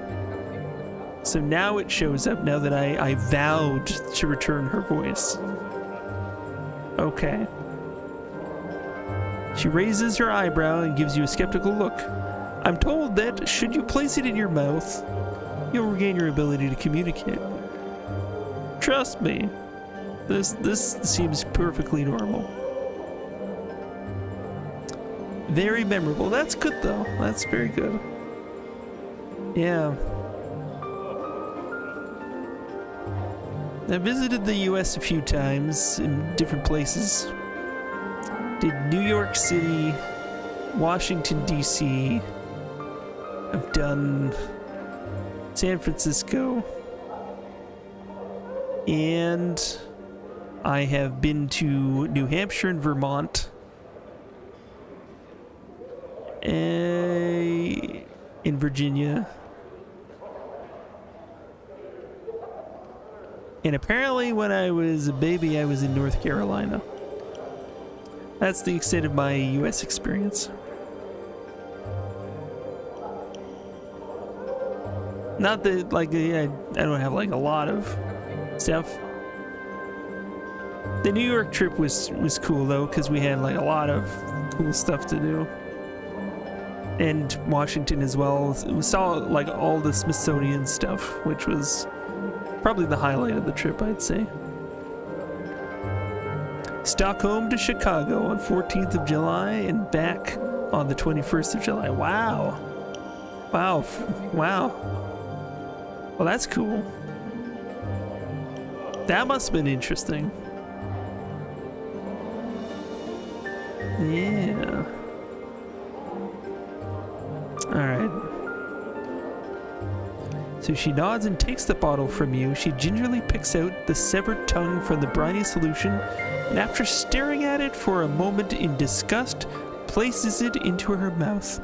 So now it shows up, now that I vowed to return her voice. Okay. She raises her eyebrow and gives you a skeptical look. I'm told that, should you place it in your mouth, you'll regain your ability to communicate. Trust me, this seems perfectly normal. Very memorable. That's good, though. That's very good. Yeah. I visited the US a few times in different places. Did New York City, Washington, D.C. I've done San Francisco. And I have been to New Hampshire and Vermont. In Virginia. And apparently when I was a baby, I was in North Carolina. That's the extent of my US experience. Not that, like, I don't have, like, a lot of stuff. The New York trip was cool, though, because we had, like, a lot of cool stuff to do. And Washington as well. We saw, like, all the Smithsonian stuff, which was probably the highlight of the trip, I'd say. Stockholm to Chicago on 14th of July and back on the 21st of July. Wow. Wow. Well, that's cool. That must have been interesting. Yeah. Alright. So she nods and takes the bottle from you. She gingerly picks out the severed tongue from the briny solution, and after staring at it for a moment in disgust, places it into her mouth.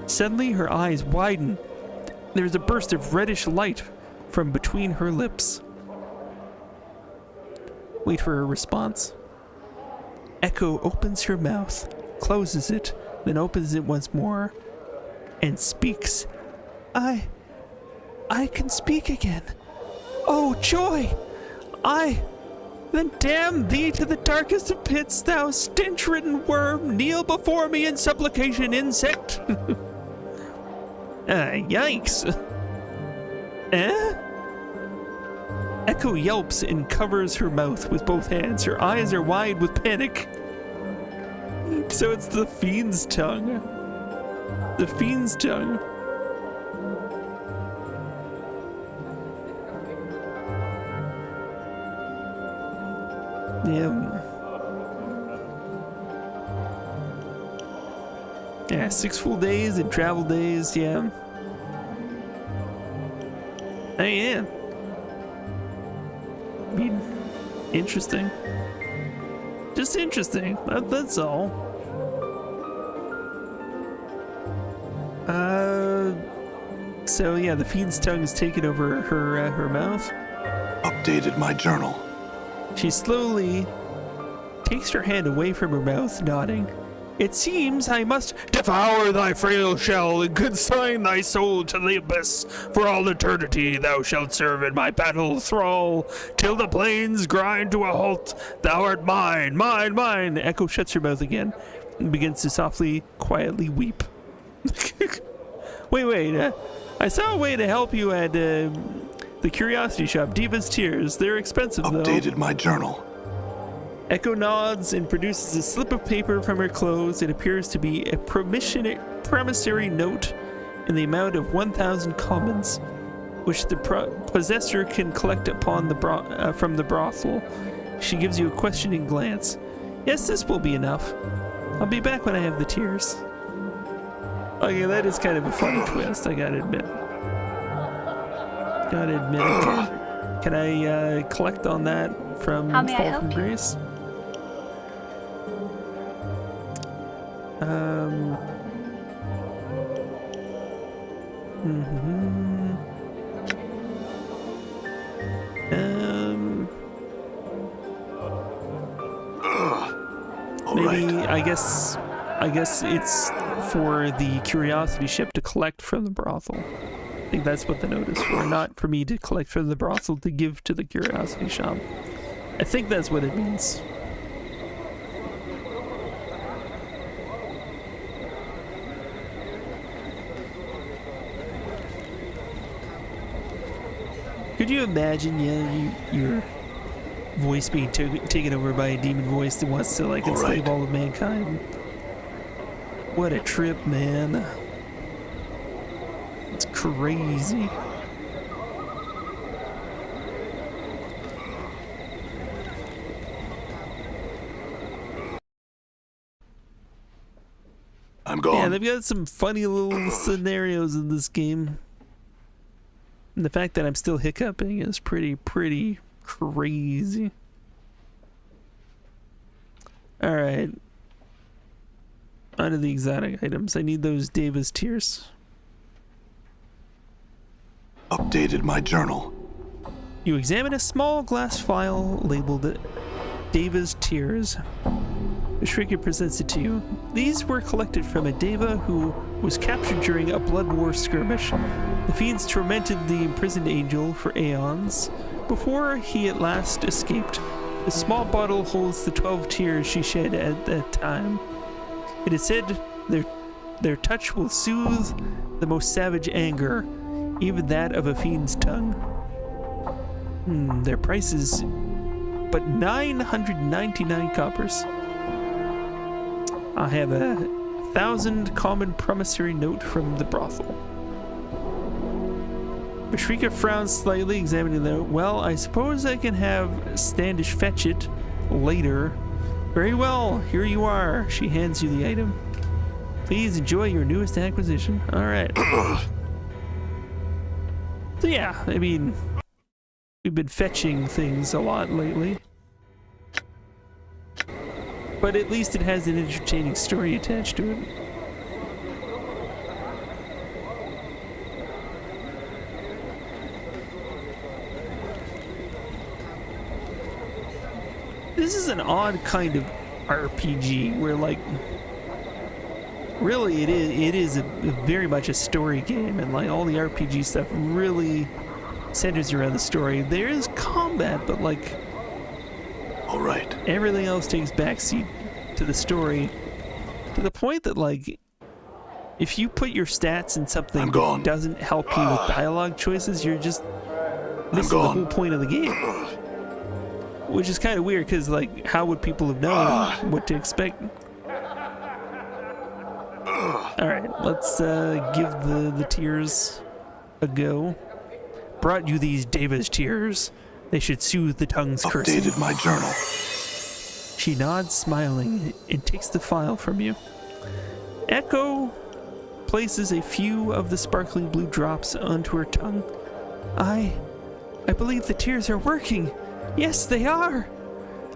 Suddenly her eyes widen. There's a burst of reddish light from between her lips. Wait for her response. Echo opens her mouth, closes it, then opens it once more, and speaks. I can speak again. Oh, joy! Then damn thee to the darkest of pits, thou stench-ridden worm! Kneel before me in supplication, insect! Yikes! Echo yelps and covers her mouth with both hands. Her eyes are wide with panic. So it's the fiend's tongue. The fiend's tongue. Yeah, 6 full days and travel days, yeah. I am. I mean, interesting. Just interesting. That's all. So yeah, the fiend's tongue is taken over her mouth. Updated my journal. She slowly takes her hand away from her mouth, nodding. It seems I must devour thy frail shell and consign thy soul to the abyss. For all eternity thou shalt serve in my battle thrall, till the plains grind to a halt. Thou art mine, mine, mine. Echo shuts her mouth again and begins to softly, quietly weep. Wait, I saw a way to help you at the curiosity shop, Diva's Tears. They're expensive, though. Updated my journal. Echo nods and produces a slip of paper from her clothes. It appears to be a promissory note in the amount of 1,000 commons, which the possessor can collect upon from the brothel. She gives you a questioning glance. Yes, this will be enough. I'll be back when I have the tears. Okay, that is kind of a funny twist, I gotta admit. Can I collect on that from How may I Fall help from you? Grace? Maybe Right. I guess it's for the curiosity ship to collect from the brothel. I think that's what the note is for, not for me to collect from the brothel to give to the curiosity shop. I think that's what it means. Could you imagine, your voice being taken over by a demon voice that wants to like enslave all of mankind? What a trip, man. It's crazy. I'm gone. Yeah, they've got some funny little scenarios in this game. And the fact that I'm still hiccuping is pretty crazy. Alright. On to the exotic items. I need those Dava's Tears. Updated my journal. You examine a small glass vial labeled Dava's Tears. The Shrieker presents it to you. These were collected from a Deva who was captured during a blood war skirmish. The fiends tormented the imprisoned angel for aeons before he at last escaped. The small bottle holds the 12 tears she shed at that time. It is said their touch will soothe the most savage anger, even that of a fiend's tongue. Their price is but 999 coppers. I have 1,000 common promissory note from the brothel. Bashrika frowns slightly, examining the note. Well, I suppose I can have Standish fetch it later. Very well, here you are. She hands you the item. Please enjoy your newest acquisition. Alright. So yeah, I mean, we've been fetching things a lot lately. But at least it has an entertaining story attached to it. This is an odd kind of RPG where, like, really it is very much a story game, and like all the RPG stuff really centers around the story. There is combat, but like, All right. everything else takes backseat to the story, to the point that, like, if you put your stats in something I'm that gone. doesn't help you with dialogue choices, you're just missing the gone. whole point of the game. Which is kind of weird, because, like, how would people have known what to expect? Alright, let's give the tears a go. Brought you these Dava's tears. They should soothe the tongue's cursing. Updated my journal. She nods, smiling, and takes the file from you. Echo places a few of the sparkling blue drops onto her tongue. I believe the tears are working. Yes, they are.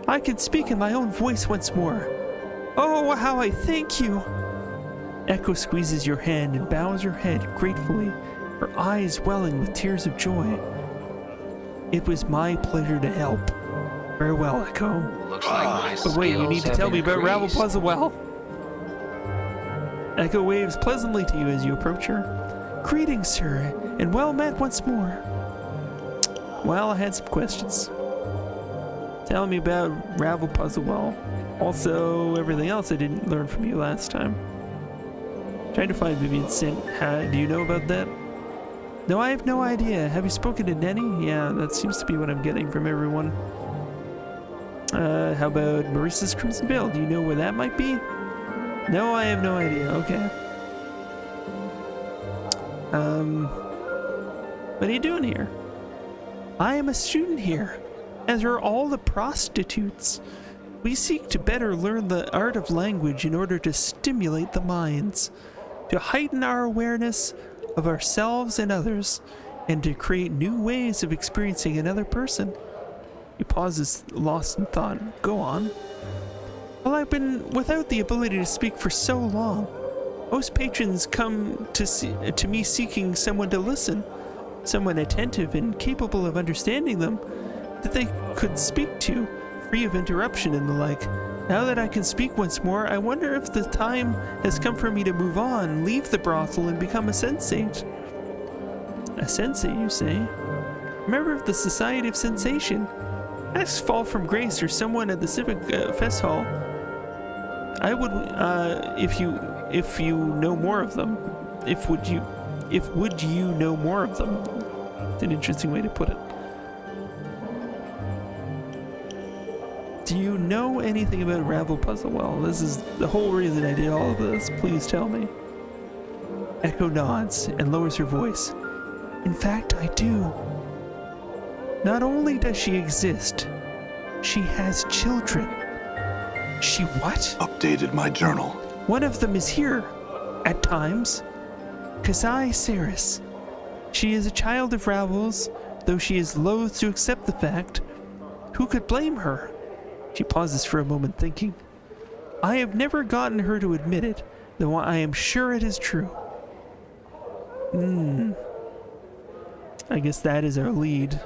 I can speak in my own voice once more. Oh, how I thank you. Echo squeezes your hand and bows her head gratefully, her eyes welling with tears of joy. It was my pleasure to help. Farewell, Echo. Looks like my But wait, you need to tell me about Ravel increased. Puzzlewell. Echo waves pleasantly to you as you approach her. Greetings, sir, and well met once more. Well, I had some questions. Tell me about Ravel Puzzlewell. Also, everything else I didn't learn from you last time. Trying to find Vivian's scent. Do you know about that? No, I have no idea. Have you spoken to Nenny? Yeah, that seems to be what I'm getting from everyone. How about Marissa's Crimson Veil? Do you know where that might be? No, I have no idea. Okay. What are you doing here? I am a student here, as are all the prostitutes. We seek to better learn the art of language in order to stimulate the minds, to heighten our awareness of ourselves and others, and to create new ways of experiencing another person. He pauses, lost in thought. Go on. Well, I've been without the ability to speak for so long. Most patrons come to me seeking someone to listen, someone attentive and capable of understanding them, that they could speak to, free of interruption and the like. Now that I can speak once more, I wonder if the time has come for me to move on, leave the brothel, and become a sensate. A sensate, you say? Member of the Society of Sensation. Ask Fall from Grace or someone at the Civic Fest Hall. I would, if you know more of them. Would you know more of them? It's an interesting way to put it. Do you know anything about Ravel Puzzlewell? This is the whole reason I did all of this. Please tell me. Echo nods and lowers her voice. In fact, I do. Not only does she exist, she has children. She what? Updated my journal. One of them is here, at times. Kasai Saris. She is a child of Ravel's, though she is loath to accept the fact. Who could blame her? She pauses for a moment, thinking. I have never gotten her to admit it, though I am sure it is true. I guess that is our lead.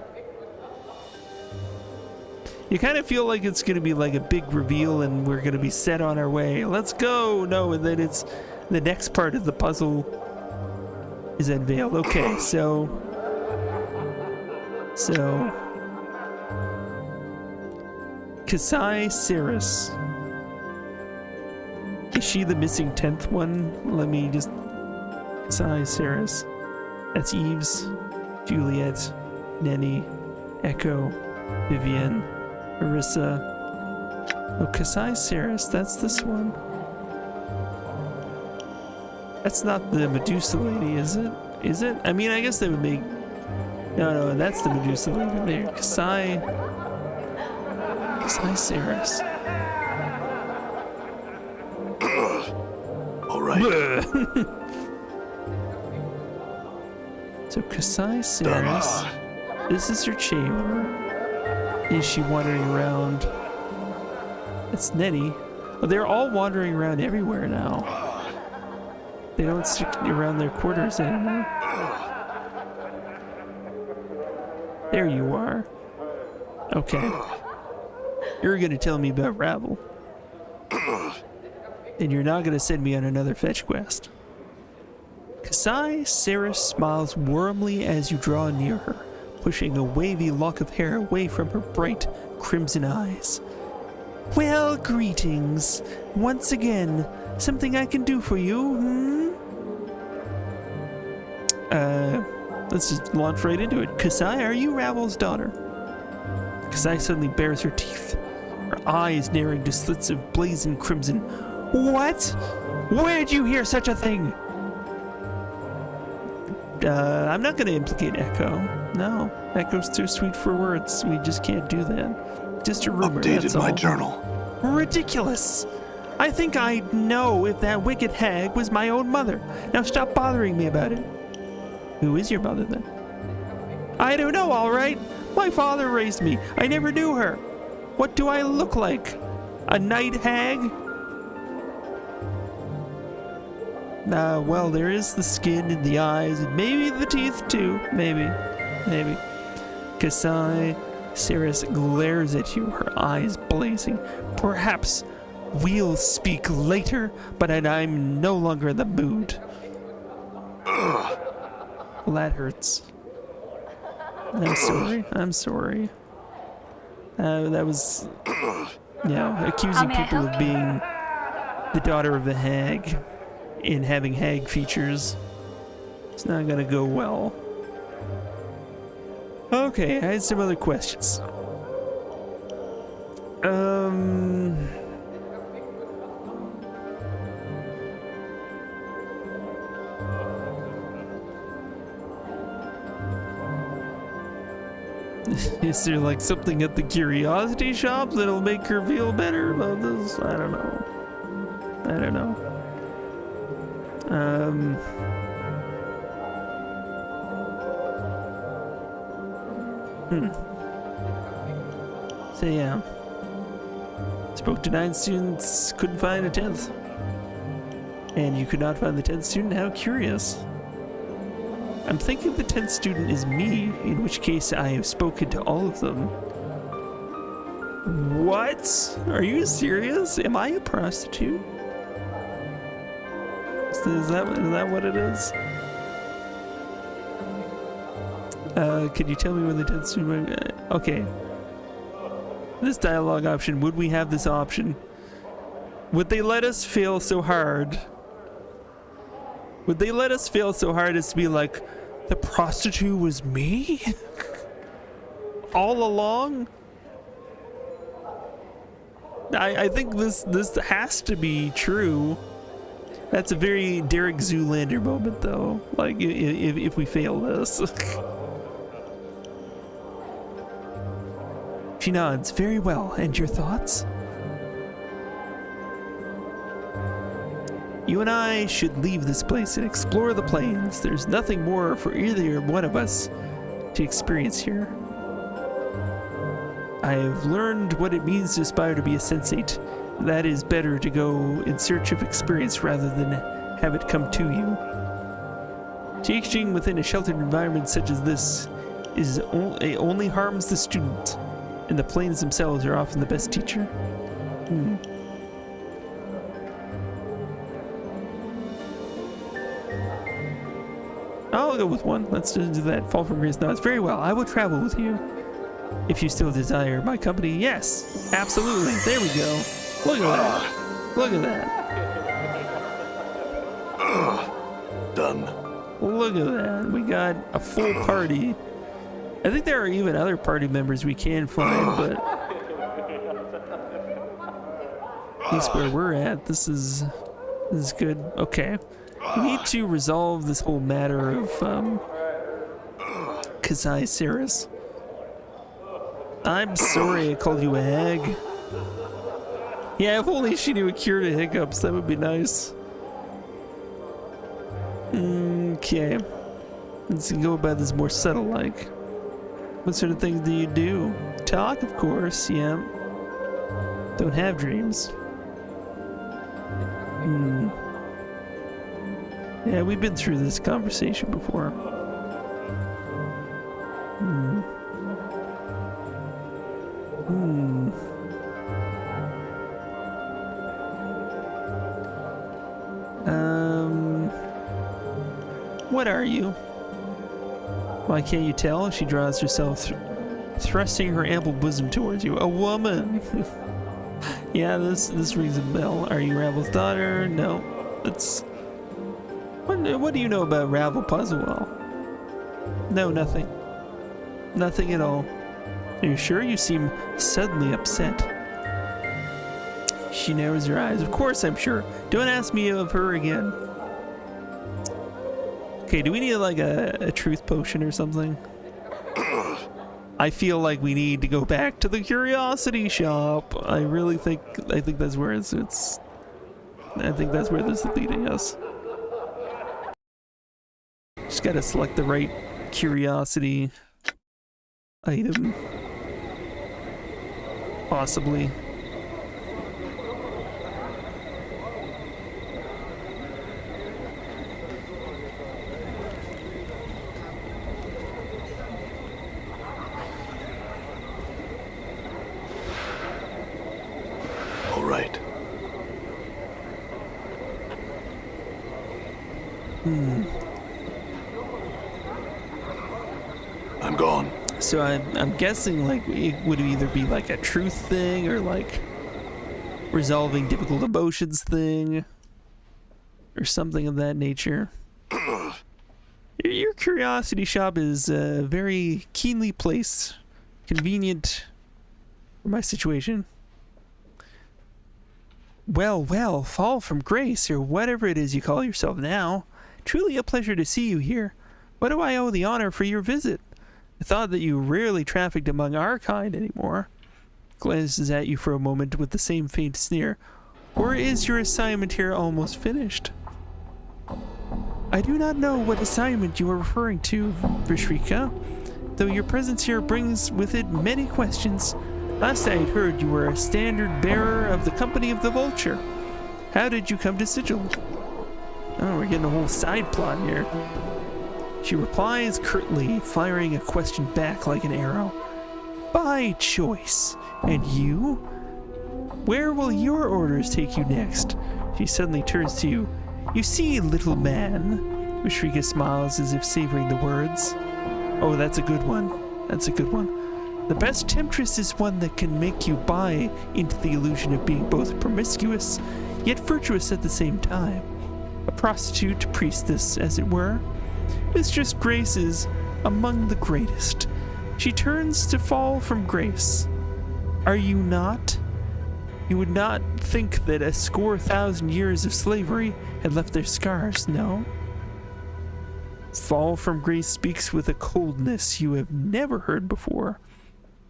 You kind of feel like it's going to be like a big reveal and we're going to be set on our way. Let's go! No, and then it's the next part of the puzzle is unveiled. Okay, so Kasai Saris. Is she the missing 10th one? Let me just... Kasai Saris. That's Eves, Juliet, Nenny, Echo, Vivian, Marissa. Oh, Kasai Saris, that's this one. That's not the Medusa lady, is it? Is it? I mean, I guess they would make... No, that's the Medusa lady there. Kasai Saris. All right. So Kasai Saris, this is her chamber. Is she wandering around? It's Nenny. Oh, they're all wandering around everywhere now. They don't stick around their quarters anymore. There you are. Okay. You're gonna tell me about Ravel. And you're not gonna send me on another fetch quest. Kasai Saris smiles warmly as you draw near her, pushing a wavy lock of hair away from her bright crimson eyes. Well, greetings. Once again, something I can do for you, let's just launch right into it. Kasai, are you Ravel's daughter? Kasai suddenly bares her teeth, her eyes narrowing to slits of blazing crimson. What? Where'd you hear such a thing? I'm not gonna implicate Echo. No, Echo's too sweet for words. We just can't do that. Just a rumor, Updated that's my all. journal. Ridiculous! I think I'd know if that wicked hag was my own mother. Now stop bothering me about it. Who is your mother then? I don't know, all right. My father raised me. I never knew her. What do I look like? A night hag? Well, there is the skin and the eyes, and maybe the teeth too. Maybe. Kasai Saris glares at you, her eyes blazing. Perhaps we'll speak later, but I'm no longer in the mood. Well, that hurts. I'm sorry. That was, accusing people of being the daughter of a hag and having hag features. It's not gonna go well. Okay, I had some other questions. Is there like something at the curiosity shop that'll make her feel better about this? I don't know. So yeah. Spoke to 9 students, couldn't find a 10th. And you could not find the 10th student? How curious. I'm thinking the 10th student is me, in which case I have spoken to all of them. What? Are you serious? Am I a prostitute? Is that what it is? Could you tell me when the 10th student... Okay. This dialogue option, would we have this option? Would they let us fail so hard? Would they let us fail so hard as to be like, the prostitute was me? All along? I think this has to be true. That's a very Derek Zoolander moment, though. Like, if we fail this. She nods. Very well. And your thoughts? You and I should leave this place and explore the plains. There's nothing more for either one of us to experience here. I have learned what it means to aspire to be a sensate. That is better to go in search of experience rather than have it come to you. Teaching within a sheltered environment such as this only harms the student, and the plains themselves are often the best teacher. I'll go with 1. Let's just do that. Fall from grace nods. Very well. I will travel with you. If you still desire my company, yes. Absolutely. There we go. Look at that. Look at that. Done. Look at that. We got a full party. I think there are even other party members we can find, but at least where we're at, this is good. Okay. We need to resolve this whole matter of Kasai Saris. I'm sorry I called you a hag. Yeah, if only she knew a cure to hiccups, that would be nice. Okay. Let's go about this more subtle like. What sort of things do you do? Talk, of course, yeah. Don't have dreams. Yeah, we've been through this conversation before. What are you? Why can't you tell? She draws herself, thrusting her ample bosom towards you. A woman! Yeah, this rings a bell. Are you Ravel's daughter? No. It's... What do you know about Ravel Puzzlewell? No, nothing. Nothing at all. Are you sure? You seem suddenly upset. She narrows her eyes. Of course I'm sure. Don't ask me of her again. Okay, do we need like a truth potion or something? I feel like we need to go back to the curiosity shop. I really think that's where I think that's where this is leading us. Just gotta select the right curiosity item. Possibly. All right. I'm gone. So I'm guessing like it would either be like a truth thing or like resolving difficult emotions thing or something of that nature. Your curiosity shop is very keenly placed, convenient for my situation. Well, fall from grace or whatever it is you call yourself now. Truly a pleasure to see you here. What do I owe the honor for your visit? I thought that you rarely trafficked among our kind anymore. Glances at you for a moment with the same faint sneer. Or is your assignment here almost finished? I do not know what assignment you are referring to, Vishrika, though your presence here brings with it many questions. Last I had heard you were a standard bearer of the Company of the Vulture. How did you come to Sigil? Oh, we're getting a whole side plot here. She replies curtly, firing a question back like an arrow. By choice. And you? Where will your orders take you next? She suddenly turns to you. You see, little man. Vishrika smiles as if savoring the words. Oh, that's a good one. That's a good one. The best temptress is one that can make you buy into the illusion of being both promiscuous, yet virtuous at the same time. A prostitute priestess, as it were. Mistress Grace is among the greatest. She turns to fall from grace. Are you not? You would not think that a 1,000 years of slavery had left their scars, no? Fall from grace speaks with a coldness you have never heard before.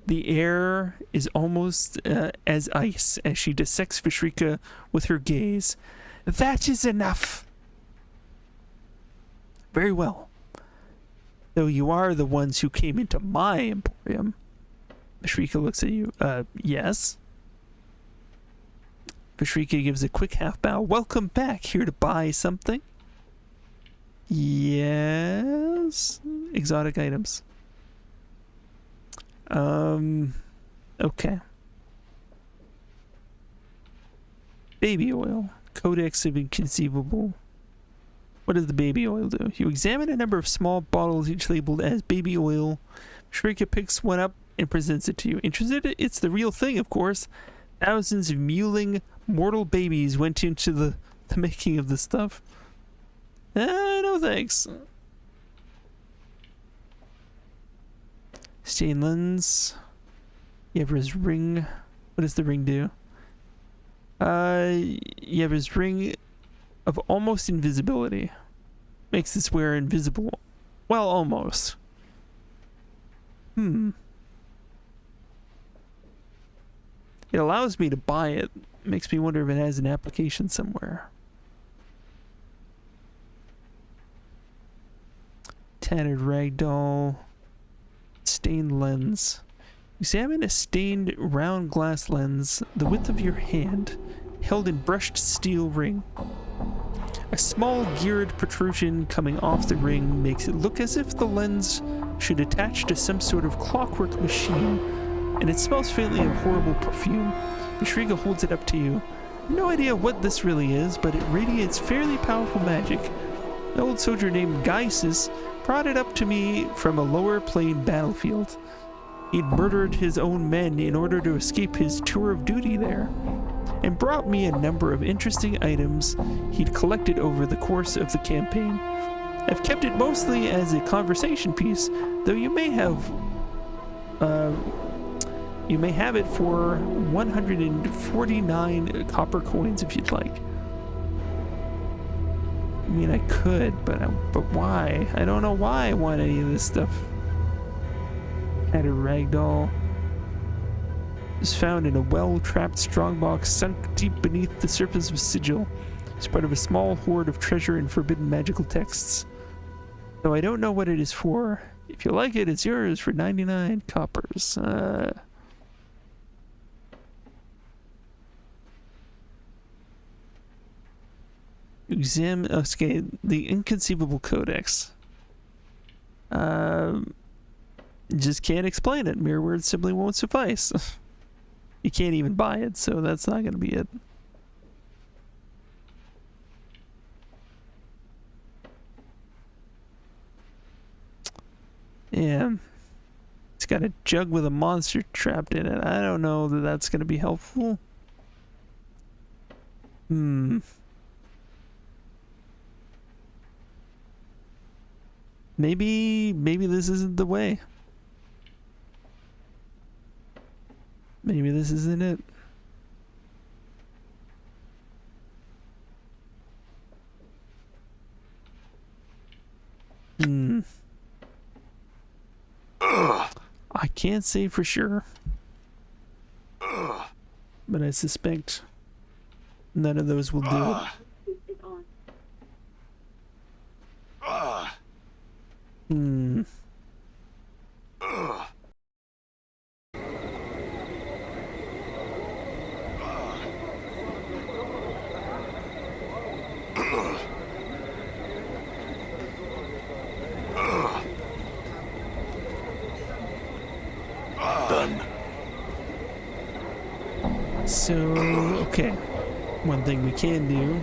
The air is almost as ice as she dissects Vishrika with her gaze. That is enough. Very well. Though you are the ones who came into my emporium. Vishrika looks at you. Yes. Vishrika gives a quick half bow. Welcome back. Here to buy something? Yes. Exotic items. Okay. Baby oil. Codex of Inconceivable. What does the baby oil do? You examine a number of small bottles, each labeled as baby oil. Shrika picks one up and presents it to you. Interested? It's the real thing, of course. Thousands of mewling, mortal babies went into the making of this stuff. No thanks. Stain lens. Yevra's ring. What does the ring do? Yevra's ring of almost invisibility. Makes this wearer invisible. Well, almost. It allows me to buy it. Makes me wonder if it has an application somewhere. Tattered ragdoll. Stained lens. Examine a stained round glass lens the width of your hand, held in brushed steel ring. A small geared protrusion coming off the ring makes it look as if the lens should attach to some sort of clockwork machine, and it smells faintly of horrible perfume. Vishrika holds it up to you. No idea what this really is, but it radiates fairly powerful magic. An old soldier named Gaius brought it up to me from a lower plane battlefield. He'd murdered his own men in order to escape his tour of duty there, and brought me a number of interesting items he'd collected over the course of the campaign. I've kept it mostly as a conversation piece, though you may have it for 149 copper coins if you'd like. I mean, I could, but why? I don't know why I want any of this stuff. Had a ragdoll. Is found in a well-trapped strongbox sunk deep beneath the surface of Sigil. It's part of a small hoard of treasure and forbidden magical texts. Though I don't know what it is for, If you like it, it's yours for 99 coppers. Okay, the Inconceivable Codex. Just can't explain it. Mere words simply won't suffice. You can't even buy it, so that's not going to be it. Yeah. It's got a jug with a monster trapped in it. I don't know that that's going to be helpful. Maybe this isn't the way. Maybe this isn't it. I can't say for sure. But I suspect none of those will do it. Done. So, okay. One thing we can do,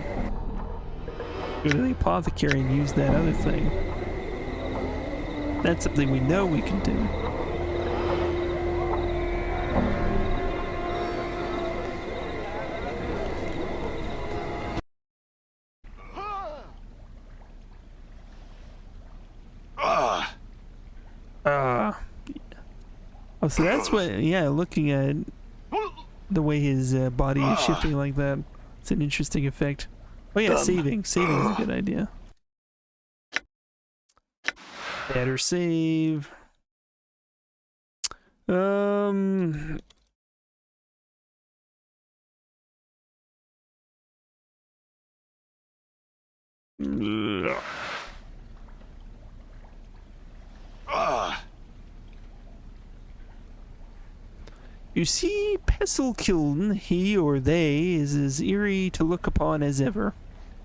go to the apothecary and use that other thing. That's something we know we can do. Oh, so that's what, yeah, looking at the way his body is shifting like that, it's an interesting effect. Oh yeah, saving is a good idea. Better save. You see, Pestle-Kiln, he or they, is as eerie to look upon as ever.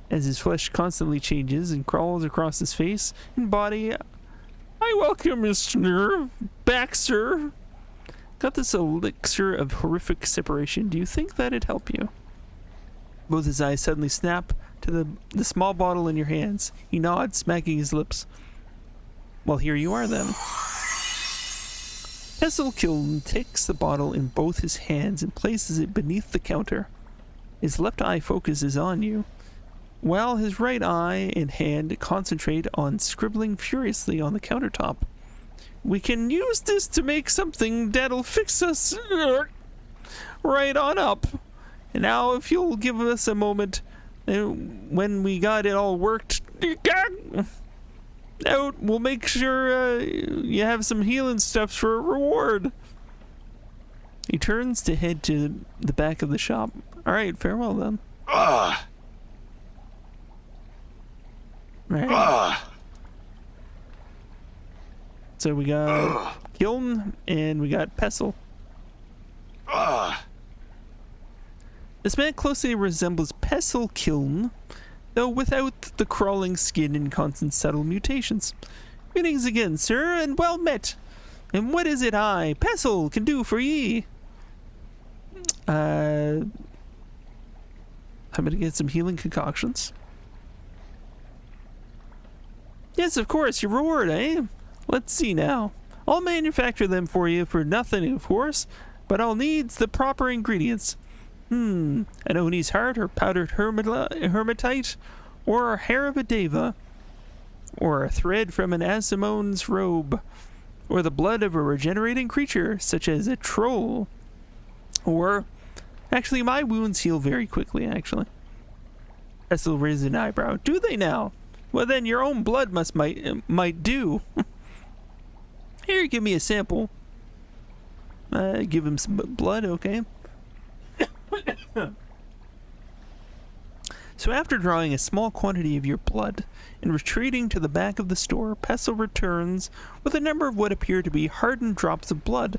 As his flesh constantly changes and crawls across his face and body. I welcome Mr. back, sir. Got this elixir of horrific separation. Do you think that'd help you? Both his eyes suddenly snap to the small bottle in your hands. He nods, smacking his lips. Well, here you are then. Pestle-Kiln takes the bottle in both his hands and places it beneath the counter. His left eye focuses on you, while his right eye and hand concentrate on scribbling furiously on the countertop. We can use this to make something that'll fix us right on up. And now, if you'll give us a moment, when we got it all worked out, we'll make sure you have some healing stuff for a reward. He turns to head to the back of the shop. All right, farewell then. Right. So we got Kiln and we got Pestle. This man closely resembles Pestle-Kiln, though without the crawling skin and constant subtle mutations. Greetings again, sir, and well met. And what is it I, Pestle, can do for ye? I'm gonna get some healing concoctions. Yes, of course, your reward, eh? Let's see now. I'll manufacture them for you for nothing, of course, but I'll need the proper ingredients. An Oni's heart, or powdered hermitite, or a hair of a deva, or a thread from an Asamone's robe, or the blood of a regenerating creature, such as a troll, or... Actually, my wounds heal very quickly, actually. Pestle raised an eyebrow. Do they now? Well then, your own blood might do. Here, give me a sample. Give him some blood, okay. So after drawing a small quantity of your blood and retreating to the back of the store, Pestle returns with a number of what appear to be hardened drops of blood.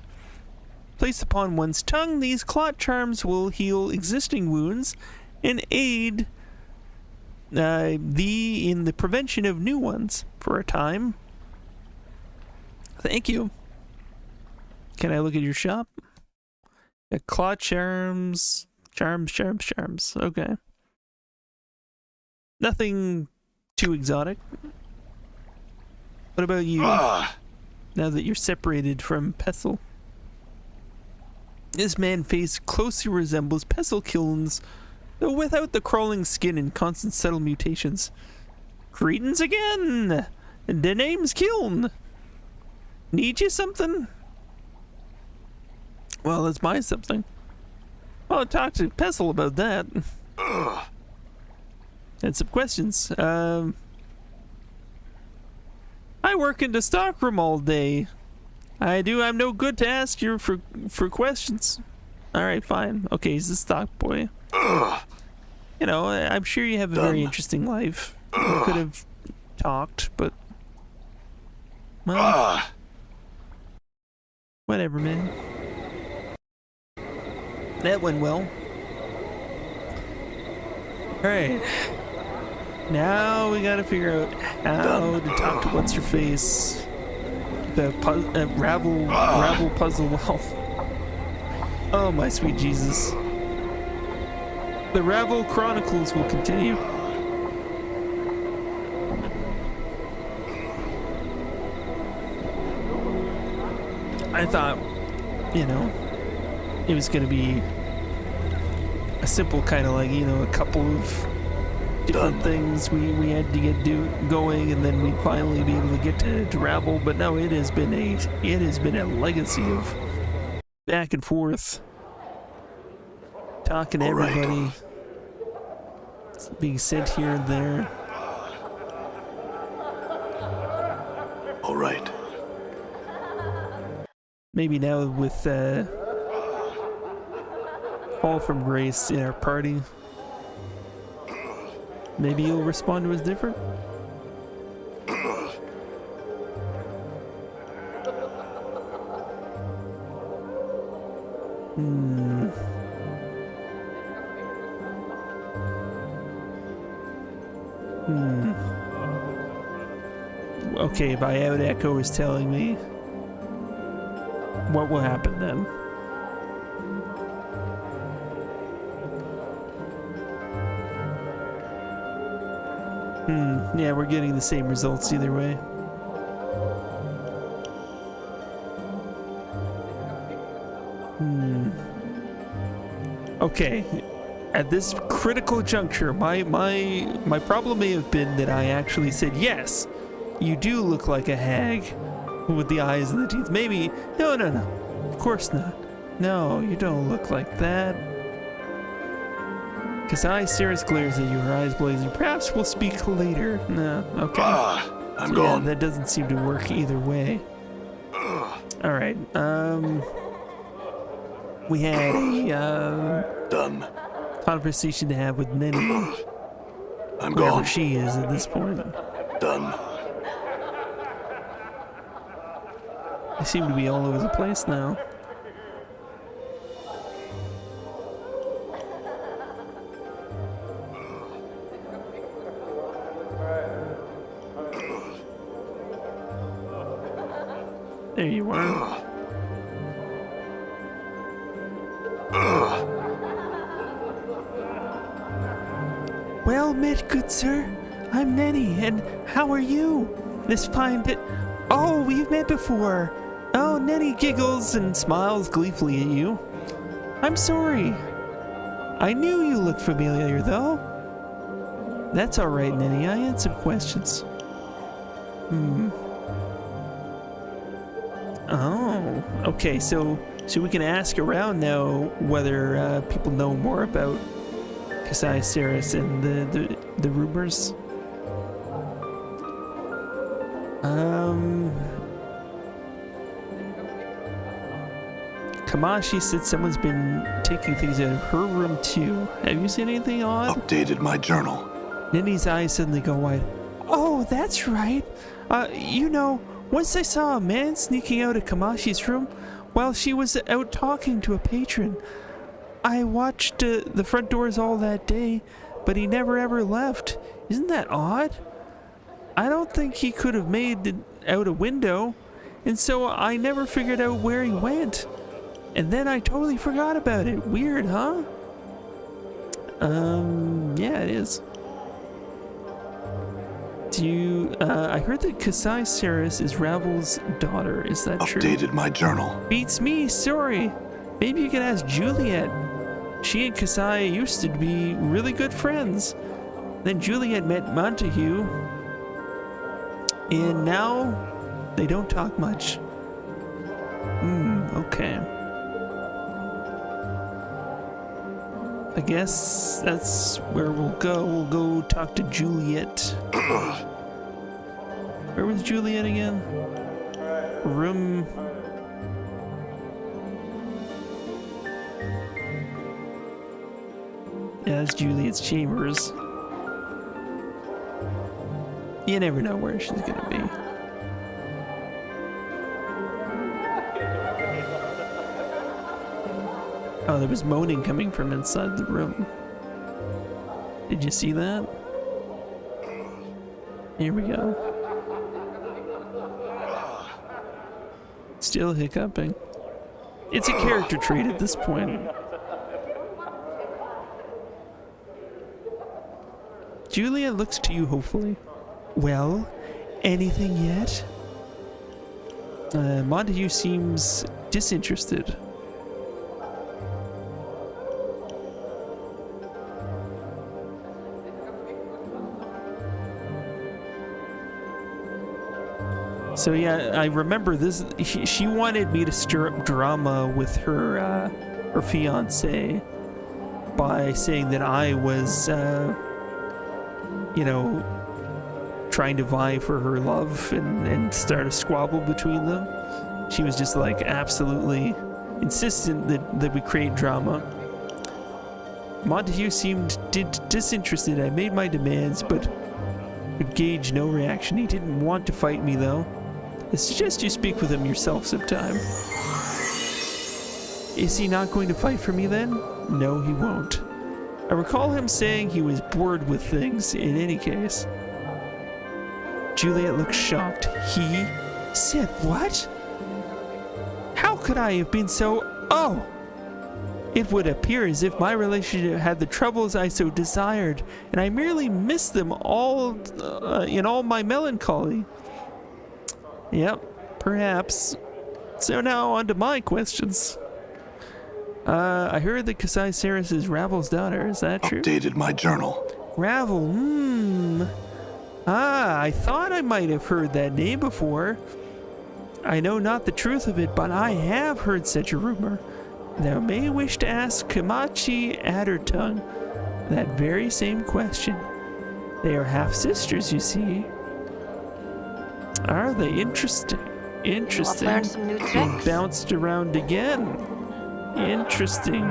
Placed upon one's tongue, these clot charms will heal existing wounds and aid thee in the prevention of new ones for a time. Thank you. Can I look at your shop? Clot charms. Charms. Okay. Nothing too exotic. What about you? Now that you're separated from Pestle. This man's face closely resembles Pestle Kiln's, though without the crawling skin and constant subtle mutations. Greetings again! The name's Kiln. Need you something? Well, let's buy something. I'll talk to Pestle about that. And some questions. I work in the stockroom all day. I'm no good to ask you for questions. Alright, fine. Okay, he's the stock boy. You know, I'm sure you have a very interesting life. You could have talked, but... Well... Whatever, man. That went well. Alright. Now we gotta figure out how to talk to What's-Her-Face. The Ravel puzzle. Well, oh my sweet Jesus. The Ravel Chronicles will continue. I thought, you know, it was gonna be a simple kind of like, you know, a couple of different things we had to get going, and then we'd finally be able to get to Ravel. But no, it has been a legacy of back and forth, talking to everybody, being sent here and there. All right. Maybe now with Fall from Grace in our party, maybe you'll respond to us different? Okay, Biout Echo is telling me. What will happen then? Yeah, we're getting the same results either way. Okay. At this critical juncture, my problem may have been that I actually said, yes, you do look like a hag with the eyes and the teeth. Maybe, no, of course not. No, you don't look like that. His eye Cirrus glares at you, her eyes blazing. Perhaps we'll speak later. No, okay. I'm gone. Yeah, that doesn't seem to work either way. Alright, we had a, Done. conversation to have with Nenny. I'm Wherever gone. she is at this point. Done. They seem to be all over the place now. There you are. Well met, good sir. I'm Nenny, and how are you? This fine bit... Oh, we've met before. Oh, Nenny giggles and smiles gleefully at you. I'm sorry. I knew you looked familiar, though. That's all right, Nenny. I had some questions. Oh, okay. So we can ask around now whether people know more about Kasai Cirrus and the rumors. Kamashi said someone's been taking things out of her room too. Have you seen anything odd? Updated my journal. Ninny's eyes suddenly go wide. Oh, that's right. You know, once I saw a man sneaking out of Kamashi's room while she was out talking to a patron. I watched the front doors all that day, but he never ever left. Isn't that odd? I don't think he could have made it out a window, and so I never figured out where he went. And then I totally forgot about it. Weird, huh? Yeah, it is. Do you, I heard that Kasai Saris is Ravel's daughter. Is that true? Updated my journal. Beats me, sorry. Maybe you can ask Juliet. She and Kasai used to be really good friends. Then Juliet met Montague, and now they don't talk much. Okay. I guess that's where we'll go. We'll go talk to Juliet. Where was Juliet again? Room... Yeah, that's Juliet's chambers. You never know where she's gonna be. Oh, there was moaning coming from inside the room. Did you see that? Here we go. Still hiccuping. It's a character trait at this point. Julia looks to you hopefully. Well, anything yet? Montague seems disinterested. So yeah, I remember this. She wanted me to stir up drama with her fiance by saying that I was, you know, trying to vie for her love and start a squabble between them. She was just like absolutely insistent that we create drama. Montague seemed disinterested. I made my demands, but could gauge no reaction. He didn't want to fight me though. I suggest you speak with him yourself sometime. Is he not going to fight for me then? No, he won't. I recall him saying he was bored with things in any case. Juliet looked shocked. He said what? How could I have been so... Oh! It would appear as if my relationship had the troubles I so desired, and I merely missed them all in all my melancholy. Yep, perhaps. So now on to my questions. I heard that Kasai Saris is Ravel's daughter. Is that true? Updated my journal. Ravel, I thought I might have heard that name before. I know not the truth of it, but I have heard such a rumor. Thou may wish to ask Kamachi Addertongue that very same question. They are half-sisters, you see. Are they? Interesting. Interesting. Learn some new They tricks. bounced around again. Interesting.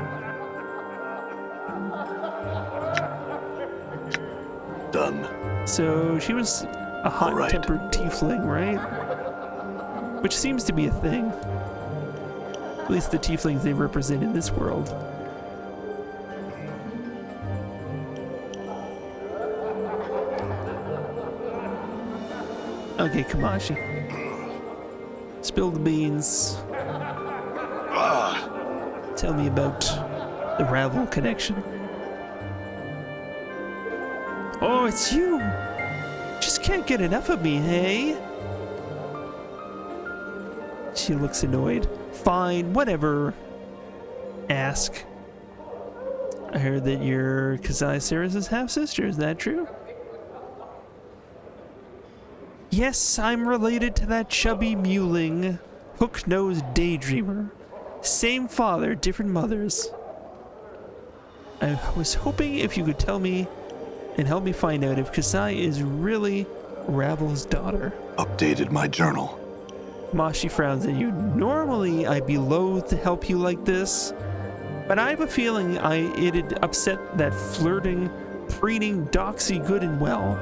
Done. So she was a hot-tempered tiefling, right? Which seems to be a thing. At least the tieflings they represent in this world. Okay, Kamashi. Spill the beans. Tell me about the Ravel connection. Oh, it's you! Just can't get enough of me, hey? She looks annoyed. Fine, whatever. Ask. I heard that you're Kasai Saris' half-sister, is that true? Yes, I'm related to that chubby mewling, hook-nosed daydreamer. Same father, different mothers. I was hoping if you could tell me and help me find out if Kasai is really Ravel's daughter. Updated my journal. Kamashi frowns at you. Normally, I'd be loath to help you like this, but I have a feeling it'd upset that flirting, preening Doxy good and well.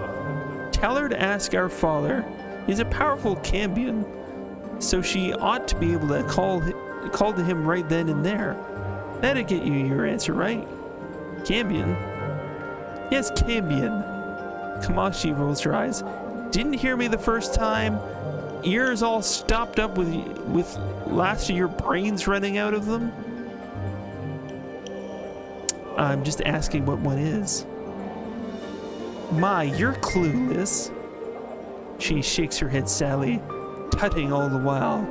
Tell her to ask our father. He's a powerful Cambion, so she ought to be able to call to him right then and there. That'd get you your answer, right? Cambion? Yes, Cambion. Kamashi rolls her eyes. Didn't hear me the first time? Ears all stopped up with last of your brains running out of them? I'm just asking what one is. My, you're clueless. She shakes her head sadly, tutting all the while.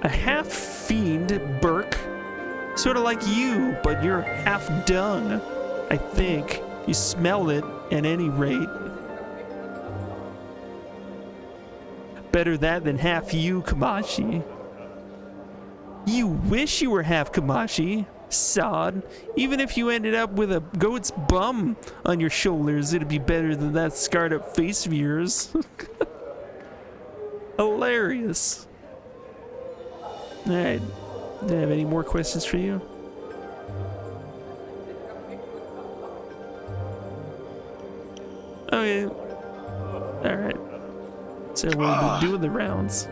A half-fiend, Burke. Sort of like you, but you're half dung. I think. You smell it, at any rate. Better that than half you, Kamashi. You wish you were half Kamashi, sod. Even if you ended up with a goat's bum on your shoulders, it'd be better than that scarred up face of yours. Hilarious. Alright. Do I have any more questions for you? Okay. Alright. So we'll be doing the rounds.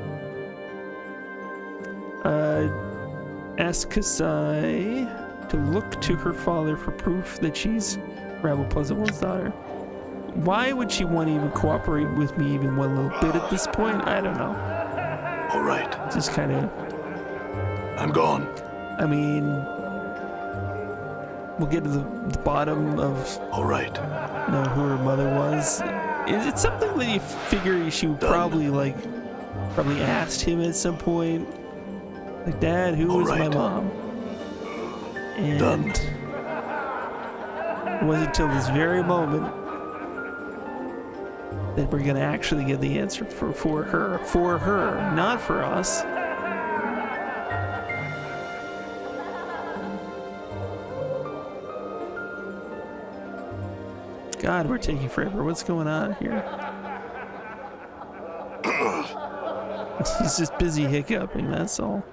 Ask Kasai to look to her father for proof that she's Ravel Puzzle's daughter. Why would she want to even cooperate with me even one little bit at this point? I don't know. All right. Just kind of... I'm gone. I mean... We'll get to the bottom of... All right. Know who her mother was. Is it something that you figure she would probably asked him at some point? Like, Dad, who was my mom? And it wasn't until this very moment that we're gonna actually get the answer for her, not for us. God, we're taking forever. What's going on here? He's just busy hiccuping, that's all.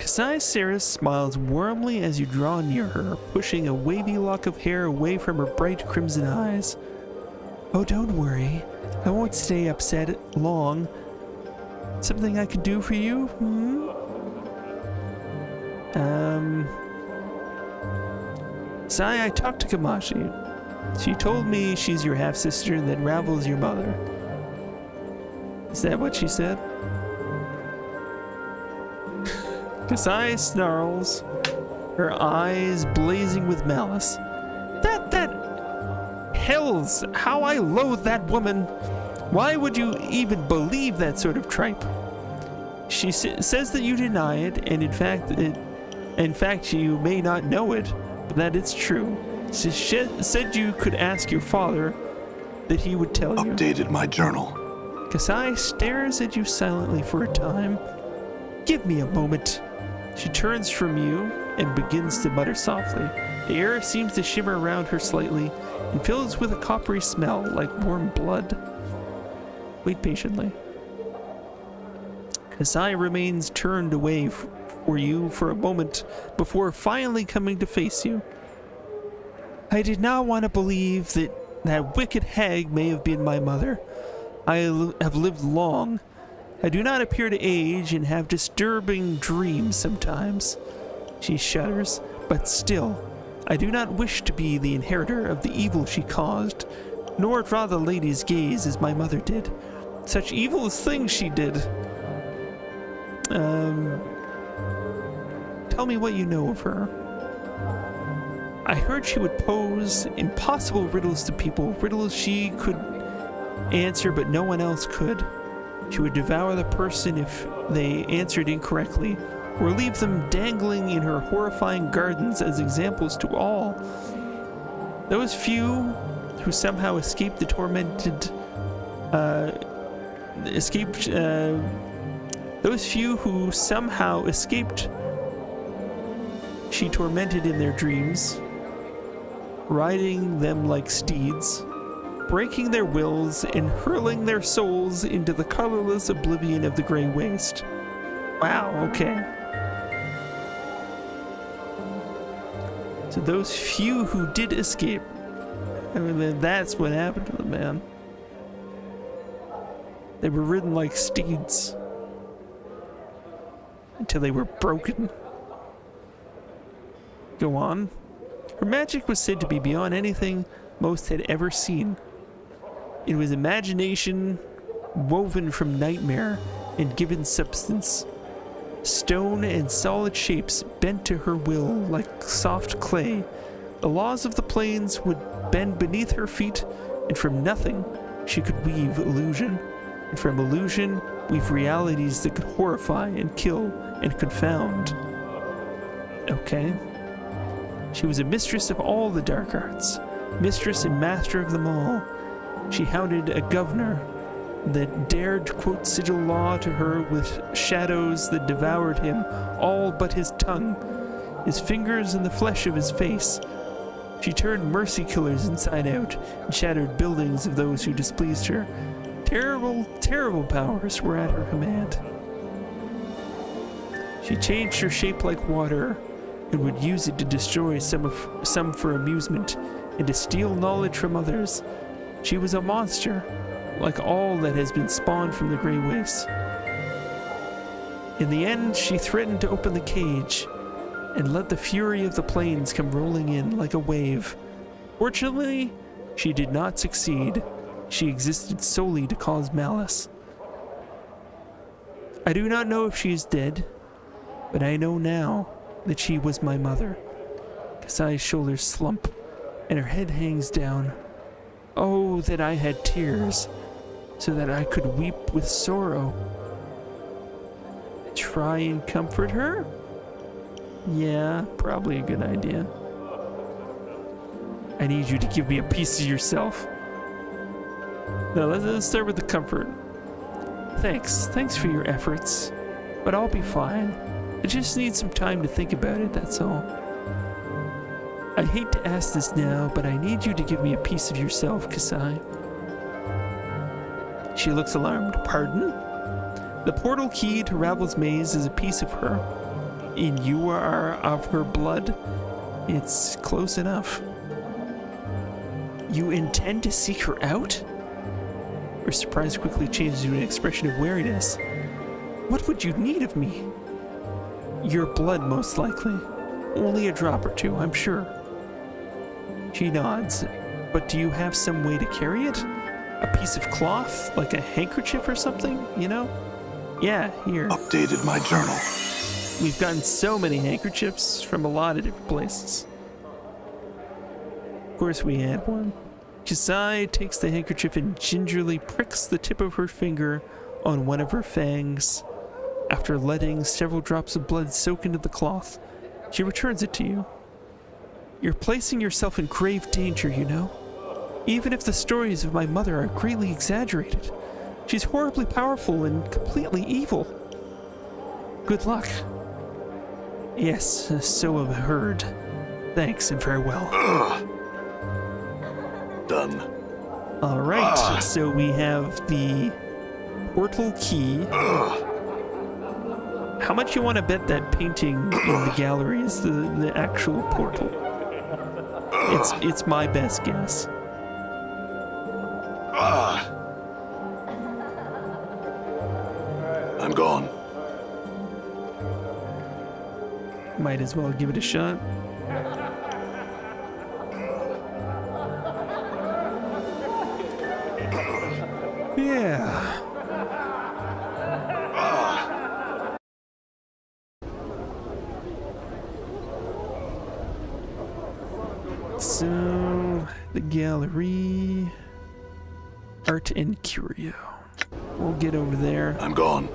Kasai Saris smiles warmly as you draw near her, pushing a wavy lock of hair away from her bright crimson eyes. Oh, don't worry. I won't stay upset long. Something I could do for you? Sai, I talked to Kamashi. She told me she's your half-sister and that Ravel's your mother. Is that what she said? Kasai snarls, her eyes blazing with malice. That hells, how I loathe that woman. Why would you even believe that sort of tripe? She says that you deny it, and in fact you may not know it, but that it's true. She said you could ask your father, that he would tell you. Updated my journal. Kasai stares at you silently for a time. Give me a moment. She turns from you and begins to mutter softly. The air seems to shimmer around her slightly and fills with a coppery smell like warm blood. Wait patiently. Kasai remains turned away for you for a moment before finally coming to face you. I did not want to believe that wicked hag may have been my mother. I have lived long. I do not appear to age and have disturbing dreams sometimes. She shudders, but still, I do not wish to be the inheritor of the evil she caused, nor draw the lady's gaze as my mother did. Such evil things she did. Tell me what you know of her. I heard she would pose impossible riddles to people, riddles she could answer but no one else could. She would devour the person if they answered incorrectly, or leave them dangling in her horrifying gardens as examples to all. Those few who somehow escaped the tormented, she tormented in their dreams, riding them like steeds, breaking their wills and hurling their souls into the colorless oblivion of the gray waste. Wow, okay. So those few who did escape, I mean, that's what happened to them, man. They were ridden like steeds until they were broken. Go on. Her magic was said to be beyond anything most had ever seen. It was imagination woven from nightmare and given substance. Stone and solid shapes bent to her will like soft clay. The laws of the plains would bend beneath her feet, and from nothing she could weave illusion. And from illusion, weave realities that could horrify and kill and confound. Okay. She was a mistress of all the dark arts, mistress and master of them all. She hounded a governor that dared quote Sigil law to her with shadows that devoured him, all but his tongue, his fingers and the flesh of his face. She turned mercy killers inside out and shattered buildings of those who displeased her. Terrible, terrible powers were at her command. She changed her shape like water and would use it to destroy some for amusement and to steal knowledge from others. She was a monster, like all that has been spawned from the Grey Wastes. In the end, she threatened to open the cage and let the fury of the plains come rolling in like a wave. Fortunately, she did not succeed. She existed solely to cause malice. I do not know if she is dead, but I know now that she was my mother. Kasai's shoulders slump, and her head hangs down. Oh, that I had tears, so that I could weep with sorrow. Try and comfort her? Yeah, probably a good idea. I need you to give me a piece of yourself. Now let's start with the comfort. Thanks for your efforts, but I'll be fine. I just need some time to think about it, that's all. I hate to ask this now, but I need you to give me a piece of yourself, Kasai. She looks alarmed. Pardon? The portal key to Ravel's maze is a piece of her. And you are of her blood? It's close enough. You intend to seek her out? Her surprise quickly changes to an expression of wariness. What would you need of me? Your blood, most likely. Only a drop or two, I'm sure. She nods. But do you have some way to carry it? A piece of cloth? Like a handkerchief or something, you know? Yeah, here. Updated my journal. We've gotten so many handkerchiefs from a lot of different places. Of course we had one. Kasai takes the handkerchief and gingerly pricks the tip of her finger on one of her fangs. After letting several drops of blood soak into the cloth, she returns it to you. You're placing yourself in grave danger, you know. Even if the stories of my mother are greatly exaggerated, she's horribly powerful and completely evil. Good luck. Yes, so I've heard. Thanks and farewell. Done. Alright, so we have the portal key. How much you want to bet that painting in the gallery is the actual portal? It's my best guess. I'm gone. Might as well give it a shot. Yeah. So, the gallery, art and curio. We'll get over there. I'm gone.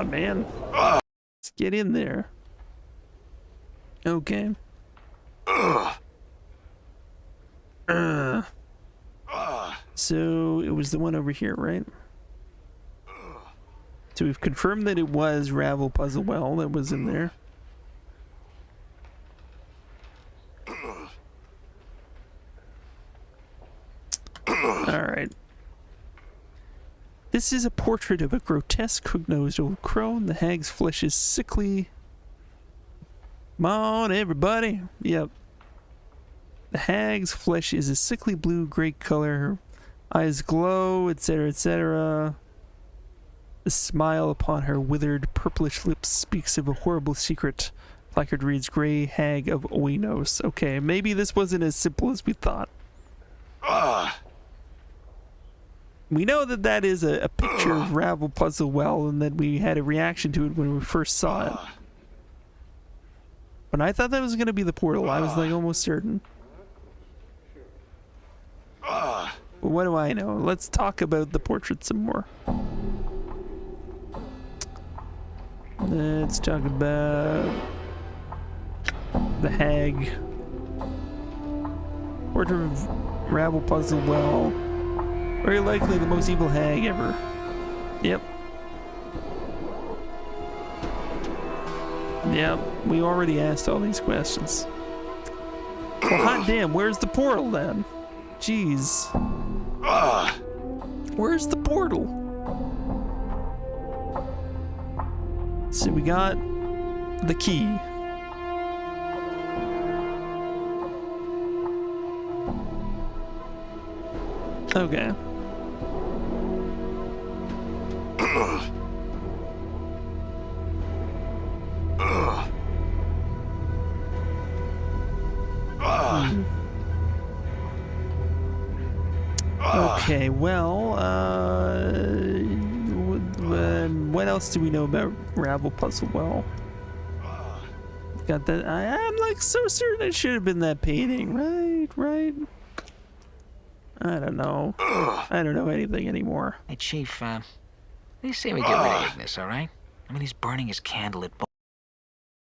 on, man. Let's get in there. Okay. So it was the one over here, right? So we've confirmed that it was Ravel Puzzle Well that was in there. Alright. This is a portrait of a grotesque hook-nosed old crone. The hag's flesh is sickly. Come on, everybody. Yep. The hag's flesh is a sickly blue-gray color. Her eyes glow, etc., etc. The smile upon her withered, purplish lips speaks of a horrible secret. Placard reads, Grey Hag of Oinos. Okay, maybe this wasn't as simple as we thought. We know that that is a picture of Ravel Puzzle Well, and that we had a reaction to it when we first saw it. But I thought that was going to be the portal. I was like almost certain. But what do I know? Let's talk about the portrait some more. Let's talk about the hag. Portrait of Ravel Puzzle Well. Very likely the most evil hag ever. Yep. Yep, we already asked all these questions. Well, hot damn, where's the portal then? Jeez. Where's the portal? So we got the key. Okay. Okay, well, what else do we know about Ravel Puzzle Well? Got that? I'm like so certain it should have been that painting, right? I don't know. I don't know anything anymore. Hey, Chief, they say we get rid of Ignis, all right? I mean, he's burning his candle at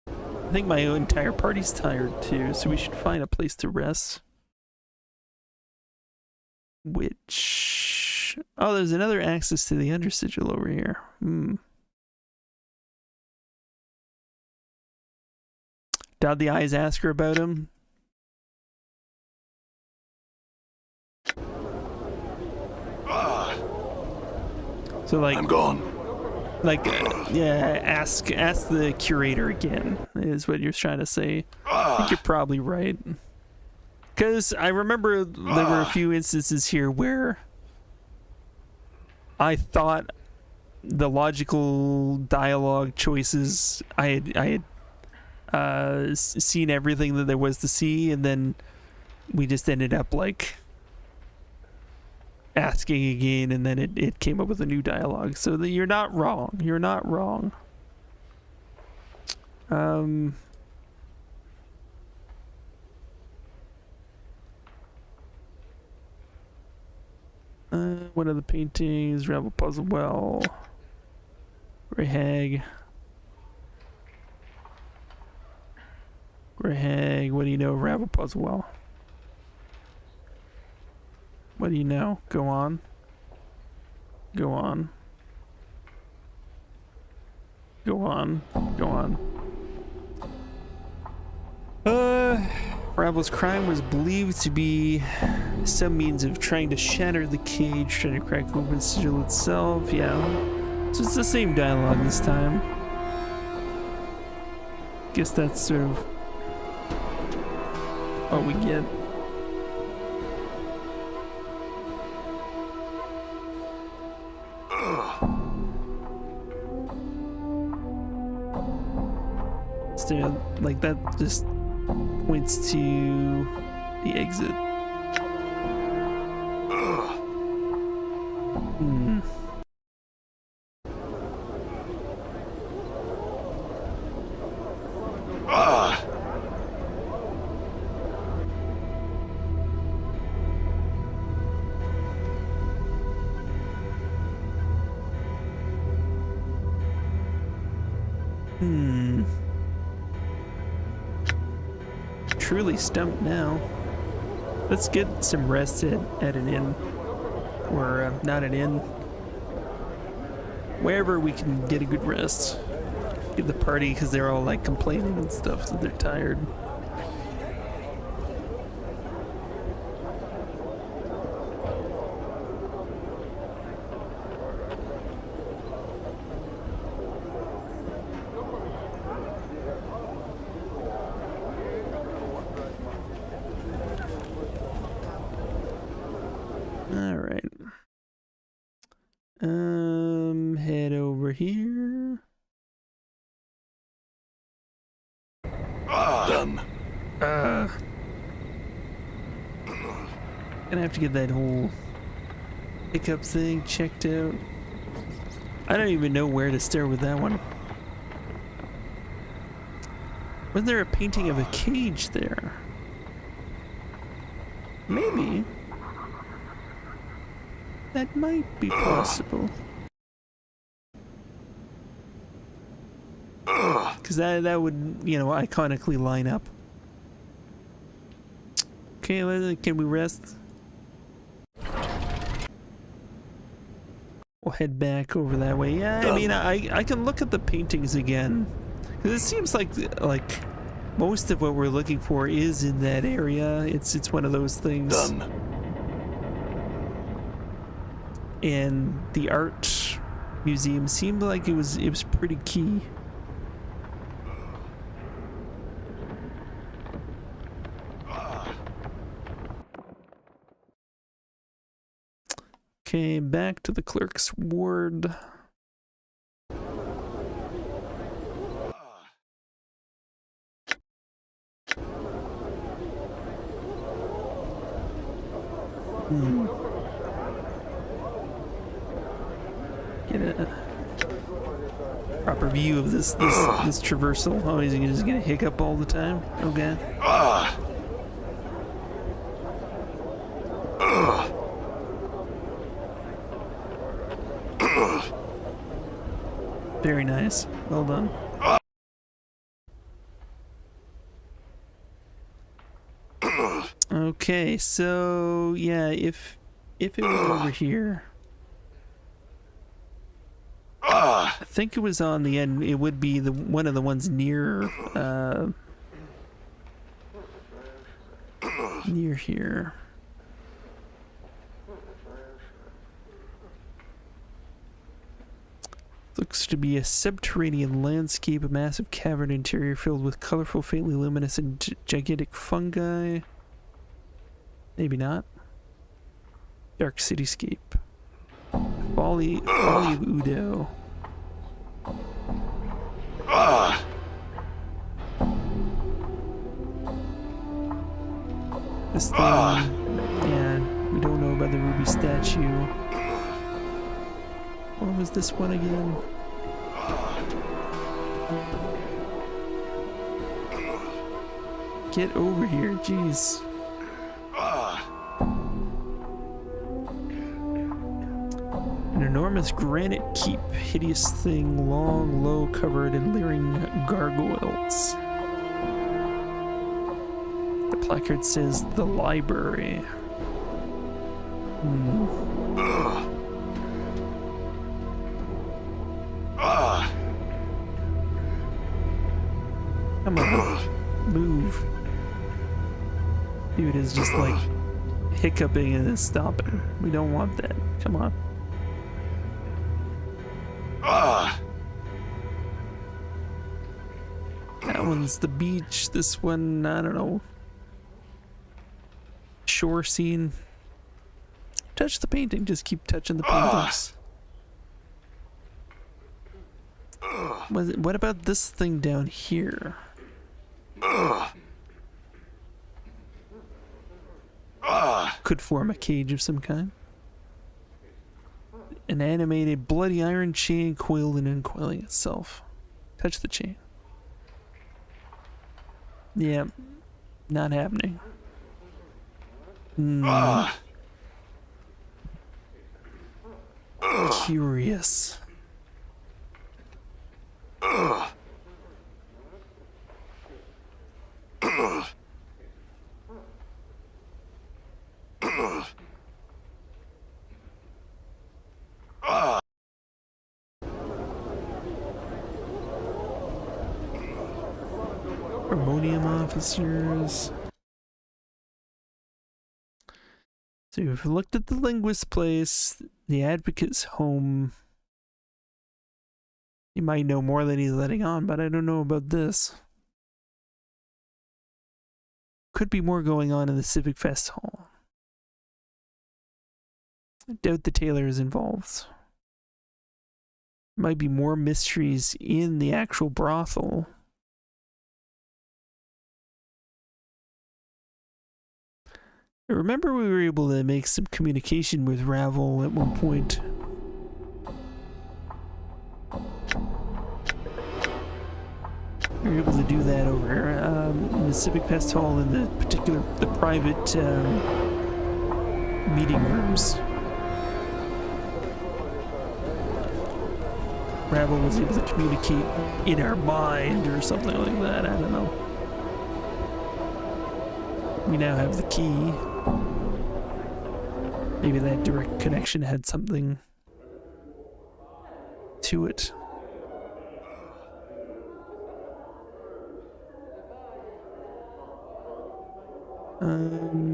I think my entire party's tired too, so we should find a place to rest. Which... Oh, there's another access to the under sigil over here. Did the eyes ask her about him? So like... I'm gone. Like, yeah, ask the curator again, is what you're trying to say. I think you're probably right. Because I remember there were a few instances here where I thought the logical dialogue choices, I had seen everything that there was to see, and then we just ended up, like, asking again, and then it came up with a new dialogue. So that you're not wrong. You're not wrong. What are the paintings? Ravel Puzzle Well. Grey Hag. Grey Hag. What do you know of Ravel Puzzle Well? What do you know? Go on. Go on. Go on. Go on. Ravel's crime was believed to be some means of trying to shatter the cage, trying to crack open Sigil itself. Yeah. So it's the same dialogue this time. Guess that's sort of what we get. So, like, that just points to the exit. truly stumped now. Let's get some rest at an inn. Or not an inn. Wherever we can get a good rest. Get the party, because they're all like complaining and stuff, so they're tired. Alright. Head over here. Done. Gonna have to get that whole pickup thing checked out. I don't even know where to start with that one. Was there a painting of a cage there? Maybe. That might be possible. Because that would, you know, iconically line up. Okay, can we rest? We'll head back over that way. Yeah, I mean, I can look at the paintings again. Because it seems like most of what we're looking for is in that area. It's one of those things. Done. And the art museum seemed like it was pretty key. Okay, back to the clerk's ward. Get a proper view of this traversal. Oh, is he just gonna hiccup all the time? Okay. Very nice. Well done. Okay, so yeah, if it was over here, I think it was on the end. It would be one of the ones near near here. Looks to be a subterranean landscape, a massive cavern interior filled with colorful, faintly luminous, and gigantic fungi. Maybe not. Dark cityscape. Folly of Udo. This thing, yeah, we don't know about the ruby statue. What was this one again? Get over here, jeez. An enormous granite keep, hideous thing, long, low, covered in leering gargoyles. The placard says the library. Come on, move. Dude is just like hiccuping and then stopping. We don't want that. Come on. That one's the beach. This one, I don't know. Shore scene. Touch the painting. Just keep touching the paintings. What about this thing down here? Could form a cage of some kind. An animated bloody iron chain coiled and uncoiling itself. Touch the chain. Yeah, not happening. Curious. Harmonium officers. So you've looked at the linguist's place, the advocate's home. He might know more than he's letting on, but I don't know about this. Could be more going on in the Civic Fest Hall. I doubt the tailor is involved. Might be more mysteries in the actual brothel. I remember we were able to make some communication with Ravel at one point. We were able to do that over in the Civic Fest Hall in the private meeting rooms. Ravel was able to communicate in our mind or something like that, I don't know. We now have the key. Maybe that direct connection had something to it.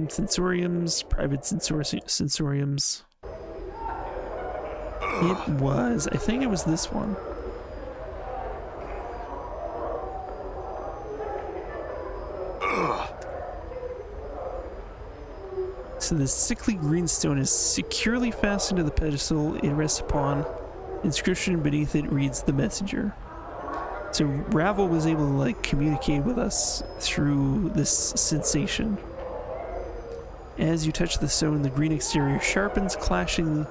Sensoriums, private sensoriums. It was, I think it was this one. So the sickly greenstone is securely fastened to the pedestal it rests upon. Inscription beneath it reads the messenger. So Ravel was able to like communicate with us through this sensation. As you touch the stone, the green exterior sharpens, clashing.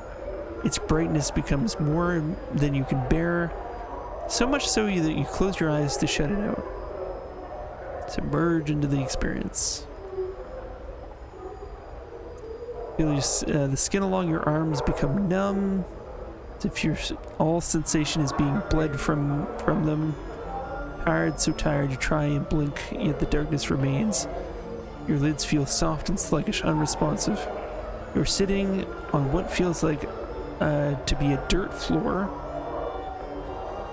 Its brightness becomes more than you can bear, so much so that you close your eyes to shut it out. Submerge into the experience. Feel the skin along your arms become numb, as if all sensation is being bled from them. Tired, so tired you try and blink, yet the darkness remains. Your lids feel soft and sluggish, unresponsive. You're sitting on what feels like to be a dirt floor.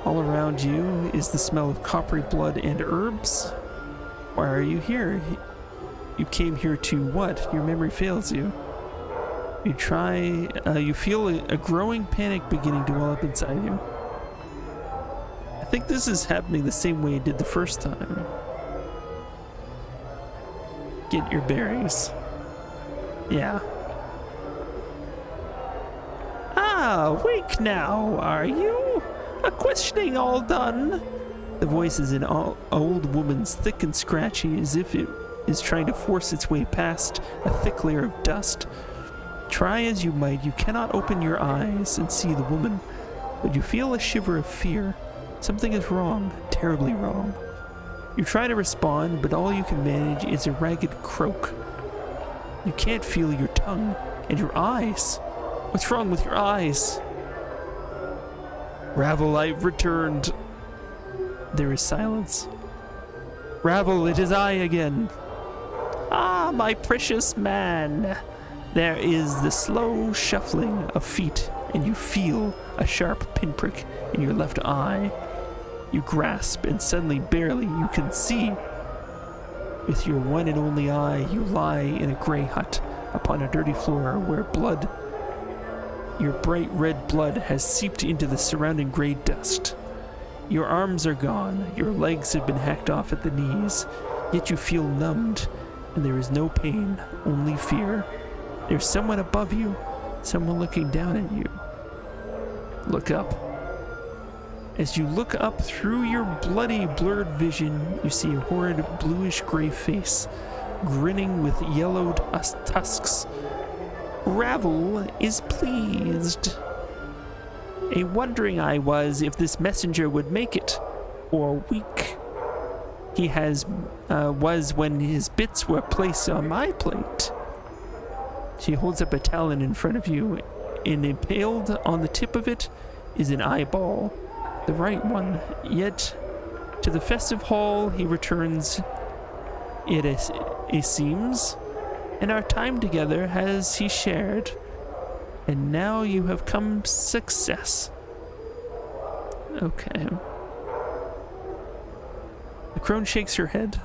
All around you is the smell of coppery blood and herbs. Why are you here? You came here to what? Your memory fails you. You feel a growing panic beginning to well up inside you. I think this is happening the same way it did the first time. Get your bearings. Yeah. Awake now, are you? A questioning all done? The voice is an old woman's, thick and scratchy, as if it is trying to force its way past a thick layer of dust. Try as you might, you cannot open your eyes and see the woman, but you feel a shiver of fear. Something is wrong, terribly wrong. You try to respond, but all you can manage is a ragged croak. You can't feel your tongue, and your eyes. What's wrong with your eyes? Ravel, I've returned. There is silence. Ravel, it is I again. Ah, my precious man. There is the slow shuffling of feet, and you feel a sharp pinprick in your left eye. You grasp, and suddenly, barely, you can see. With your one and only eye, you lie in a gray hut upon a dirty floor where your bright red blood has seeped into the surrounding gray dust. Your arms are gone, your legs have been hacked off at the knees, yet you feel numbed, and there is no pain, only fear. There's someone above you, someone looking down at you. Look up. As you look up through your bloody, blurred vision, you see a horrid bluish-gray face, grinning with yellowed tusks. Ravel is pleased. A wondering I was if this messenger would make it, or weak. He was when his bits were placed on my plate. She holds up a talon in front of you, and impaled on the tip of it is an eyeball, the right one. Yet, to the festive hall he returns, it seems, and our time together has he shared, and now you have come success. Okay. The crone shakes her head.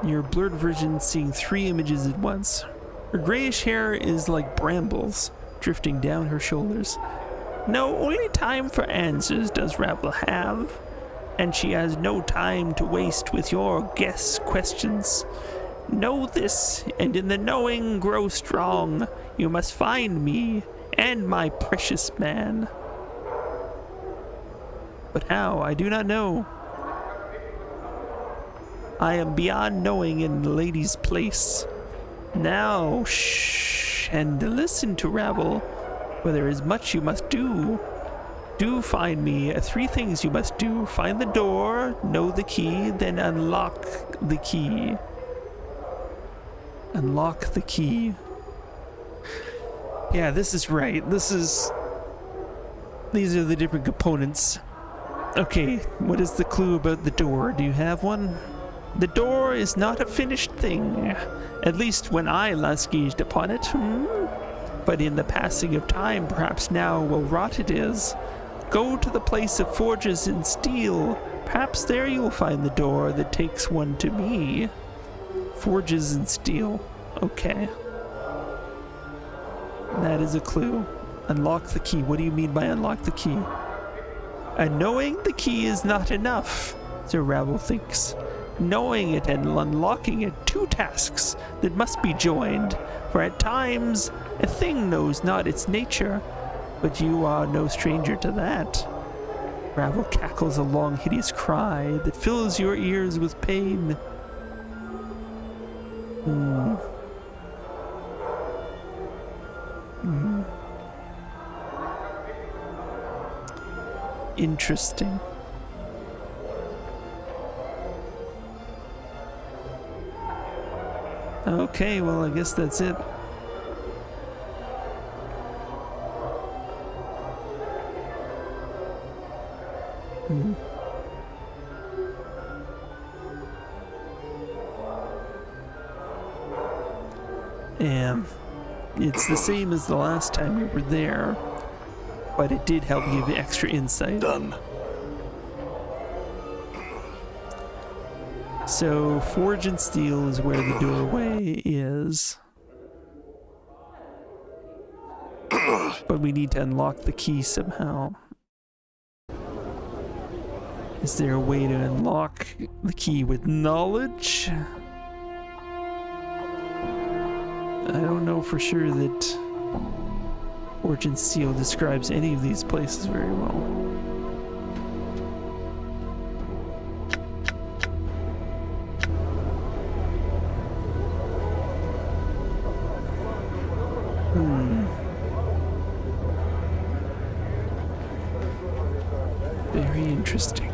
Your blurred version seeing 3 images at once. Her grayish hair is like brambles drifting down her shoulders. No, only time for answers does Ravel have, and she has no time to waste with your guess questions. Know this, and in the knowing grow strong. You must find me and my precious man. But how? I do not know. I am beyond knowing in the lady's place. Now, shh, and listen to Ravel, for there is much you must do. Do find me. 3 things you must do. Find the door, know the key, then unlock the key. Unlock the key. Yeah, this is right. These are the different components. Okay, what is the clue about the door? Do you have one? The door is not a finished thing, at least when I last gazed upon it. But in the passing of time, perhaps now will rot it is. Go to the place of forges in steel. Perhaps there you will find the door that takes one to me. Forges in steel. Okay. That is a clue. Unlock the key. What do you mean by unlock the key? And knowing the key is not enough, Sir Ravel thinks. Knowing it and unlocking it, 2 tasks that must be joined, for at times a thing knows not its nature, but you are no stranger to that. Ravel cackles a long hideous cry that fills your ears with pain. Interesting. Okay, well, I guess that's it. And it's the same as the last time we were there, but it did help give extra insight. Done. So, Forge and Steel is where the doorway is. But we need to unlock the key somehow. Is there a way to unlock the key with knowledge? I don't know for sure that Forge and Steel describes any of these places very well. Very interesting.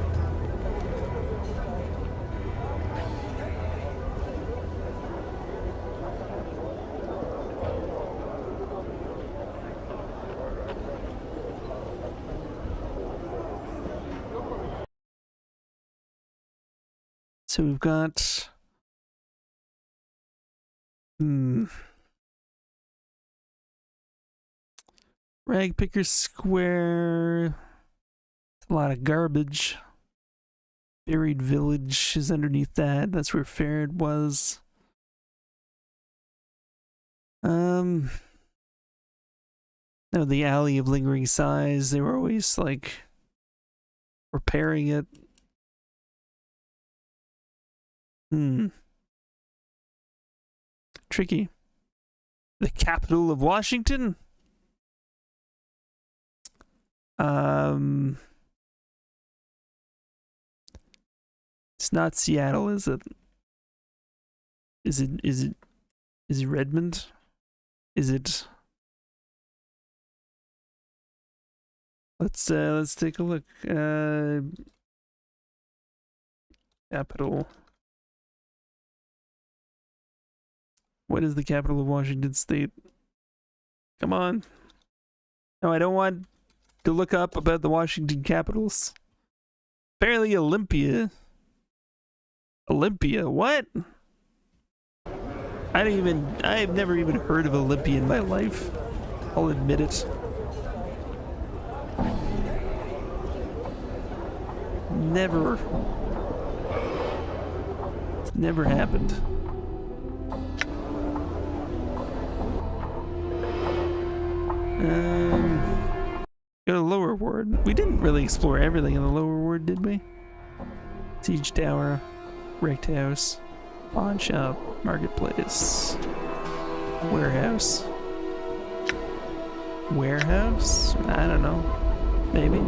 So we've got Ragpicker Square. A lot of garbage. Buried Village is underneath that. That's where Farad was. No, the Alley of Lingering Sighs. They were always like repairing it. Tricky. The capital of Washington? It's not Seattle, is it? Is it Redmond? Is it? Let's take a look. Capital. What is the capital of Washington State? Come on. No, I don't want to look up about the Washington Capitals. Apparently Olympia. Olympia, what? I've never even heard of Olympia in my life. I'll admit it. Never never happened. Go to lower ward. We didn't really explore everything in the lower ward, did we? Siege tower, wrecked house, pawn shop, marketplace, warehouse. Warehouse? I don't know. Maybe.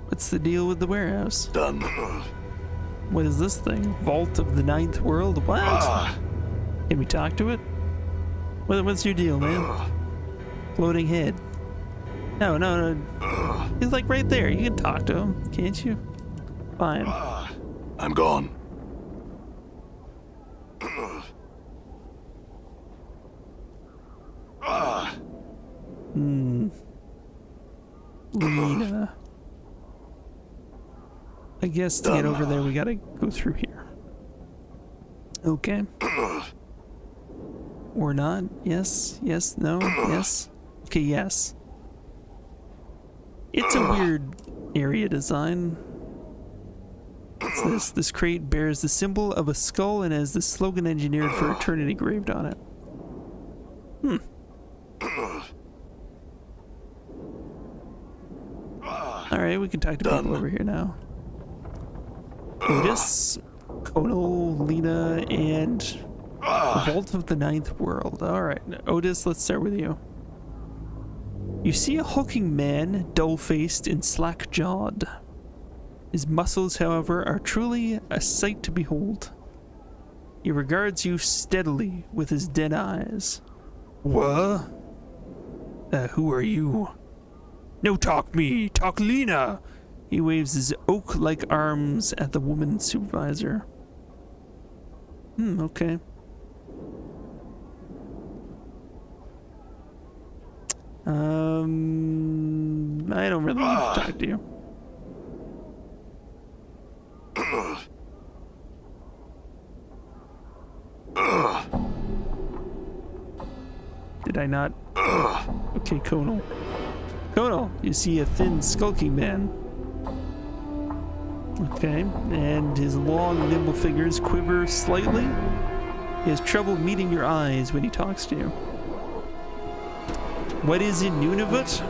What's the deal with the warehouse? Done. What is this thing? Vault of the Ninth World? What? Can we talk to it? What's your deal, man? Floating head. No. He's like right there. You can talk to him, can't you? Fine. I'm gone. Lena. I guess to get over there we gotta go through here. Okay. Or not. Yes, no, yes. Okay, yes. It's a weird area design. What's this? This crate bears the symbol of a skull and has the slogan engineered for eternity engraved on it. Alright, we can talk to people over here now. Otis, Kono, Lena, and Vault of the Ninth World. Alright, Otis, let's start with you. You see a hulking man, dull-faced and slack-jawed. His muscles, however, are truly a sight to behold. He regards you steadily with his dead eyes. What? Who are you? No talk me, talk Lena! He waves his oak-like arms at the woman supervisor. Okay. I don't really want to talk to you. Did I not? Okay, Kono. Kono, you see a thin, skulking man. Okay, and his long, nimble fingers quiver slightly. He has trouble meeting your eyes when he talks to you. What is in Nunavut?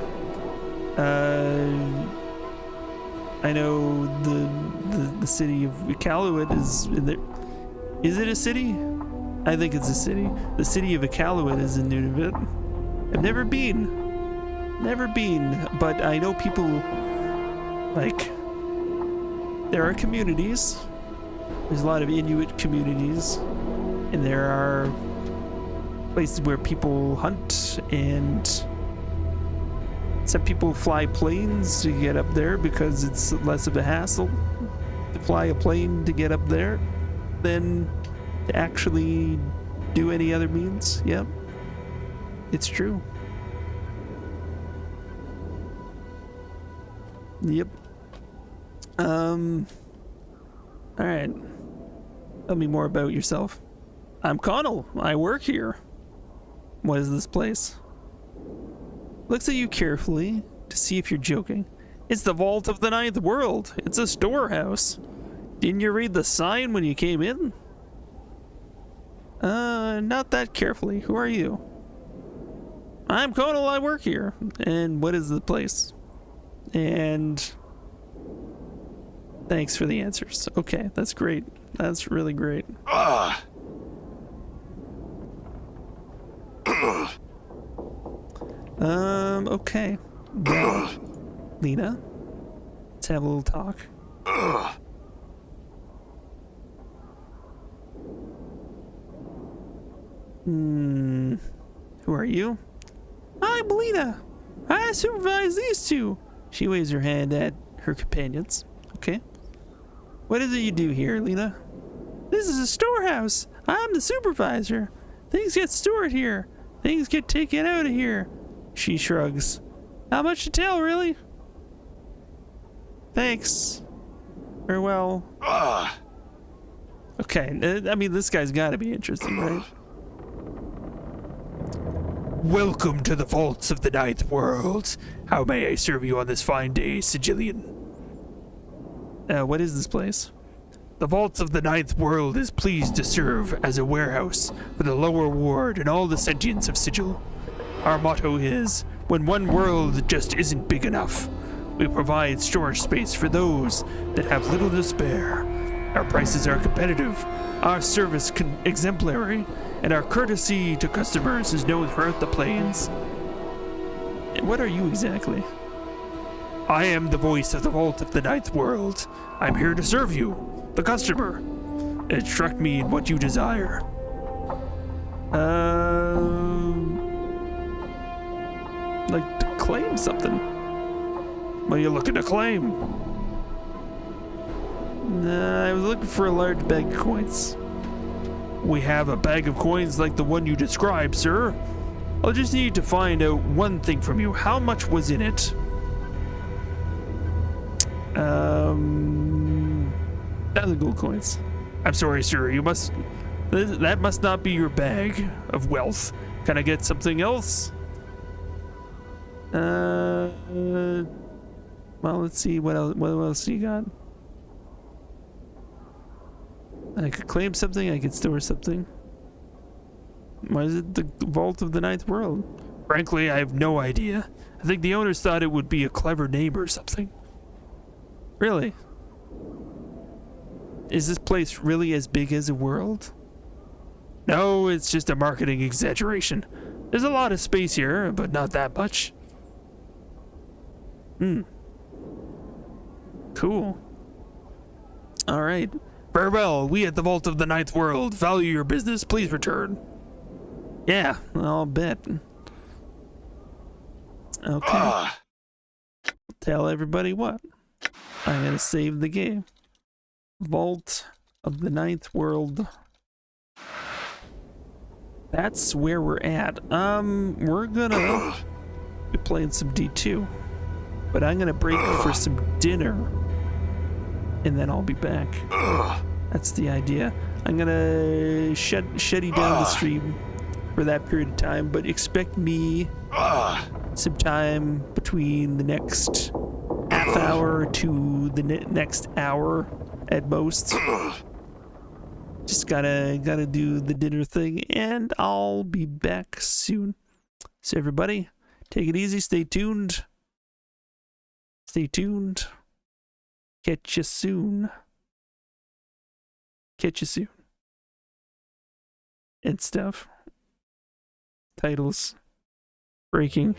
I know the city of Iqaluit is in there. Is it a city? I think it's a city. The city of Iqaluit is in Nunavut. I've never been, but I know people, like, there are communities. There's a lot of Inuit communities, and there are places where people hunt, and some people fly planes to get up there because it's less of a hassle to fly a plane to get up there than to actually do any other means. Yep, it's true. Yep. All right. Tell me more about yourself. I'm Connell. I work here. What is this place? Looks at you carefully to see if you're joking. It's the Vault of the Ninth World. It's a storehouse. Didn't you read the sign when you came in? Not that carefully. Who are you? I'm Connell. I work here. And what is the place? And thanks for the answers. Okay, that's great. That's really great. Okay. Well, Lena, let's have a little talk. Who are you? I'm Lena. I supervise these two. She waves her hand at her companions. Okay. What is it you do here, Lena? This is a storehouse. I'm the supervisor. Things get stored here. Things get taken out of here. She shrugs. Not much to tell, really. Thanks. Farewell. Okay, I mean, this guy's gotta be interesting, right? Welcome to the vaults of the Ninth World. How may I serve you on this fine day, Sigilian? What is this place? The vaults of the Ninth World is pleased to serve as a warehouse for the lower ward and all the sentients of Sigil. Our motto is, when one world just isn't big enough, we provide storage space for those that have little to spare. Our prices are competitive, our service exemplary, and our courtesy to customers is known throughout the plains. And what are you exactly? I am the voice of the Vault of the Ninth World. I'm here to serve you, the customer. Instruct me in what you desire. Like to claim something. What are you looking to claim? Nah, I was looking for a large bag of coins. We have a bag of coins like the one you described, sir. I'll just need to find out one thing from you. How much was in it? 1,000 gold coins. I'm sorry, sir. That must not be your bag of wealth. Can I get something else? Well, let's see. What else you got? I could claim something, I could store something. Why is it the Vault of the Ninth World? Frankly, I have no idea. I think the owners thought it would be a clever name or something. Really? Is this place really as big as a world? No, it's just a marketing exaggeration. There's a lot of space here, but not that much. Cool. Alright. Farewell, we at the Vault of the Ninth World value your business. Please return. Yeah, I'll bet. Okay. Tell everybody what. I'm gonna save the game. Vault of the Ninth World. That's where we're at. We're gonna be playing some D2. But I'm gonna break for some dinner. And then I'll be back. That's the idea. I'm gonna shutty down the stream for that period of time, but expect me sometime between the next half hour to the next hour at most. Just gotta do the dinner thing, and I'll be back soon. So everybody, take it easy, stay tuned. Stay tuned. Catch you soon. Catch you soon. And stuff. Titles. Breaking.